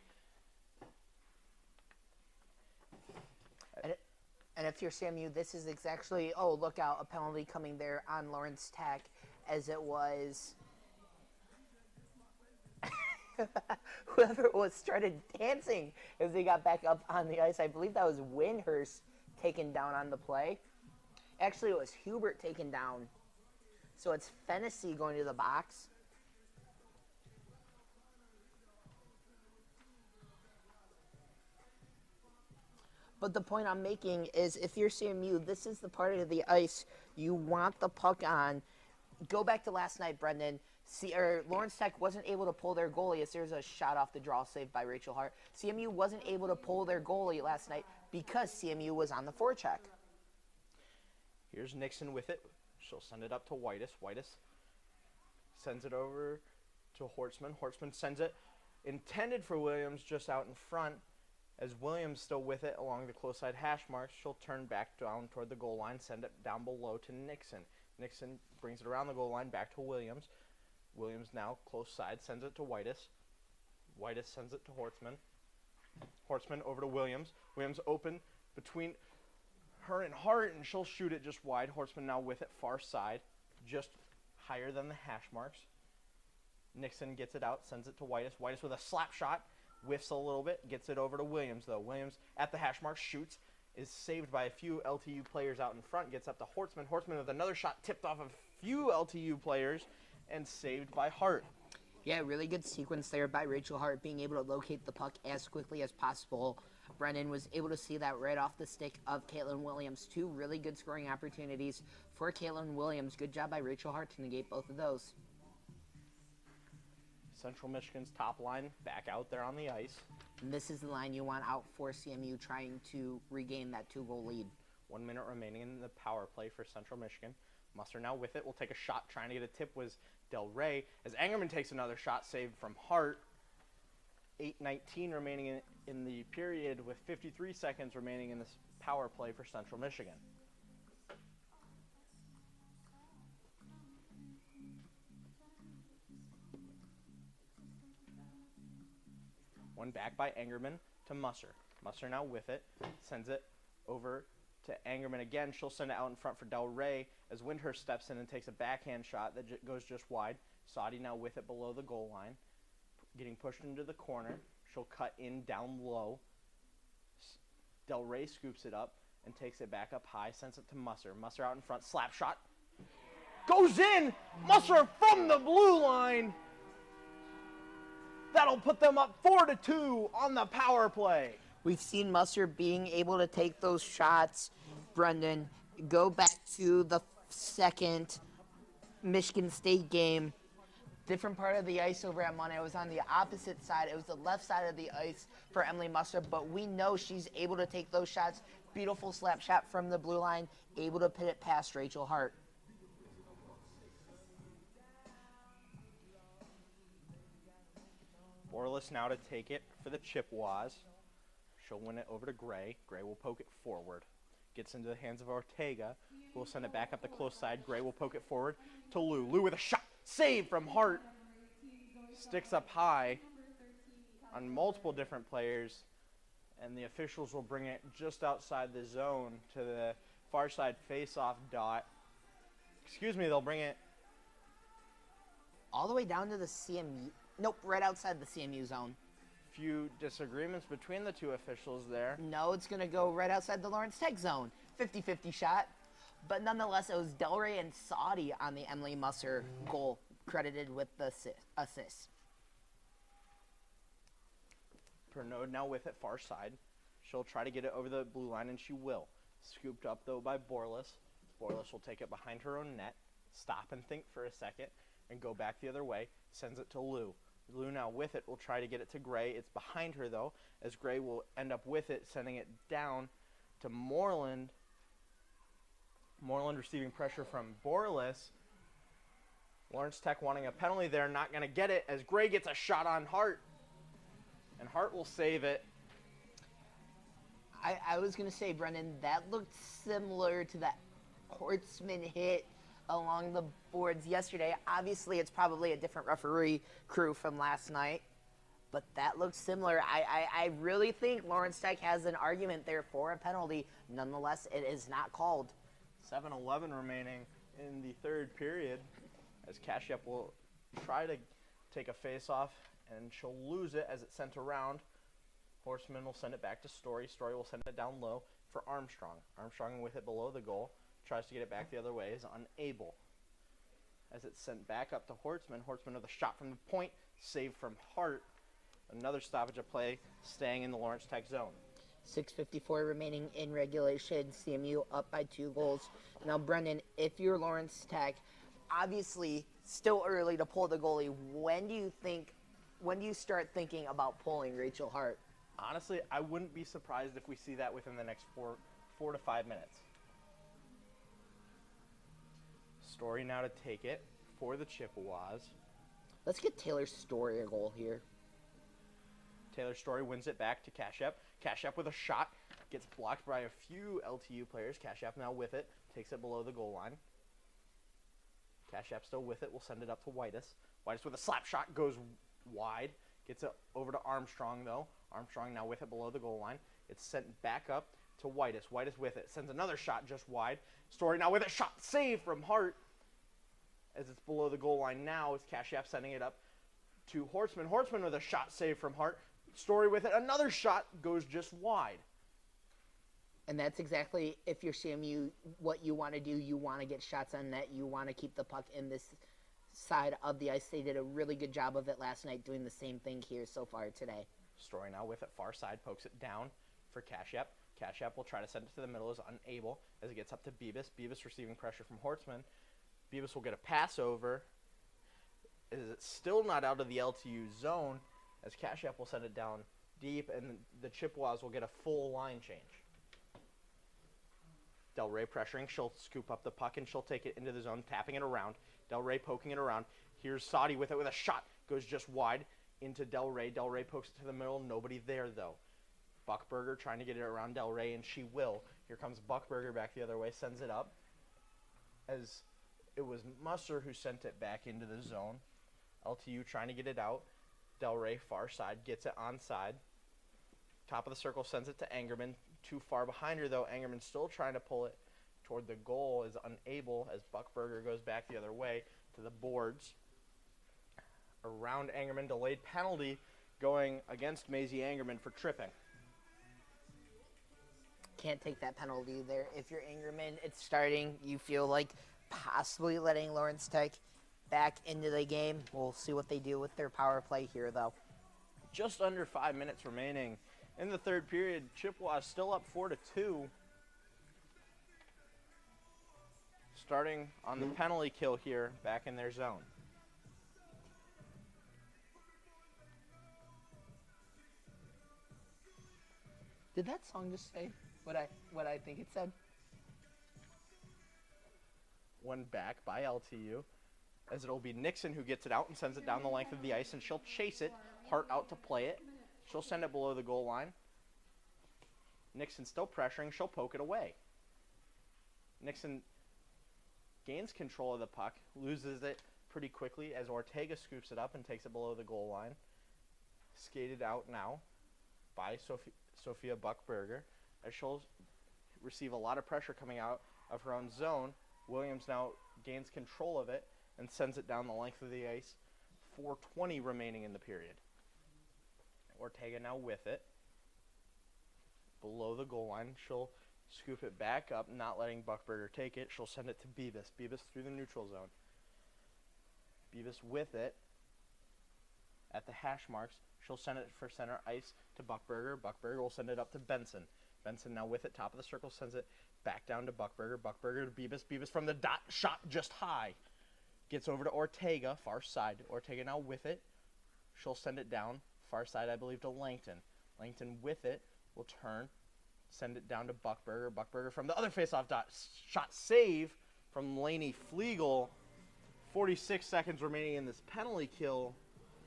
And if you're CMU, this is exactly, oh, look out, a penalty coming there on Lawrence Tech, as it was whoever was started dancing as they got back up on the ice. I believe that was Windhurst taken down on the play. Actually, it was Hubert taken down. So it's Fennessy going to the box. But the point I'm making is if you're CMU, this is the part of the ice you want the puck on. Go back to last night, Brendan. Lawrence Tech wasn't able to pull their goalie as there's a shot off the draw saved by Rachel Hart. CMU wasn't able to pull their goalie last night because CMU was on the forecheck. Here's Nixon with it. She'll send it up to Whitus. Whitus sends it over to Hortzman. Hortzman sends it intended for Williams just out in front. As Williams still with it along the close side hash marks, she'll turn back down toward the goal line, send it down below to Nixon. Nixon brings it around the goal line back to Williams. Williams now close side, sends it to Whitus. Whitus sends it to Hortzman. Hortzman over to Williams. Williams open between her and Hart, and she'll shoot it just wide. Hortzman now with it far side, just higher than the hash marks. Nixon gets it out, sends it to Whitus. Whitus with a slap shot. Whiffs a little bit, gets it over to Williams, though. Williams at the hash mark, shoots, is saved by a few LTU players out in front, gets up to Hortzman. Hortzman with another shot tipped off a few LTU players and saved by Hart. Yeah, really good sequence there by Rachel Hart, being able to locate the puck as quickly as possible. Brendan was able to see that right off the stick of Caitlin Williams. Two really good scoring opportunities for Caitlin Williams. Good job by Rachel Hart to negate both of those. Central Michigan's top line back out there on the ice. And this is the line you want out for CMU trying to regain that 2-goal lead. 1 minute remaining in the power play for Central Michigan. Musser now with it. Will take a shot. Trying to get a tip was Del Rey. As Angerman takes another shot saved from Hart. 8:19 remaining in the period with 53 seconds remaining in this power play for Central Michigan. One back by Angerman to Musser. Musser now with it. Sends it over to Angerman again. She'll send it out in front for Del Rey as Windhurst steps in and takes a backhand shot that goes just wide. Saudi now with it below the goal line. Getting pushed into the corner. She'll cut in down low. Del Rey scoops it up and takes it back up high. Sends it to Musser. Musser out in front. Slap shot. Goes in! Musser from the blue line! That'll put them up 4-2 on the power play. We've seen Musser being able to take those shots. Brendan, go back to the second Michigan State game. Different part of the ice over at Monday. It was on the opposite side. It was the left side of the ice for Emily Musser, but we know she's able to take those shots. Beautiful slap shot from the blue line, able to pit it past Rachel Hart. Borlis now to take it for the Chippewas. She'll win it over to Gray. Gray will poke it forward. Gets into the hands of Ortega, who will send it back up the close side. Gray will poke it forward to Lou. Lou with a shot. Save from Hart. Sticks up high on multiple different players. And the officials will bring it just outside the zone to the far side face-off dot. Excuse me, they'll bring it all the way down to the CMU. Nope, right outside the CMU zone. Few disagreements between the two officials there. No, it's going to go right outside the Lawrence Tech zone. 50-50 shot. But nonetheless, it was Del Rey and Saudi on the Emily Musser goal, credited with the assist. Pernod now with it far side. She'll try to get it over the blue line, and she will. Scooped up, though, by Borlis. Borlis will take it behind her own net, stop and think for a second, and go back the other way. Sends it to Lou. Lou now with it will try to get it to Gray. It's behind her, though, as Gray will end up with it, sending it down to Moreland. Moreland receiving pressure from Borlis, Lawrence Tech wanting a penalty there, not going to get it as Gray gets a shot on Hart. And Hart will save it. I was going to say, Brendan, that looked similar to that Hortzman hit along the boards yesterday. Obviously, it's probably a different referee crew from last night, but that looks similar. I really think Lawrence Tech has an argument there for a penalty. Nonetheless, it is not called. 7:11 remaining in the third period as Kashyap will try to take a face-off, and she'll lose it as it's sent around. Horseman will send it back to Story. Story will send it down low for Armstrong. Armstrong with it below the goal. Tries to get it back the other way. Is unable. As it's sent back up to Hortzman. Hortzman with a shot from the point. Save from Hart. Another stoppage of play staying in the Lawrence Tech zone. 6:54 remaining in regulation. CMU up by 2 goals. Now, Brendan, if you're Lawrence Tech, obviously still early to pull the goalie. When do you start thinking about pulling Rachel Hart? Honestly, I wouldn't be surprised if we see that within the next 4 to 5 minutes. Story now to take it for the Chippewas. Let's get Taylor Story a goal here. Taylor Story wins it back to Kashyap. Kashyap with a shot. Gets blocked by a few LTU players. Kashyap now with it. Takes it below the goal line. Kashyap still with it. We'll send it up to Whitus. Whitus with a slap shot. Goes wide. Gets it over to Armstrong, though. Armstrong now with it below the goal line. It's sent back up to Whitus. Whitus with it. Sends another shot just wide. Story now with it. Shot save from Hart. As it's below the goal line now, it's Kashyap sending it up to Hortzman. Hortzman with a shot save from Hart. Story with it. Another shot goes just wide. And that's exactly, if you're CMU, what you want to do. You want to get shots on net. You want to keep the puck in this side of the ice. They did a really good job of it last night, doing the same thing here so far today. Story now with it far side, pokes it down for Kashyap. Kashyap will try to send it to the middle, is unable as it gets up to Beavis. Beavis receiving pressure from Hortzman. Beavis will get a pass over. Is it still not out of the LTU zone as Kashyap will send it down deep, and the Chippewas will get a full line change. Del Rey pressuring. She'll scoop up the puck and she'll take it into the zone, tapping it around. Del Rey poking it around. Here's Sadi with it with a shot. Goes just wide into Del Rey. Del Rey pokes it to the middle. Nobody there, though. Buckberger trying to get it around Del Rey, and she will. Here comes Buckberger back the other way. Sends it up. As it was Musser who sent it back into the zone. LTU trying to get it out. Del Rey far side. Gets it onside. Top of the circle sends it to Angerman. Too far behind her, though. Angerman still trying to pull it toward the goal. Is unable as Buckberger goes back the other way to the boards. Around Angerman. Delayed penalty going against Maisie Angerman for tripping. Can't take that penalty there. If you're Angerman, it's starting. You feel like possibly letting Lawrence Tech back into the game. We'll see what they do with their power play here, though. Just under 5 minutes remaining in the third period. Chippewas still up 4-2. Starting on the penalty kill here, back in their zone. Did that song just say what I think it said? One back by LTU, as it'll be Nixon who gets it out and sends it down the length of the ice, and she'll chase it. Hart out to play it. She'll send it below the goal line. Nixon still pressuring. She'll poke it away. Nixon gains control of the puck, loses it pretty quickly as Ortega scoops it up and takes it below the goal line. Skated out now by Sophia Buckberger, as she'll receive a lot of pressure coming out of her own zone. Williams now gains control of it and sends it down the length of the ice. 4:20 remaining in the period. Ortega now with it. Below the goal line. She'll scoop it back up, not letting Buckberger take it. She'll send it to Beavis. Beavis through the neutral zone. Beavis with it at the hash marks. She'll send it for center ice to Buckberger. Buckberger will send it up to Benson. Benson now with it, top of the circle, sends it back down to Buckberger. Buckberger to Beavis. Beavis from the dot, shot just high. Gets over to Ortega, far side. Ortega now with it. She'll send it down, far side, I believe, to Langton. Langton with it will turn, send it down to Buckberger. Buckberger from the other faceoff dot, shot save from Lainey Flegel 46 seconds remaining in this penalty kill,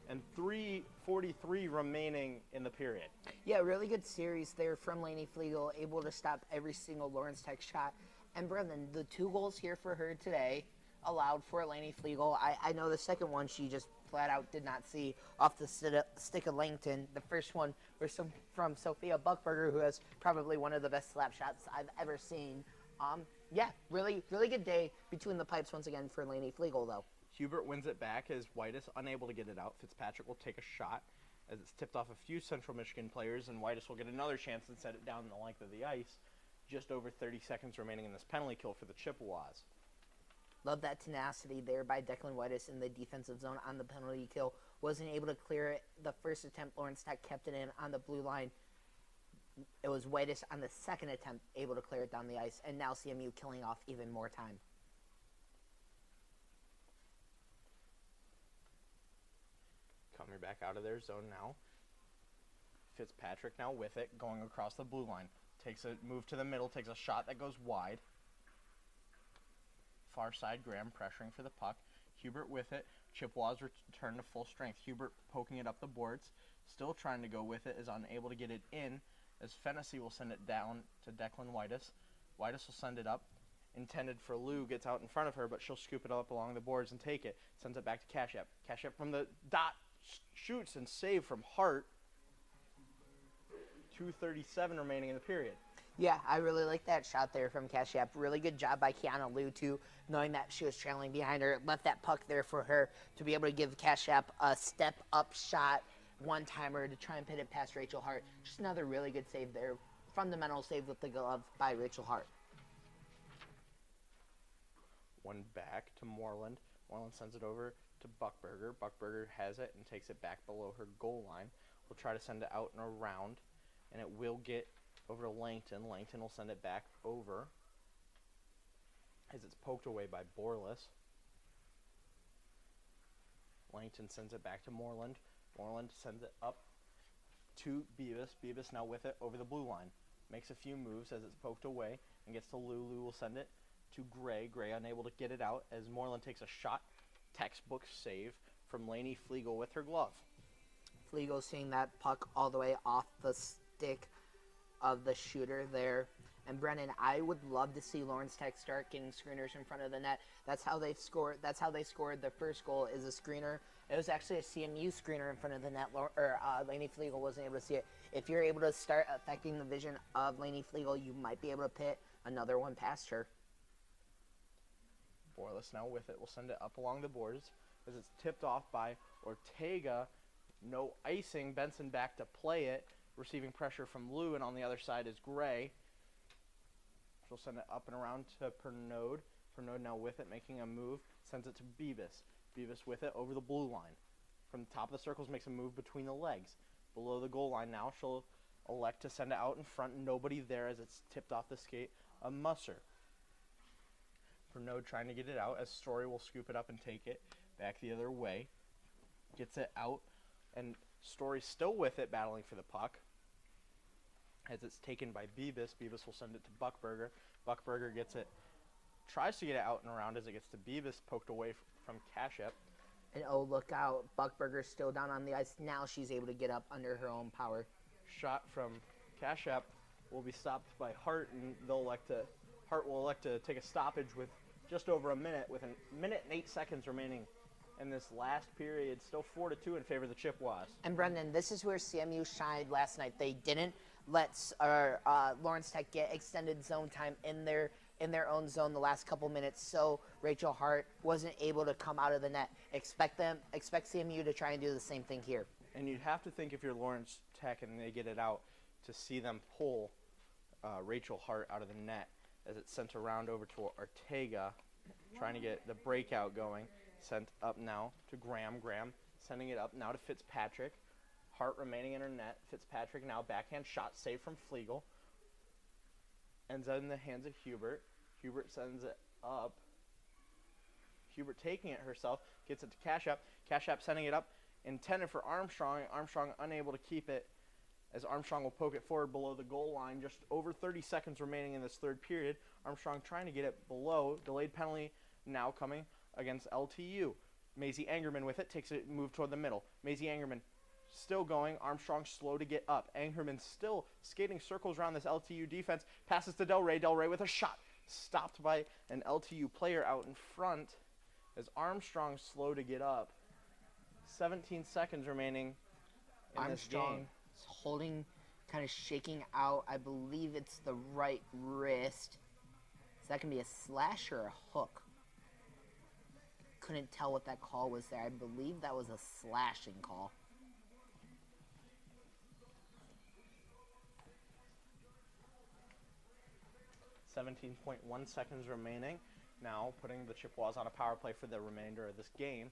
and 3:43 remaining in the period. Yeah, really good series there from Lainey Flegel, able to stop every single Lawrence Tech shot. And Brendan, the 2 goals here for her today allowed for Lainey Flegel. I know the second one she just flat out did not see off the stick of Langton. The first one was from Sophia Buckberger, who has probably one of the best slap shots I've ever seen. Yeah, really good day between the pipes once again for Lainey Flegel, though. Hubert wins it back as Whitus unable to get it out. Fitzpatrick will take a shot as it's tipped off a few Central Michigan players, and Whitus will get another chance and set it down the length of the ice. Just over 30 seconds remaining in this penalty kill for the Chippewas. Love that tenacity there by Declan Whitus in the defensive zone on the penalty kill. Wasn't able to clear it. The first attempt, Lawrence Tech kept it in on the blue line. It was Whitus on the second attempt able to clear it down the ice, and now CMU killing off even more time. Coming back out of their zone now. Fitzpatrick now with it, going across the blue line. Takes a move to the middle, takes a shot that goes wide. Far side, Graham pressuring for the puck. Hubert with it. Chippewas return to full strength. Hubert poking it up the boards. Still trying to go with it, is unable to get it in, as Fennessy will send it down to Declan Whitus. Whitus will send it up. Intended for Lou, gets out in front of her, but she'll scoop it up along the boards and take it. Sends it back to Kashyap. Kashyap from the dot shoots and save from Hart. 2:37 remaining in the period. Yeah, I really like that shot there from Kashyap. Really good job by Kiana Liu, too, knowing that she was trailing behind her. Left that puck there for her to be able to give Kashyap a step-up shot, one-timer to try and pin it past Rachel Hart. Just another really good save there. Fundamental save with the glove by Rachel Hart. One back to Moreland. Moreland sends it over to Buckberger. Buckberger has it and takes it back below her goal line. We'll try to send it out and around, and it will get over to Langton. Langton will send it back over as it's poked away by Borlas. Langton sends it back to Moreland. Moreland sends it up to Beavis. Beavis now with it over the blue line. Makes a few moves as it's poked away and gets to Lou. Lou will send it to Gray. Gray unable to get it out as Moreland takes a shot. Textbook save from Lainey Flegel with her glove. Flegel seeing that puck all the way off the stick of the shooter there. And Brennan, I would love to see Lawrence Tech start getting screeners in front of the net. That's how they scored. That's how they scored their first goal, is a screener. It was actually a CMU screener in front of the net. Lainey Flegel wasn't able to see it. If you're able to start affecting the vision of Lainey Flegel, you might be able to pit another one past her. Borlas now with it. We'll send it up along the boards as it's tipped off by Ortega. No icing. Benson back to play it. Receiving pressure from Lou, and on the other side is Gray. She'll send it up and around to Pernod. Pernod now with it, making a move. Sends it to Beavis. Beavis with it over the blue line. From the top of the circles, makes a move between the legs. Below the goal line now, she'll elect to send it out in front. Nobody there as it's tipped off the skate of Musser. Pernod trying to get it out as Story will scoop it up and take it back the other way. Gets it out, and Story still with it, battling for the puck. As it's taken by Beavis. Beavis will send it to Buckberger. Buckberger gets it, tries to get it out and around as it gets to Beavis, poked away from Kashyap. And oh, look out. Buckberger's still down on the ice. Now she's able to get up under her own power. Shot from Kashyap will be stopped by Hart, and Hart will elect to take a stoppage with just over a minute, with a minute and 8 seconds remaining in this last period. Still 4-2 in favor of the Chippewas. And Brendan, this is where CMU shined last night. They didn't let Lawrence Tech get extended zone time in their own zone the last couple minutes, so Rachel Hart wasn't able to come out of the net. Expect CMU to try and do the same thing here. And you'd have to think, if you're Lawrence Tech and they get it out, to see them pull Rachel Hart out of the net as it's sent around over to Ortega, trying to get the breakout going. Sent up now to Graham. Graham sending it up now to Fitzpatrick. Hart remaining in her net. Fitzpatrick now backhand shot, saved from Flegel. Ends up in the hands of Hubert. Hubert sends it up. Hubert taking it herself, gets it to Kashyap. Kashyap sending it up, intended for Armstrong. Armstrong unable to keep it, as Armstrong will poke it forward below the goal line. Just over 30 seconds remaining in this third period. Armstrong trying to get it below. Delayed penalty now coming against LTU. Maisie Angerman with it, takes a move toward the middle. Maisie Angerman still going. Armstrong slow to get up. Angerman still skating circles around this LTU defense. Passes to Del Rey. Del Rey with a shot. Stopped by an LTU player out in front as Armstrong slow to get up. 17 seconds remaining in this game. Armstrong is holding, kind of shaking out. I believe it's the right wrist. Is that going to be a slash or a hook? Couldn't tell what that call was there. I believe that was a slashing call. .1 seconds remaining. Now putting the Chippewas on a power play for the remainder of this game.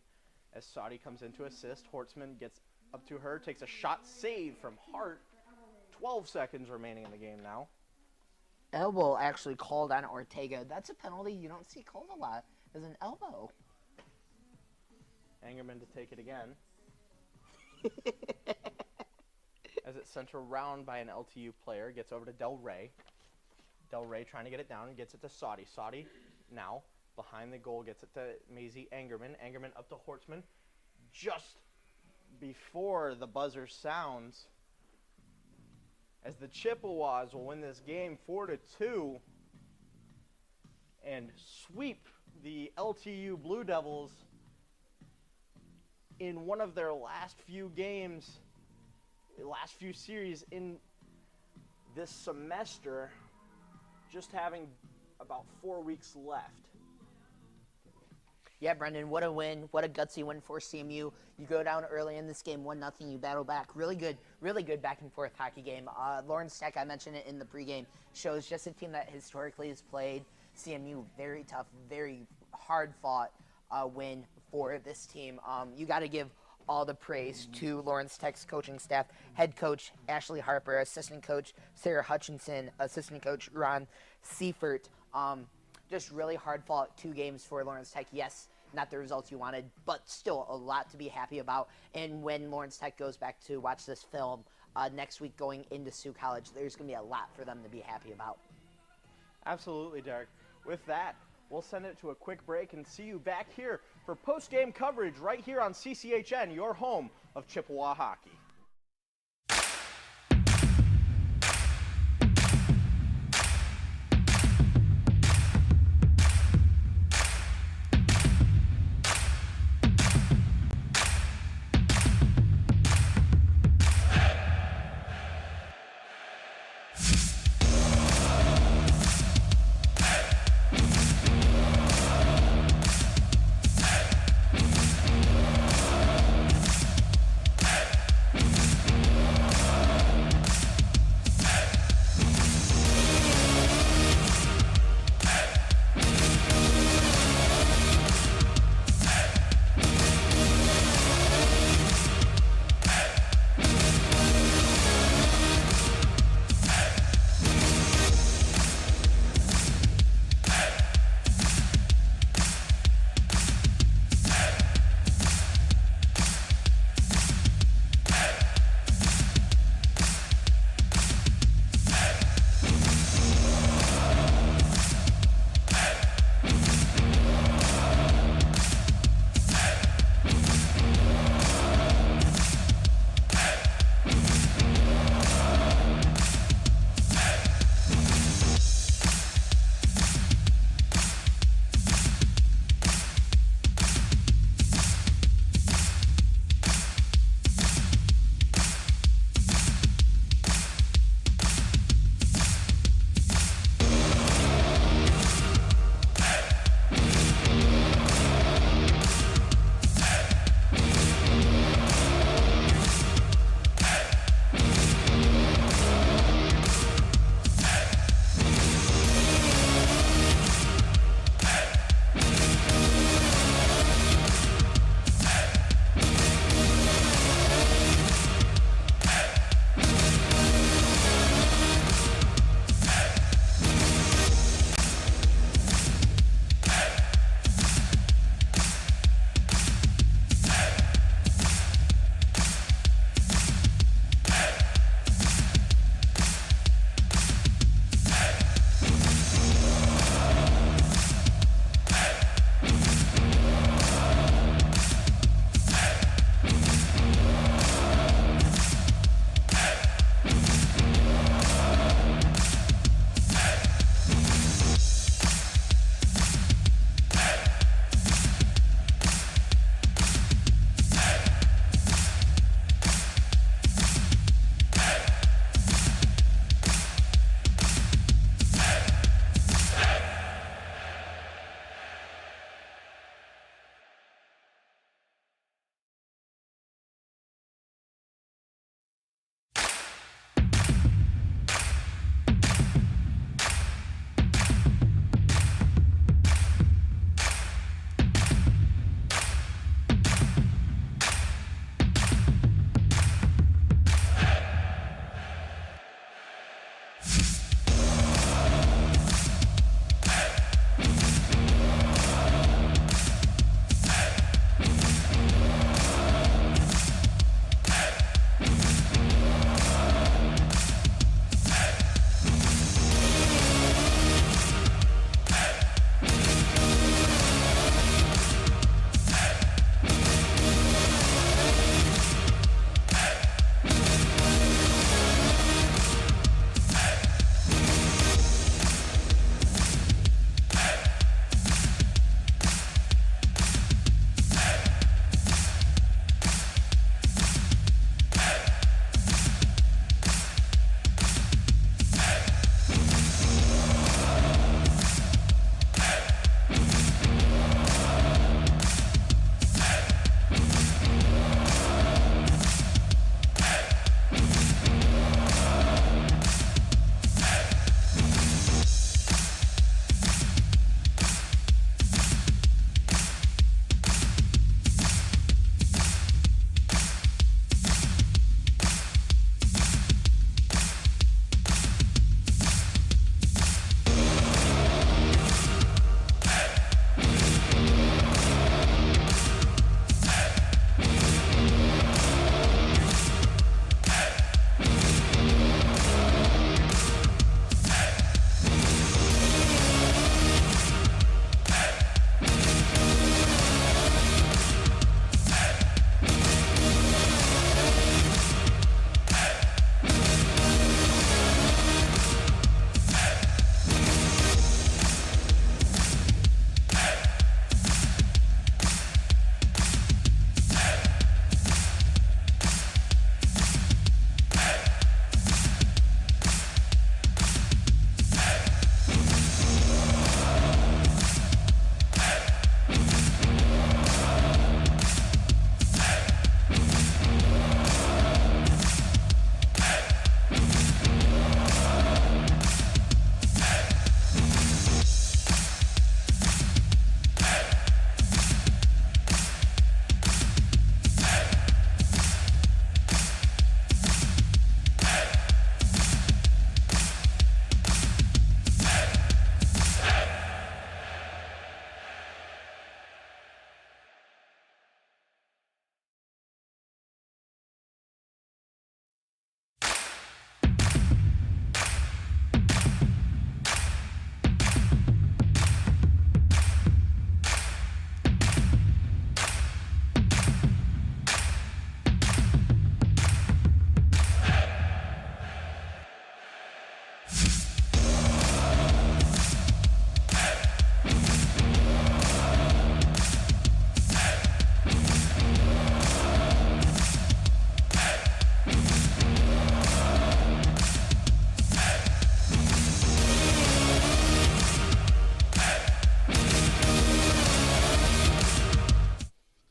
As Saudi comes in to assist, Hortzman gets up to her, takes a shot, save from Hart. 12 seconds remaining in the game now. Elbow actually called on Ortega. That's a penalty you don't see called a lot, as an elbow. Angerman to take it again. As it's sent around by an LTU player, gets over to Del Rey. Del Rey trying to get it down and gets it to Saudi. Saudi now behind the goal, gets it to Maisie Angerman. Angerman up to Hortzman. Just before the buzzer sounds, as the Chippewas will win this game 4-2 and sweep the LTU Blue Devils in one of their last few games, last few series in this semester, just having about 4 weeks left. Yeah, Brendan, what a win. What a gutsy win for CMU. You go down early in this game, 1-0, you battle back. Really good back and forth hockey game. Lawrence Tech, I mentioned it in the pregame, shows just a team that historically has played CMU. Very tough, very hard fought win for this team. You got to give all the praise to Lawrence Tech's coaching staff. Head coach Ashley Harper, assistant coach Sarah Hutchinson, assistant coach Ron Seifert. Just really hard fought 2 games for Lawrence Tech. Yes, not the results you wanted, but still a lot to be happy about. And when Lawrence Tech goes back to watch this film next week going into Sioux College, there's going to be a lot for them to be happy about. Absolutely, Derek. With that, we'll send it to a quick break and see you back here for post-game coverage right here on CCHN, your home of Chippewa hockey.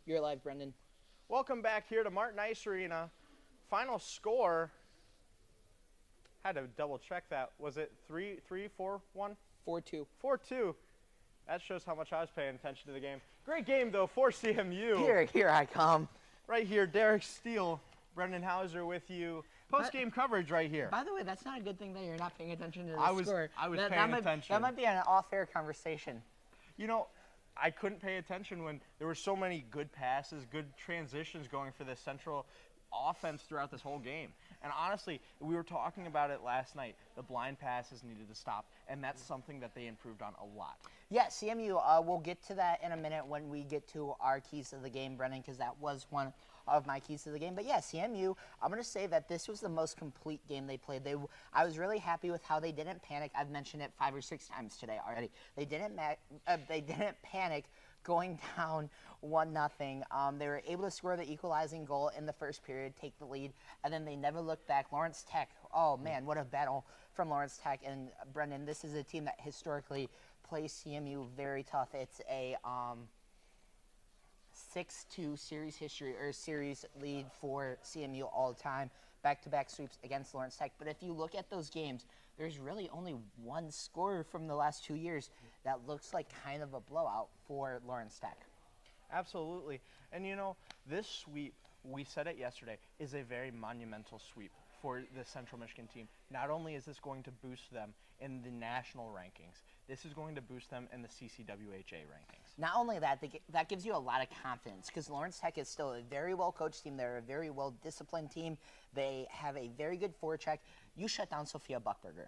You're live, Brendan. Welcome back here to Martin Ice Arena. Final score, had to double check that. Was it 3-4-1? 4-2. 4-2. That shows how much I was paying attention to the game. Great game, though, for CMU. Here I come. Right here, Derek Steele, Brendan Hauser with you. Post-game coverage right here. By the way, that's not a good thing that you're not paying attention to the I was score. paying attention. That might be an off-air conversation. You know, I couldn't pay attention when there were so many good passes, good transitions going for this Central offense throughout this whole game. And honestly, we were talking about it last night. The blind passes needed to stop, and that's something that they improved on a lot. Yeah, CMU, we'll get to that in a minute when we get to our keys of the game, Brennan, because that was one of my keys to the game. But yeah, CMU, I'm going to say that this was the most complete game they played. I was really happy with how they didn't panic. I've mentioned it 5 or 6 times today already. They didn't panic going down 1-0. They were able to score the equalizing goal in the first period, take the lead, and then they never looked back. Lawrence Tech, oh man, what a battle from Lawrence Tech. And Brendan, this is a team that historically plays CMU very tough. It's a 6-2 series history or series lead for CMU all the time. Back-to-back sweeps against Lawrence Tech. But if you look at those games, there's really only one scorer from the last 2 years that looks like kind of a blowout for Lawrence Tech. Absolutely. And you know, this sweep, we said it yesterday, is a very monumental sweep for the Central Michigan team. Not only is this going to boost them in the national rankings, this is going to boost them in the CCWHA rankings. Not only that, that gives you a lot of confidence because Lawrence Tech is still a very well-coached team. They're a very well-disciplined team. They have a very good forecheck. You shut down Sophia Buckberger.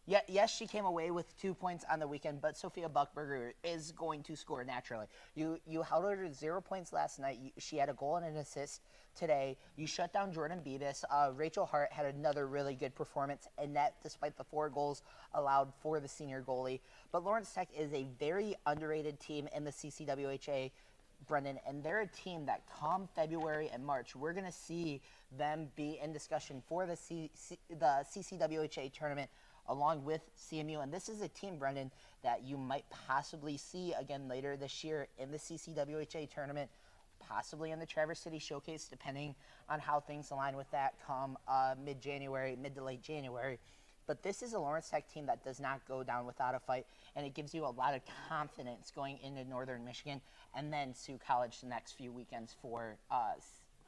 Yeah, yes, she came away with 2 points on the weekend, but Sophia Buckberger is going to score naturally. You held her to 0 points last night. She had a goal and an assist today. You shut down Jordan Beavis. Rachel Hart had another really good performance in net despite the 4 goals allowed for the senior goalie. But Lawrence Tech is a very underrated team in the CCWHA, Brendan, and they're a team that come February and March, we're going to see them be in discussion for the CCWHA tournament along with CMU. And this is a team, Brendan, that you might possibly see again later this year in the CCWHA tournament, possibly in the Traverse City Showcase, depending on how things align with that come mid-January, mid to late January. But this is a Lawrence Tech team that does not go down without a fight, and it gives you a lot of confidence going into Northern Michigan and then Sioux College the next few weekends for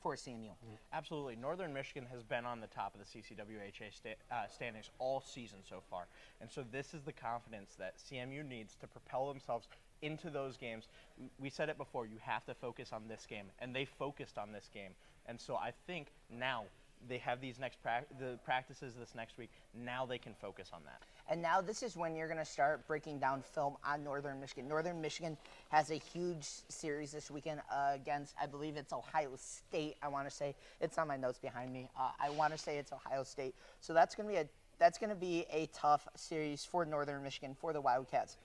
CMU. Absolutely. Northern Michigan has been on the top of the CCWHA standings all season so far. And so this is the confidence that CMU needs to propel themselves into those games. We said it before, you have to focus on this game, and they focused on this game. And so I think now they have these the practices this next week. Now they can focus on that. And now this is when you're going to start breaking down film on Northern Michigan. Northern Michigan has a huge series this weekend against, I believe it's Ohio State. I want to say it's on my notes behind me. I want to say it's Ohio State. So that's going to be a tough series for Northern Michigan, for the Wildcats.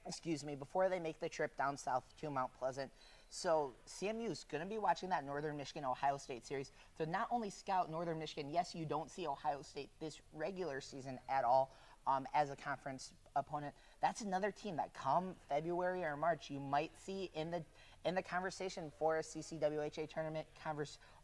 Excuse me, before they make the trip down south to Mount Pleasant. So CMU is going to be watching that Northern Michigan-Ohio State series to not only scout Northern Michigan. Yes, you don't see Ohio State this regular season at all as a conference opponent. That's another team that come February or March you might see in the conversation for a CCWHA tournament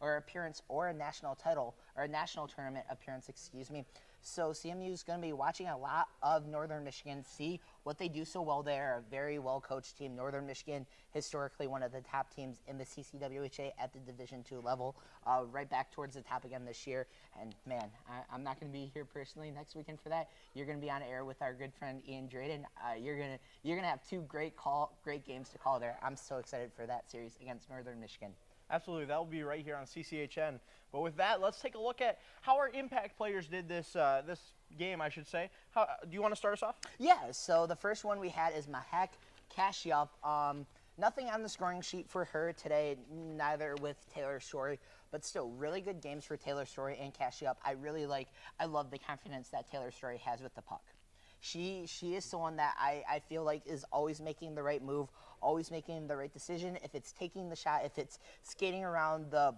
appearance or a national title or a national tournament appearance, excuse me. So CMU is going to be watching a lot of Northern Michigan, see what they do so well there. A very well-coached team. Northern Michigan, historically one of the top teams in the CCWHA at the Division II level, right back towards the top again this year. And, man, I'm not going to be here personally next weekend for that. You're going to be on air with our good friend Ian Drayden. You're gonna have 2 great games to call there. I'm so excited for that series against Northern Michigan. Absolutely. That will be right here on CCHN. But with that, let's take a look at how our impact players did this game, I should say. Do you want to start us off? Yeah, so the first one we had is Mahek Kashyap. Nothing on the scoring sheet for her today, neither with Taylor Story, but still really good games for Taylor Story and Kashyap. I love the confidence that Taylor Story has with the puck. She is someone that I feel like is always making the right move, always making the right decision. If it's taking the shot, if it's skating around the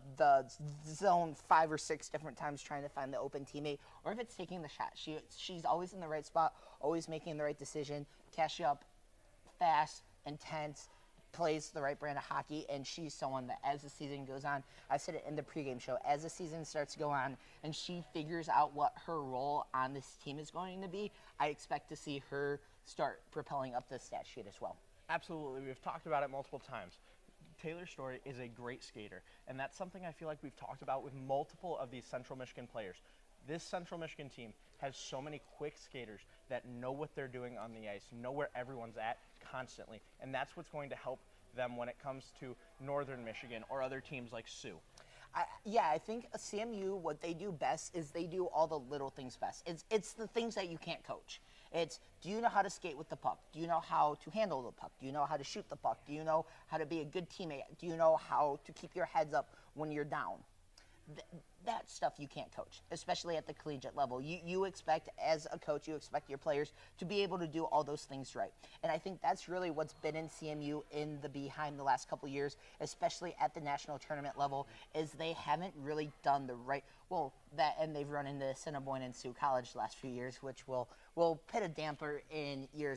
zone 5 or 6 different times trying to find the open teammate, or if it's taking the shot, she's always in the right spot, always making the right decision. Kashyap, fast, intense, plays the right brand of hockey, and she's someone that as the season goes on, I said it in the pregame show, as the season starts to go on and she figures out what her role on this team is going to be, I expect to see her start propelling up the stat sheet as well. Absolutely. We've talked about it multiple times. Taylor Story is a great skater, and that's something I feel like we've talked about with multiple of these Central Michigan players. This Central Michigan team has so many quick skaters that know what they're doing on the ice, know where everyone's at constantly, and that's what's going to help them when it comes to Northern Michigan or other teams like Sioux. I think CMU, what they do best is they do all the little things best. It's the things that you can't coach. It's, do you know how to skate with the puck? Do you know how to handle the puck? Do you know how to shoot the puck? Do you know how to be a good teammate? Do you know how to keep your heads up when you're down? That stuff you can't coach, especially at the collegiate level. You expect, as a coach, you expect your players to be able to do all those things right. And I think that's really what's been in CMU in the behind the last couple years, especially at the national tournament level, is they haven't really done the right, and they've run into Assiniboine and Sioux College the last few years, which will put a damper in your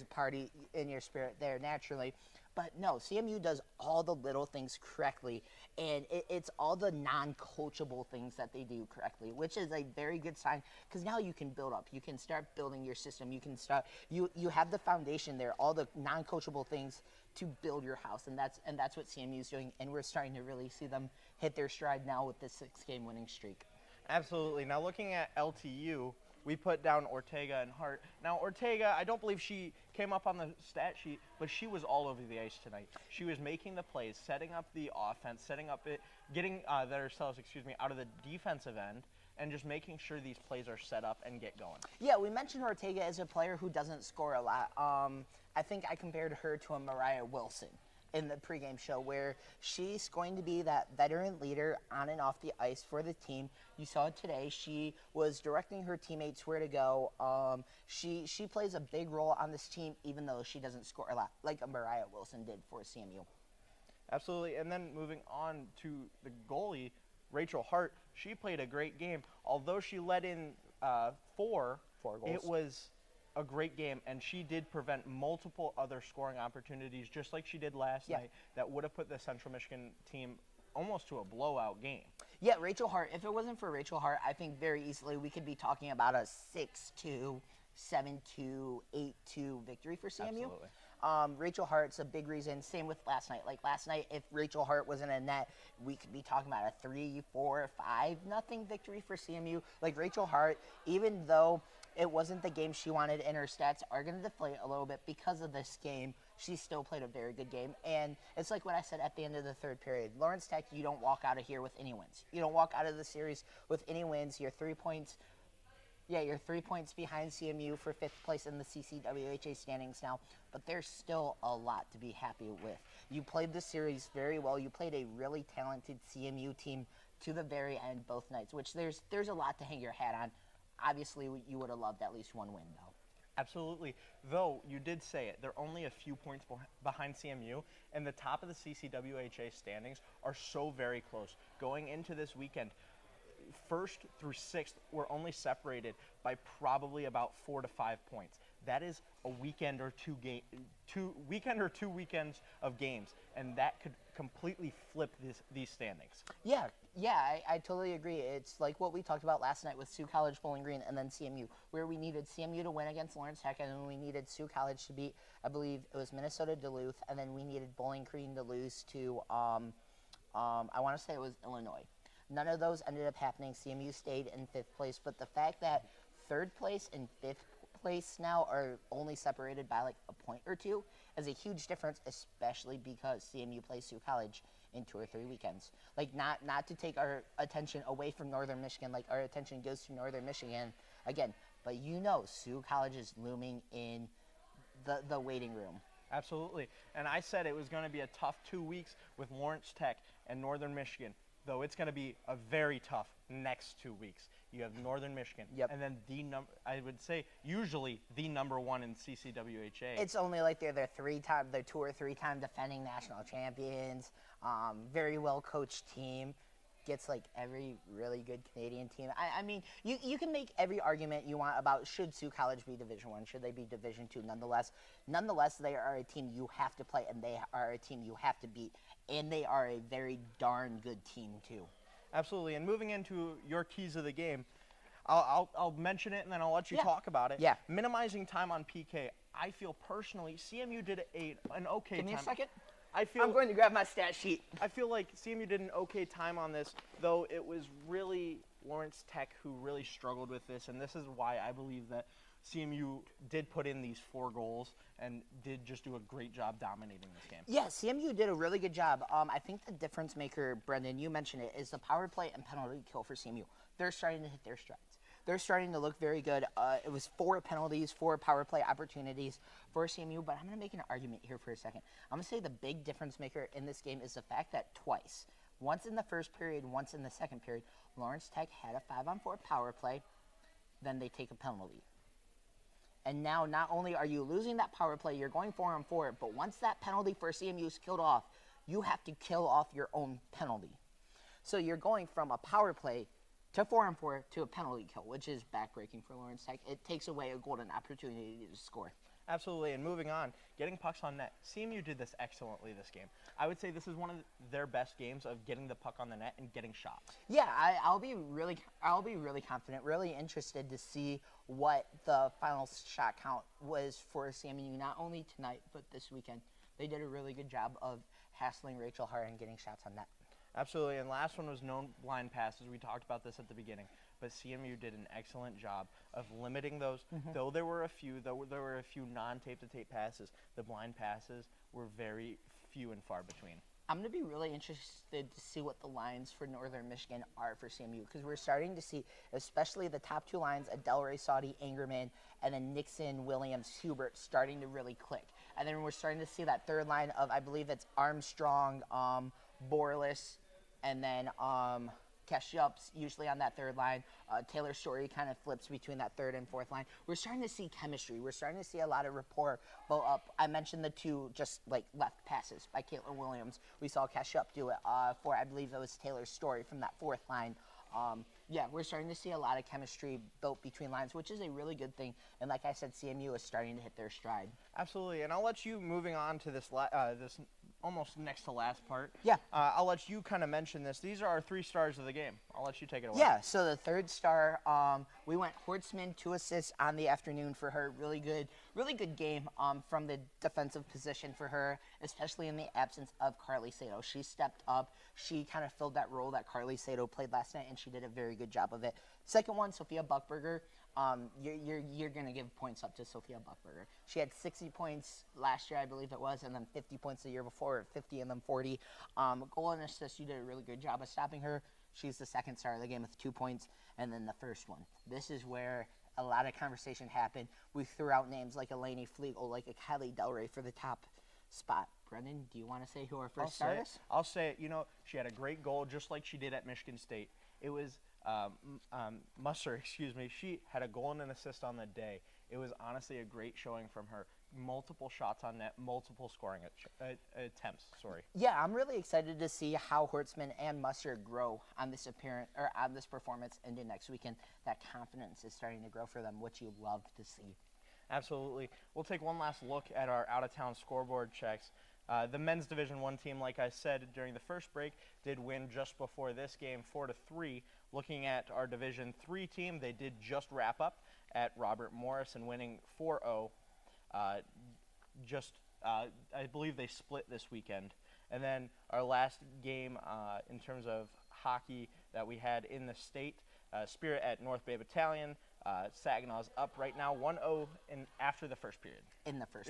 spirit there naturally. But no, CMU does all the little things correctly, and it's all the non-coachable things that they do correctly, which is a very good sign, because now you can build up. You can start building your system. You can start. You have the foundation there, all the non-coachable things to build your house, and that's what CMU is doing, and we're starting to really see them hit their stride now with this 6-game winning streak. Absolutely. Now looking at LTU, we put down Ortega and Hart. Now Ortega, I don't believe she came up on the stat sheet, but she was all over the ice tonight. She was making the plays, setting up the offense, setting up it, getting themselves, out of the defensive end, and just making sure these plays are set up and get going. Yeah, we mentioned Ortega as a player who doesn't score a lot. I think I compared her to a Mariah Wilson in the pregame show, where she's going to be that veteran leader on and off the ice for the team. You saw it today. She was directing her teammates where to go. She plays a big role on this team, even though she doesn't score a lot, like a Mariah Wilson did for CMU. Absolutely. And then moving on to the goalie, Rachel Hart, she played a great game. Although she let in four goals, it was a great game, and she did prevent multiple other scoring opportunities, just like she did last night, that would have put the Central Michigan team almost to a blowout game. Yeah, Rachel Hart, if it wasn't for Rachel Hart, I think very easily we could be talking about a 6-2, 7-2, 8-2 victory for CMU. Absolutely. Rachel Hart's a big reason. Same with last night. Like last night, if Rachel Hart wasn't in net, we could be talking about a 3, 4, 5 nothing victory for CMU. Like Rachel Hart, even though it wasn't the game she wanted and her stats are going to deflate a little bit because of this game, she still played a very good game. And it's like what I said at the end of the third period. Lawrence Tech, you don't walk out of here with any wins. You don't walk out of the series with any wins. You're 3 points. Yeah, you're 3 points behind CMU for 5th place in the CCWHA standings now, but there's still a lot to be happy with. You played the series very well. You played a really talented CMU team to the very end both nights, which there's a lot to hang your hat on. Obviously, you would have loved at least one win, though. Absolutely. Though, you did say it, they're only a few points behind CMU, and the top of the CCWHA standings are so very close. Going into this weekend, 1st through 6th were only separated by probably about 4 to 5 points. That is a weekend or two weekends of games, and that could completely flip these standings. Yeah, I totally agree. It's like what we talked about last night with Sioux College, Bowling Green, and then CMU, where we needed CMU to win against Lawrence Tech, and then we needed Sioux College to beat, I believe it was Minnesota Duluth, and then we needed Bowling Green to lose to, I want to say it was Illinois. None of those ended up happening. CMU stayed in 5th place, but the fact that 3rd place and 5th place now are only separated by like a point or two is a huge difference, especially because CMU plays Sioux College in 2 or 3 weekends. Like not to take our attention away from Northern Michigan, like our attention goes to Northern Michigan again, but Sioux College is looming in the waiting room. Absolutely. And I said it was going to be a tough 2 weeks with Lawrence Tech and Northern Michigan, though it's going to be a very tough next 2 weeks. You have Northern Michigan, and then I would say usually the number 1 in CCWHA. It's only like they're 2 or 3 time defending national champions, very well coached team, gets like every really good Canadian team. I mean, you can make every argument you want about should Sioux College be Division I, should they be Division II. Nonetheless, they are a team you have to play, and they are a team you have to beat, and they are a very darn good team too. Absolutely. And moving into your keys of the game, I'll mention it and then I'll let you talk about it. Yeah. Minimizing time on PK. I feel personally CMU did an okay time. Give me a second. I'm going to grab my stat sheet. I feel like CMU did an okay time on this, though it was really Lawrence Tech who really struggled with this, and this is why I believe that CMU did put in these 4 goals and did just do a great job dominating this game. Yeah, CMU did a really good job. I think the difference maker, Brendan, you mentioned it, is the power play and penalty kill for CMU. They're starting to hit their strides. They're starting to look very good. It was 4 penalties, 4 power play opportunities for CMU, but I'm going to make an argument here for a second. I'm going to say the big difference maker in this game is the fact that twice, once in the first period, once in the second period, Lawrence Tech had a 5-on-4 power play, then they take a penalty. And now not only are you losing that power play, you're going 4-on-4, but once that penalty for CMU is killed off, you have to kill off your own penalty. So you're going from a power play to 4-on-4 to a penalty kill, which is backbreaking for Lawrence Tech. It takes away a golden opportunity to score. Absolutely, and moving on, getting pucks on net. CMU did this excellently this game. I would say this is one of their best games of getting the puck on the net and getting shots. Yeah, I'll be really confident, really interested to see what the final shot count was for CMU, not only tonight, but this weekend. They did a really good job of hassling Rachel Hart and getting shots on net. Absolutely, and last one was known blind passes. We talked about this at the beginning, but CMU did an excellent job of limiting those. Though there were a few non-tape-to-tape passes, the blind passes were very few and far between. I'm going to be really interested to see what the lines for Northern Michigan are for CMU, because we're starting to see, especially the top two lines, Adelray, Saudi, Angerman, and then Nixon, Williams, Hubert, starting to really click. And then we're starting to see that third line of, I believe it's Armstrong, Borlis, and then Keshup's usually on that third line. Taylor Story kind of flips between that third and fourth line. We're starting to see chemistry. We're starting to see a lot of rapport blow up. I mentioned the two just like left passes by Caitlin Williams. We saw Keshup do it for, I believe it was Taylor Story from that fourth line. Yeah, we're starting to see a lot of chemistry built between lines, which is a really good thing. And like I said, CMU is starting to hit their stride. Absolutely, and I'll let you, moving on to this this almost next to last part. Yeah. I'll let you kind of mention this. These are our 3 stars of the game. I'll let you take it away. Yeah, so the third star, we went Hortzman, 2 assists on the afternoon for her. Really good game from the defensive position for her, especially in the absence of Carly Sato. She stepped up. She kind of filled that role that Carly Sato played last night, and she did a very good job of it. Second one, Sophia Buckberger. You're going to give points up to Sophia Buckberger. She had 60 points last year, I believe it was, and then 50 points the year before, 50 and then 40. Goal and assist, you did a really good job of stopping her. She's the second star of the game with 2 points, and then the first one. This is where a lot of conversation happened. We threw out names like Eleni Flegel, like a Kylie Delray for the top spot. Brendan, do you want to say who our first star is? I'll say it. You know, she had a great goal, just like she did at Michigan State. It was Musser, she had a goal and an assist on the day. It was honestly a great showing from her. Multiple shots on net, multiple scoring attempts. Yeah, I'm really excited to see how Hortzman and Musser grow on this appearance or on this performance into next weekend. That confidence is starting to grow for them, which you love to see. Absolutely. We'll take one last look at our out-of-town scoreboard checks. The men's Division I team, like I said during the first break, did win just before this game, 4-3. Looking at our Division III team, they did just wrap up at Robert Morris and winning 4-0. I believe they split this weekend. And then our last game in terms of hockey that we had in the state, Spirit at North Bay Battalion. Saginaw's up right now, 1-0 after the first period. In the first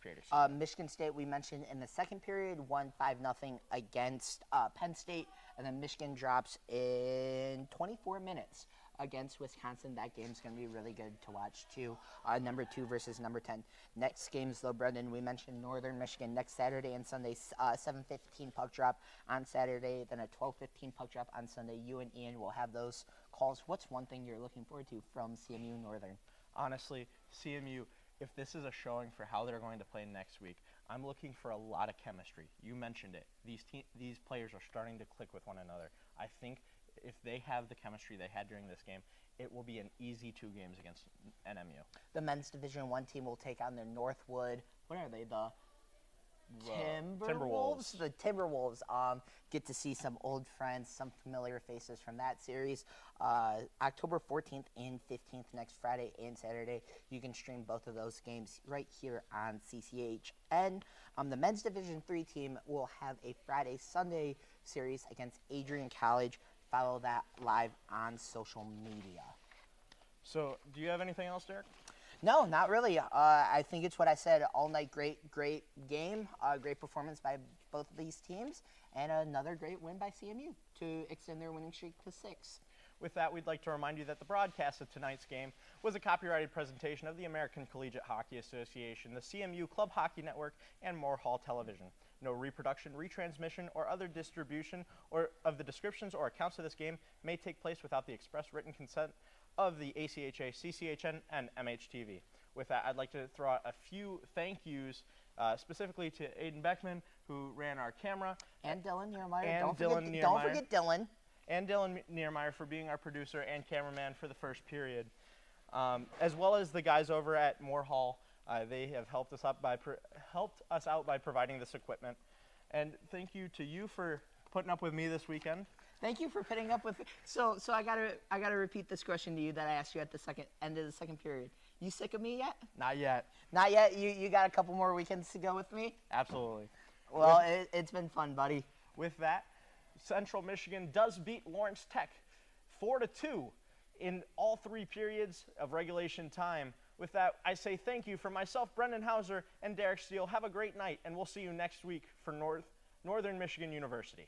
period. Michigan State, we mentioned in the second period, won 5-0 against Penn State, and then Michigan drops in 24 minutes against Wisconsin. That game's going to be really good to watch, too. Number 2 versus number 10. Next games, though, Brendan, we mentioned Northern Michigan next Saturday and Sunday, 7:15 puck drop on Saturday, then a 12:15 puck drop on Sunday. You and Ian will have those calls. What's one thing you're looking forward to from CMU Northern? Honestly, CMU, if this is a showing for how they're going to play next week, I'm looking for a lot of chemistry. You mentioned it. These players are starting to click with one another. I think if they have the chemistry they had during this game, it will be an easy 2 games against NMU. The men's Division I team will take on the Northwood. What are they? The Timberwolves. The Timberwolves get to see some old friends, some familiar faces from that series. October 14th and 15th, next Friday and Saturday. You can stream both of those games right here on CCHN. The men's Division III team will have a Friday-Sunday series against Adrian College. Follow that live on social media. So, do you have anything else, Derek? No, not really. I think it's what I said all night. Great game. Great performance by both of these teams. And another great win by CMU to extend their winning streak to 6. With that, we'd like to remind you that the broadcast of tonight's game was a copyrighted presentation of the American Collegiate Hockey Association, the CMU Club Hockey Network, and Moore Hall Television. No reproduction, retransmission, or other distribution or of the descriptions or accounts of this game may take place without the express written consent of the ACHA, CCHN, and MHTV. With that, I'd like to throw out a few thank yous, specifically to Aiden Beckman, who ran our camera. And Dylan Niermeyer. And Don't forget Dylan. And Dylan Niermeyer for being our producer and cameraman for the first period. As well as the guys over at Moore Hall. They have helped us out by providing this equipment. And thank you to you for putting up with me this weekend. Thank you for putting up with me. So I gotta repeat this question to you that I asked you at the end of the second period. You sick of me yet? Not yet. Not yet? You got a couple more weekends to go with me? Absolutely. Well, it's been fun, buddy. With that, Central Michigan does beat Lawrence Tech 4-2 in all 3 periods of regulation time. With that, I say thank you for myself, Brendan Hauser, and Derek Steele. Have a great night, and we'll see you next week for Northern Michigan University.